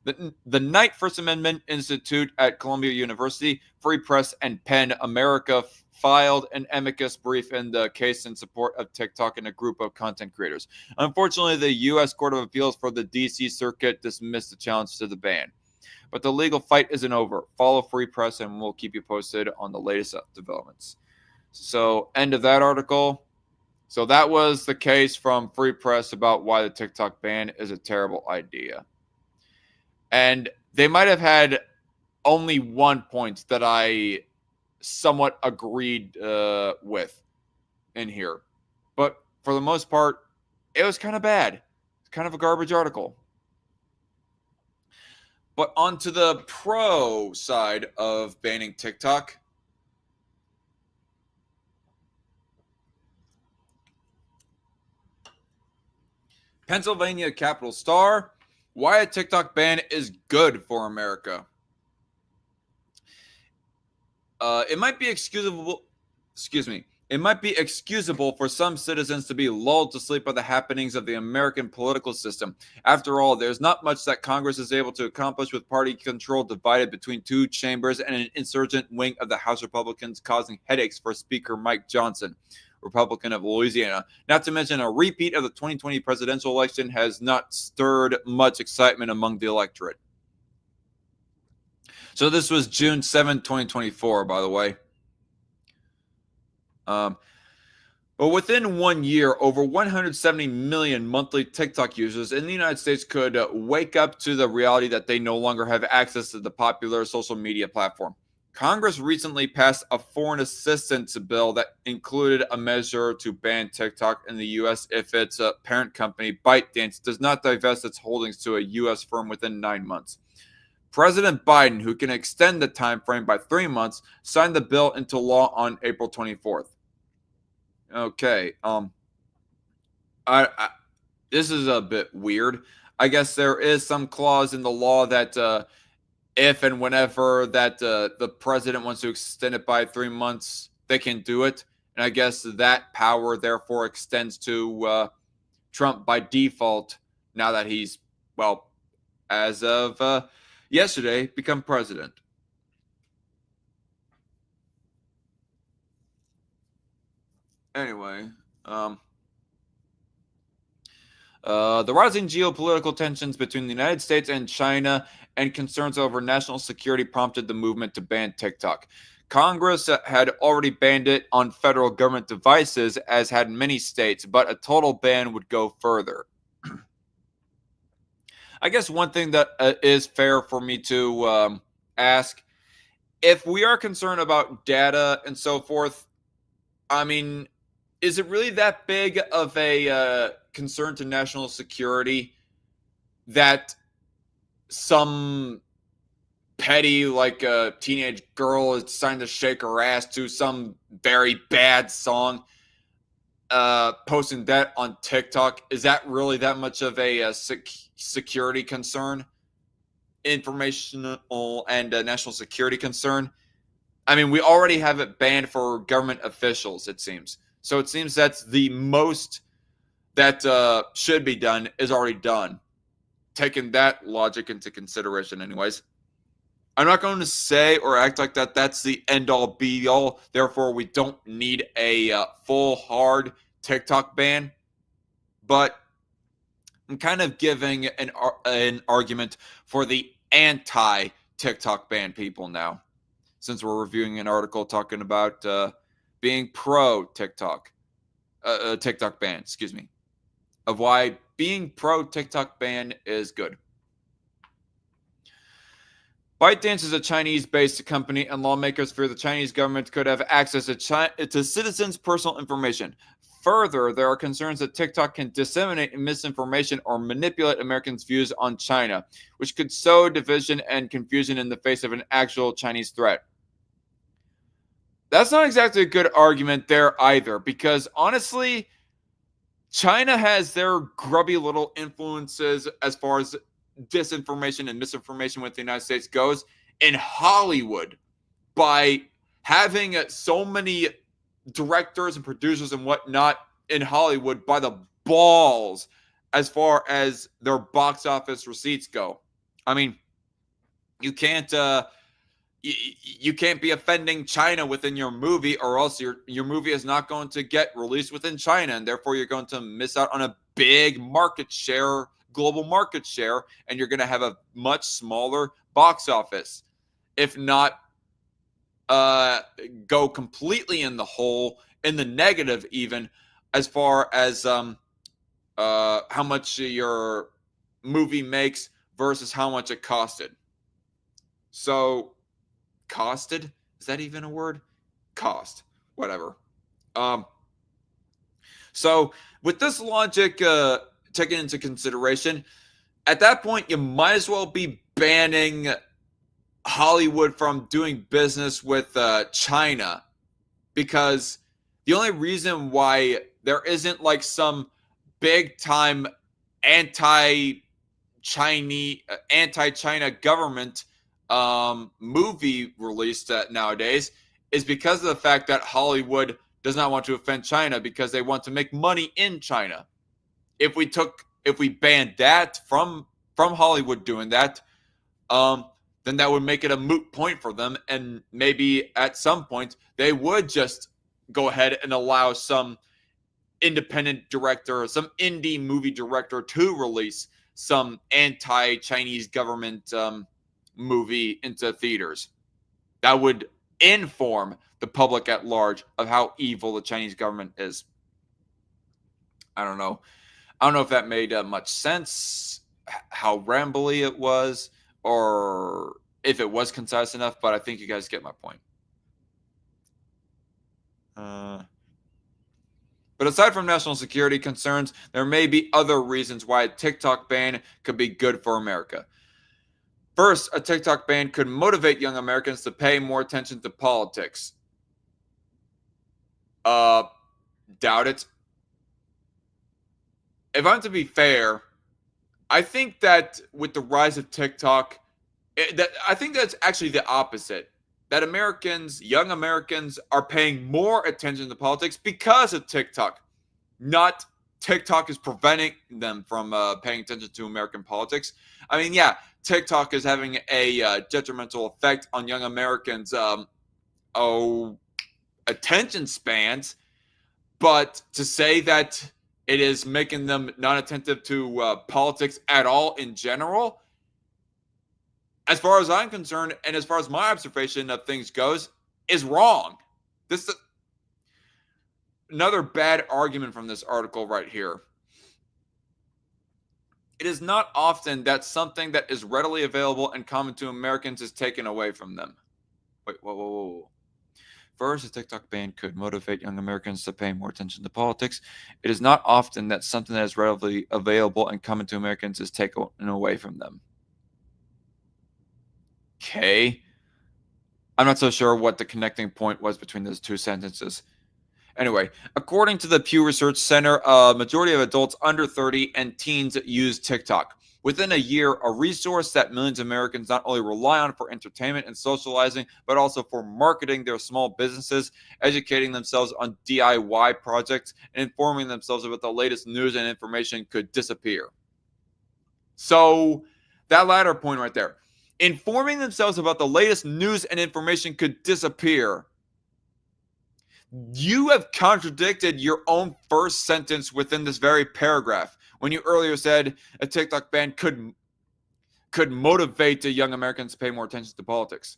The Knight First Amendment Institute at Columbia University, Free Press, and PEN America filed an amicus brief in the case in support of TikTok and a group of content creators. Unfortunately, the U.S. Court of Appeals for the D.C. Circuit dismissed the challenge to the ban. But the legal fight isn't over. Follow Free Press and we'll keep you posted on the latest developments. So, end of that article. So that was the case from Free Press about why the TikTok ban is a terrible idea. And they might have had only one point that I somewhat agreed with in here. But for the most part, it was kind of bad. It's kind of a garbage article. But onto the pro side of banning TikTok. Pennsylvania Capitol Star, why a TikTok ban is good for America. It might be excusable for some citizens to be lulled to sleep by the happenings of the American political system. After all, there's not much that Congress is able to accomplish with party control divided between two chambers and an insurgent wing of the House Republicans causing headaches for Speaker Mike Johnson, Republican of Louisiana. Not to mention a repeat of the 2020 presidential election has not stirred much excitement among the electorate. So this was June 7, 2024, by the way. But within 1 year, over 170 million monthly TikTok users in the United States could wake up to the reality that they no longer have access to the popular social media platform. Congress recently passed a foreign assistance bill that included a measure to ban TikTok in the U.S. if its parent company, ByteDance, does not divest its holdings to a U.S. firm within 9 months. President Biden, who can extend the time frame by 3 months, signed the bill into law on April 24th. Okay, this is a bit weird. I guess there is some clause in the law that if and whenever that the president wants to extend it by 3 months, they can do it. And I guess that power therefore extends to Trump by default now that he's, well, as of yesterday, become president. Anyway, the rising geopolitical tensions between the United States and China and concerns over national security prompted the movement to ban TikTok. Congress had already banned it on federal government devices, as had many states, but a total ban would go further. I guess one thing that is fair for me to ask, if we are concerned about data and so forth, I mean, is it really that big of a concern to national security that some petty, like a teenage girl is deciding to shake her ass to some very bad song, posting that on TikTok? Is that really that much of a security concern, informational and national security concern? I mean, we already have it banned for government officials, it seems. So it seems that's the most that should be done is already done. Taking that logic into consideration anyways. I'm not going to say or act like that's the end-all, be-all. Therefore, we don't need a full, hard TikTok ban. But I'm kind of giving an argument for the anti-TikTok ban people now, since we're reviewing an article talking about being pro-TikTok, TikTok ban, excuse me, of why being pro-TikTok ban is good. ByteDance is a Chinese-based company, and lawmakers fear the Chinese government could have access to citizens' personal information. Further, there are concerns that TikTok can disseminate misinformation or manipulate Americans' views on China, which could sow division and confusion in the face of an actual Chinese threat. That's not exactly a good argument there either, because honestly, China has their grubby little influences as far as disinformation and misinformation with the United States goes in Hollywood by having so many directors and producers and whatnot in Hollywood by the balls as far as their box office receipts go. I mean, you can't be offending China within your movie, or else your movie is not going to get released within China, and therefore you're going to miss out on a big market share, global market share, and you're going to have a much smaller box office, if not go completely in the hole, in the negative even, as far as how much your movie makes versus how much it costed. So, costed? Is that even a word? Cost. Whatever. So, with this logic taken into consideration, at that point, you might as well be banning Hollywood from doing business with China, because the only reason why there isn't like some big time anti-China government movie released nowadays is because of the fact that Hollywood does not want to offend China, because they want to make money in China. If we banned that from Hollywood doing that, then that would make it a moot point for them, and maybe at some point they would just go ahead and allow some independent director, some indie movie director to release some anti-Chinese government movie into theaters. That would inform the public at large of how evil the Chinese government is. I don't know if that made much sense, how rambly it was, or if it was concise enough, but I think you guys get my point. But aside from national security concerns, there may be other reasons why a TikTok ban could be good for America. First, a TikTok ban could motivate young Americans to pay more attention to politics. Doubt it. If I'm to be fair, I think that with the rise of TikTok, I think that's actually the opposite. That young Americans, are paying more attention to politics because of TikTok. Not TikTok is preventing them from paying attention to American politics. I mean, yeah, TikTok is having a detrimental effect on young Americans' attention spans, but to say that it is making them non-attentive to politics at all in general, as far as I'm concerned, and as far as my observation of things goes, is wrong. This is another bad argument from this article right here. It is not often that something that is readily available and common to Americans is taken away from them. Wait, whoa. First, a TikTok ban could motivate young Americans to pay more attention to politics. It is not often that something that is readily available and common to Americans is taken away from them. Okay. I'm not so sure what the connecting point was between those two sentences. Anyway, according to the Pew Research Center, a majority of adults under 30 and teens use TikTok. Within a year, a resource that millions of Americans not only rely on for entertainment and socializing, but also for marketing their small businesses, educating themselves on DIY projects, and informing themselves about the latest news and information could disappear. So, that latter point right there. Informing themselves about the latest news and information could disappear. You have contradicted your own first sentence within this very paragraph, when you earlier said a TikTok ban could motivate the young Americans to pay more attention to politics.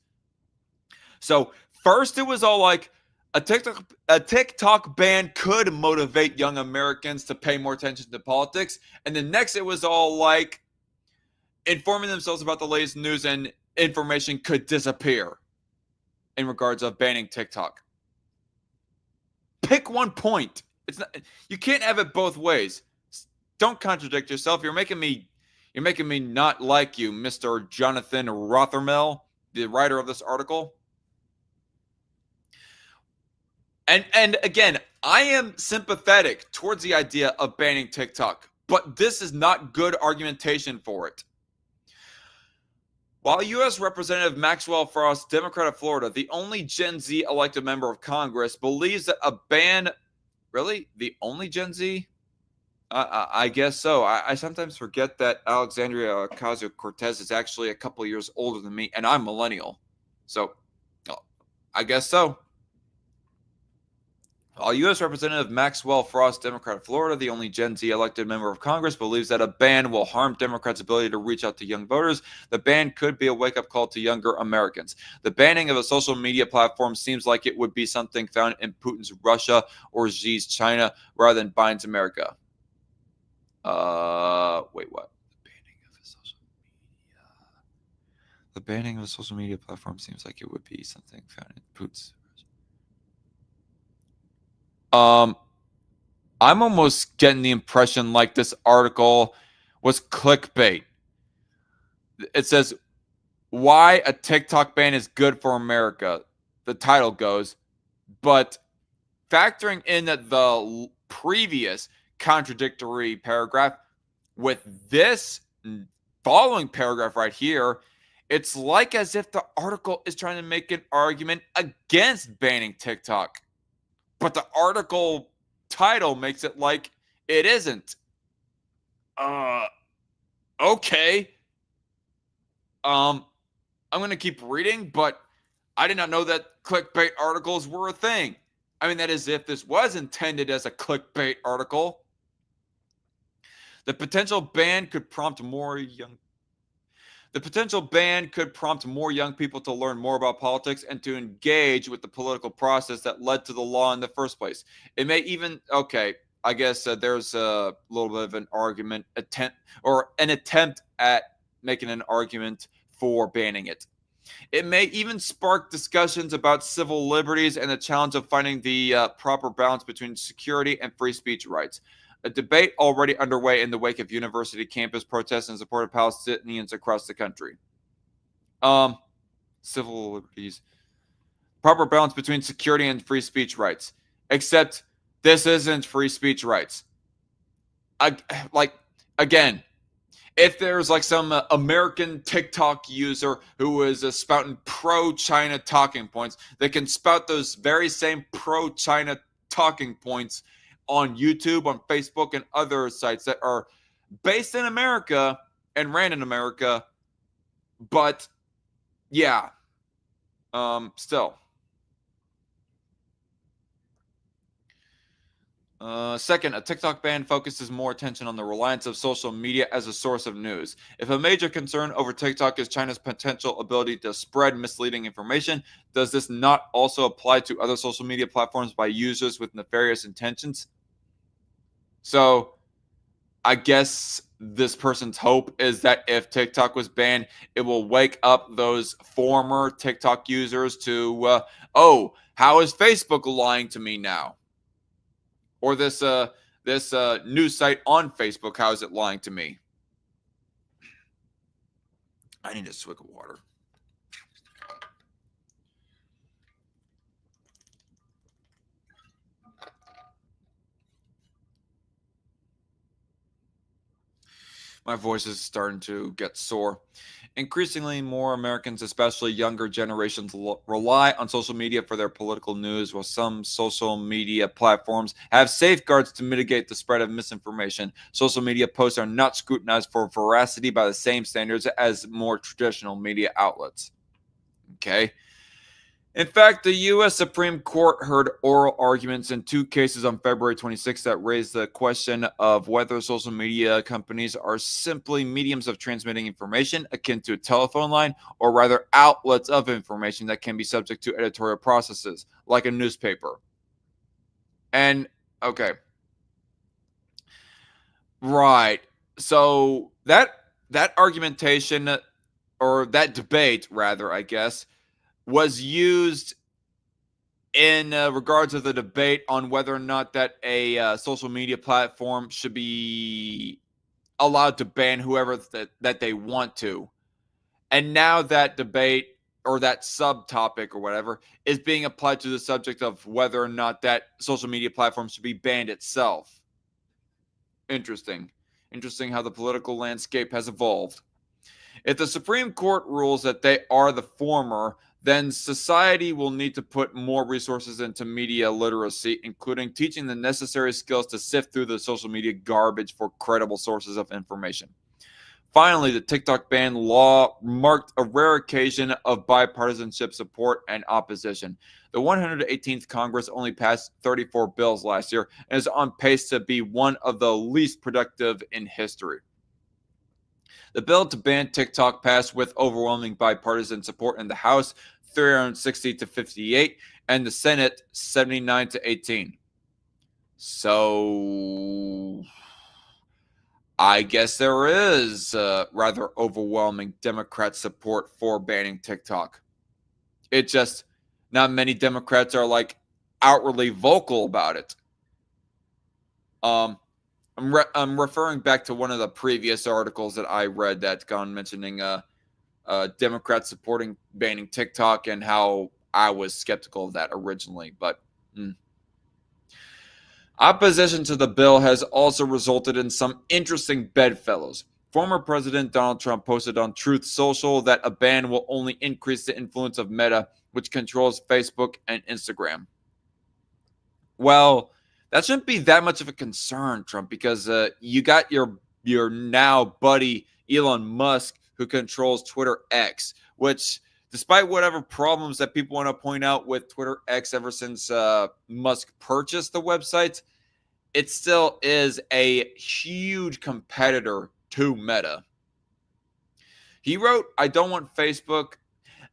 So first it was all like a TikTok ban could motivate young Americans to pay more attention to politics, and then next it was all like informing themselves about the latest news and information could disappear in regards of banning TikTok. Pick one point. It's not, you can't have it both ways. Don't contradict yourself. You're making me not like you, Mr. Jonathan Rothermel, the writer of this article. And again, I am sympathetic towards the idea of banning TikTok, but this is not good argumentation for it. While U.S. Representative Maxwell Frost, Democrat of Florida, the only Gen Z elected member of Congress, believes that a ban... Really? The only Gen Z? I guess so. I sometimes forget that Alexandria Ocasio-Cortez is actually a couple years older than me, and I'm millennial. So, I guess so. While U.S. Representative Maxwell Frost, Democrat of Florida, the only Gen Z elected member of Congress, believes that a ban will harm Democrats' ability to reach out to young voters, the ban could be a wake-up call to younger Americans. The banning of a social media platform seems like it would be something found in Putin's Russia or Xi's China rather than Biden's America. Wait, what? The banning of a social media platform seems like it would be something found in Putin's... I'm almost getting the impression like this article was clickbait. It says, why a TikTok ban is good for America, the title goes, but factoring in that the previous contradictory paragraph with this following paragraph right here, it's like as if the article is trying to make an argument against banning TikTok. But the article title makes it like it isn't. Okay. I'm going to keep reading, but I did not know that clickbait articles were a thing. I mean, that is if this was intended as a clickbait article. The potential ban could prompt more young people to learn more about politics and to engage with the political process that led to the law in the first place. It may even, okay, I guess there's a little bit of an attempt at making an argument for banning it. It may even spark discussions about civil liberties and the challenge of finding the proper balance between security and free speech rights. A debate already underway in the wake of university campus protests in support of Palestinians across the country. Civil liberties. Proper balance between security and free speech rights. Except this isn't free speech rights. Again, if there's like some American TikTok user who is spouting pro-China talking points, they can spout those very same pro-China talking points on YouTube, on Facebook, and other sites that are based in America and ran in America. But yeah, still. Second, a TikTok ban focuses more attention on the reliance of social media as a source of news. If a major concern over TikTok is China's potential ability to spread misleading information, does this not also apply to other social media platforms by users with nefarious intentions? So, I guess this person's hope is that if TikTok was banned, it will wake up those former TikTok users to, how is Facebook lying to me now? Or this news site on Facebook, how is it lying to me? I need a swig of water. My voice is starting to get sore. Increasingly more Americans, especially younger generations, rely on social media for their political news, while some social media platforms have safeguards to mitigate the spread of misinformation. Social media posts are not scrutinized for veracity by the same standards as more traditional media outlets. Okay? In fact, the U.S. Supreme Court heard oral arguments in 2 cases on February 26 that raised the question of whether social media companies are simply mediums of transmitting information akin to a telephone line, or rather outlets of information that can be subject to editorial processes, like a newspaper. And, okay. Right. So that argumentation, or that debate, rather, I guess, was used in regards of the debate on whether or not that a social media platform should be allowed to ban whoever that they want to. And now that debate, or that subtopic or whatever, is being applied to the subject of whether or not that social media platform should be banned itself. Interesting. Interesting how the political landscape has evolved. If the Supreme Court rules that they are the former, then society will need to put more resources into media literacy, including teaching the necessary skills to sift through the social media garbage for credible sources of information. Finally, the TikTok ban law marked a rare occasion of bipartisanship support and opposition. The 118th Congress only passed 34 bills last year and is on pace to be one of the least productive in history. The bill to ban TikTok passed with overwhelming bipartisan support in the House, 360 to 58, and the Senate, 79 to 18. So I guess there is rather overwhelming Democrat support for banning TikTok. It just, not many Democrats are like outwardly vocal about it. I'm referring back to one of the previous articles that I read that's gone mentioning Democrats supporting banning TikTok and how I was skeptical of that originally. But opposition to the bill has also resulted in some interesting bedfellows. Former President Donald Trump posted on Truth Social that a ban will only increase the influence of Meta, which controls Facebook and Instagram. Well, that shouldn't be that much of a concern, Trump, because you got your now buddy Elon Musk, who controls Twitter X, which, despite whatever problems that people want to point out with Twitter X ever since Musk purchased the website, it still is a huge competitor to Meta. He wrote, I don't want Facebook,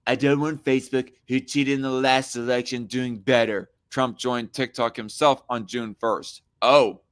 who cheated in the last election, doing better. Trump joined TikTok himself on June 1st. Oh,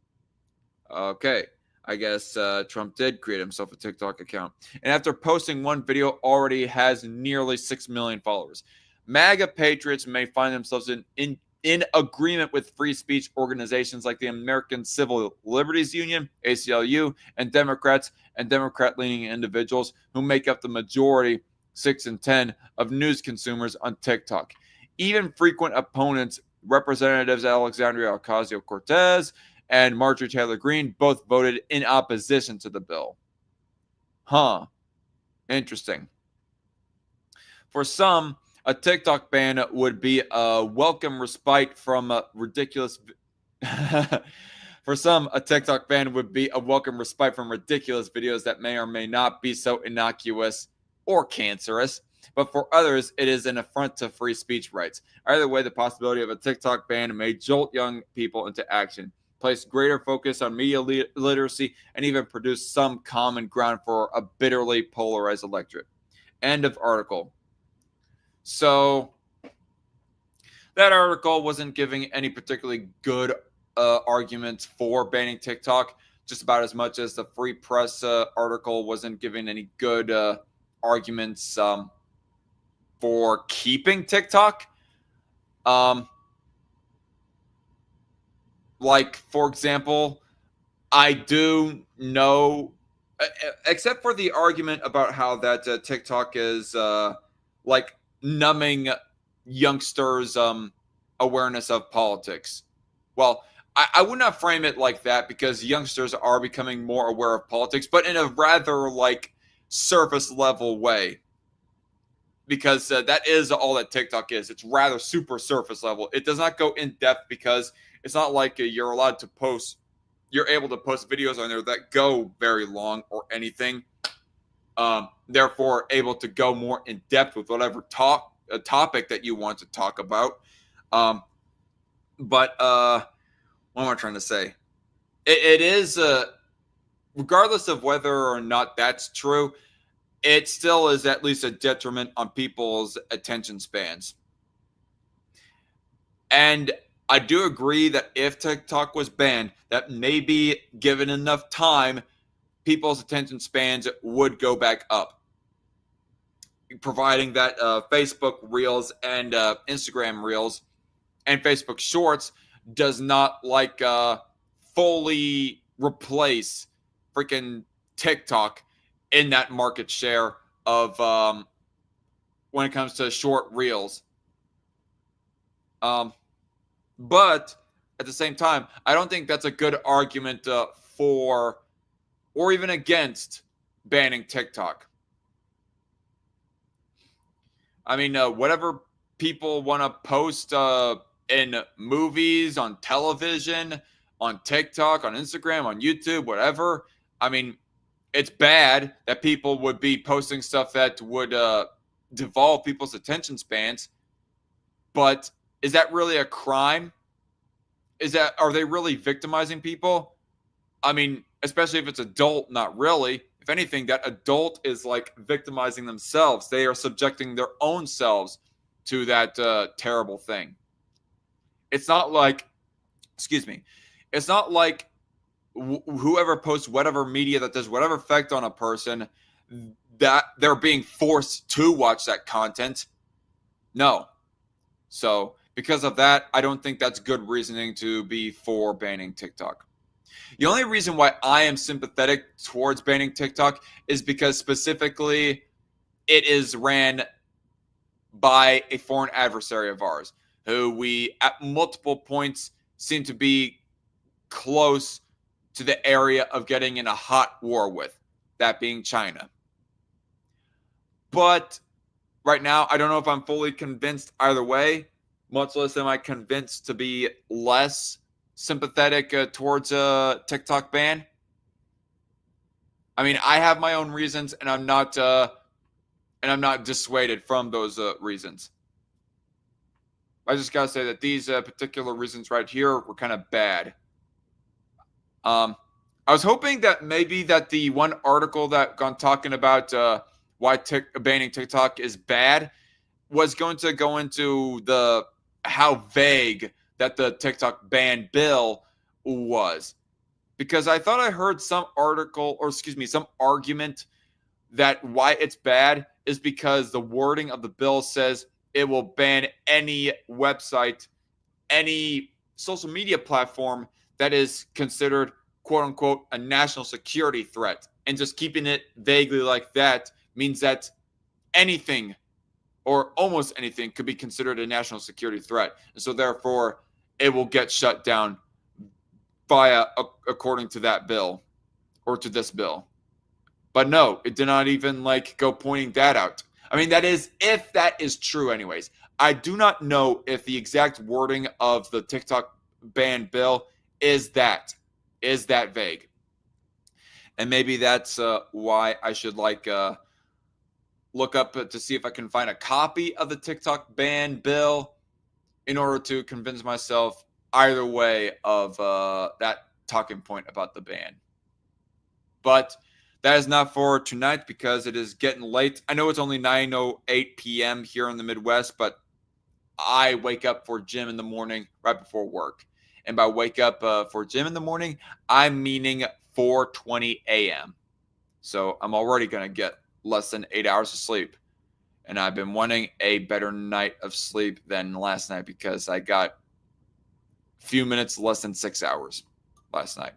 okay. I guess Trump did create himself a TikTok account. And after posting one video, already has nearly 6 million followers. MAGA patriots may find themselves in agreement with free speech organizations like the American Civil Liberties Union, ACLU, and Democrats and Democrat-leaning individuals who make up the majority, 6 in 10, of news consumers on TikTok. Even frequent opponents, Representatives Alexandria Ocasio-Cortez and Marjorie Taylor Greene, both voted in opposition to the bill. Interesting. For some, a TikTok ban would be a welcome respite from ridiculous. For some, a TikTok ban would be a welcome respite from ridiculous videos that may or may not be so innocuous or cancerous. But for others, it is an affront to free speech rights. Either way, the possibility of a TikTok ban may jolt young people into action, place greater focus on media literacy, and even produce some common ground for a bitterly polarized electorate. End of article. So that article wasn't giving any particularly good arguments for banning TikTok, just about as much as the Free Press article wasn't giving any good arguments for keeping TikTok. Like, for example, I do know, except for the argument about how that TikTok is like numbing youngsters' awareness of politics. Well, I would not frame it like that, because youngsters are becoming more aware of politics, but in a rather like surface level way. Because that is all that TikTok is. It's rather super surface level. It does not go in depth, because it's not like you're allowed to post. You're able to post videos on there that go very long or anything. Therefore, able to go more in depth with whatever a topic that you want to talk about. But what am I trying to say? It is, regardless of whether or not that's true, it still is at least a detriment on people's attention spans. And I do agree that if TikTok was banned, that maybe given enough time, people's attention spans would go back up. Providing that Facebook Reels and Instagram Reels and Facebook Shorts does not like fully replace freaking TikTok in that market share of when it comes to short reels. But at the same time, I don't think that's a good argument for or even against banning TikTok. I mean, whatever people want to post in movies, on television, on TikTok, on Instagram, on YouTube, whatever. I mean, it's bad that people would be posting stuff that would devolve people's attention spans. But is that really a crime? Are they really victimizing people? I mean, especially if it's adult, not really. If anything, that adult is like victimizing themselves. They are subjecting their own selves to that terrible thing. It's not like, it's not like whoever posts whatever media that does whatever effect on a person, that they're being forced to watch that content. No. So because of that, I don't think that's good reasoning to be for banning TikTok. The only reason why I am sympathetic towards banning TikTok is because specifically it is ran by a foreign adversary of ours who we at multiple points seem to be close to the area of getting in a hot war with, that being China. But right now, I don't know if I'm fully convinced either way, much less am I convinced to be less sympathetic towards a TikTok ban. I mean, I have my own reasons, and I'm not dissuaded from those reasons. I just gotta say that these particular reasons right here were kind of bad. I was hoping that maybe that the one article that gone talking about why banning TikTok is bad was going to go into the how vague that the TikTok ban bill was, because I thought I heard some argument that why it's bad is because the wording of the bill says it will ban any website, any social media platform that is considered, quote unquote, a national security threat. And just keeping it vaguely like that means that anything or almost anything could be considered a national security threat. And so therefore, it will get shut down according to that bill or to this bill. But no, it did not even go pointing that out. I mean, that is, if that is true anyways. I do not know if the exact wording of the TikTok ban bill is that vague. And maybe that's why I should look up to see if I can find a copy of the TikTok ban bill in order to convince myself either way of that talking point about the ban. But that is not for tonight because it is getting late. I know it's only 9:08 p.m. here in the Midwest, but I wake up for gym in the morning right before work. And by wake up for gym in the morning, I'm meaning 4:20 a.m. So I'm already going to get less than 8 hours of sleep. And I've been wanting a better night of sleep than last night because I got a few minutes less than 6 hours last night.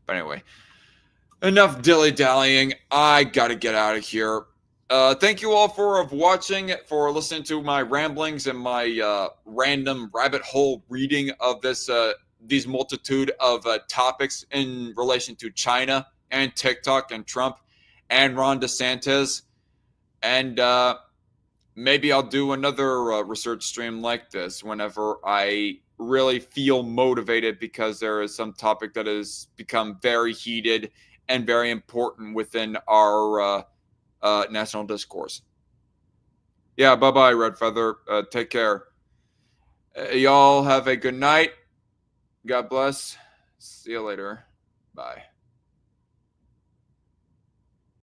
But anyway, enough dilly-dallying. I got to get out of here. Thank you all for watching, for listening to my ramblings and my random rabbit hole reading of these multitude of topics in relation to China and TikTok and Trump and Ron DeSantis. And maybe I'll do another research stream like this whenever I really feel motivated, because there is some topic that has become very heated and very important within our national discourse. Yeah, bye-bye, Red Feather. Take care. Y'all have a good night. God bless. See you later. Bye.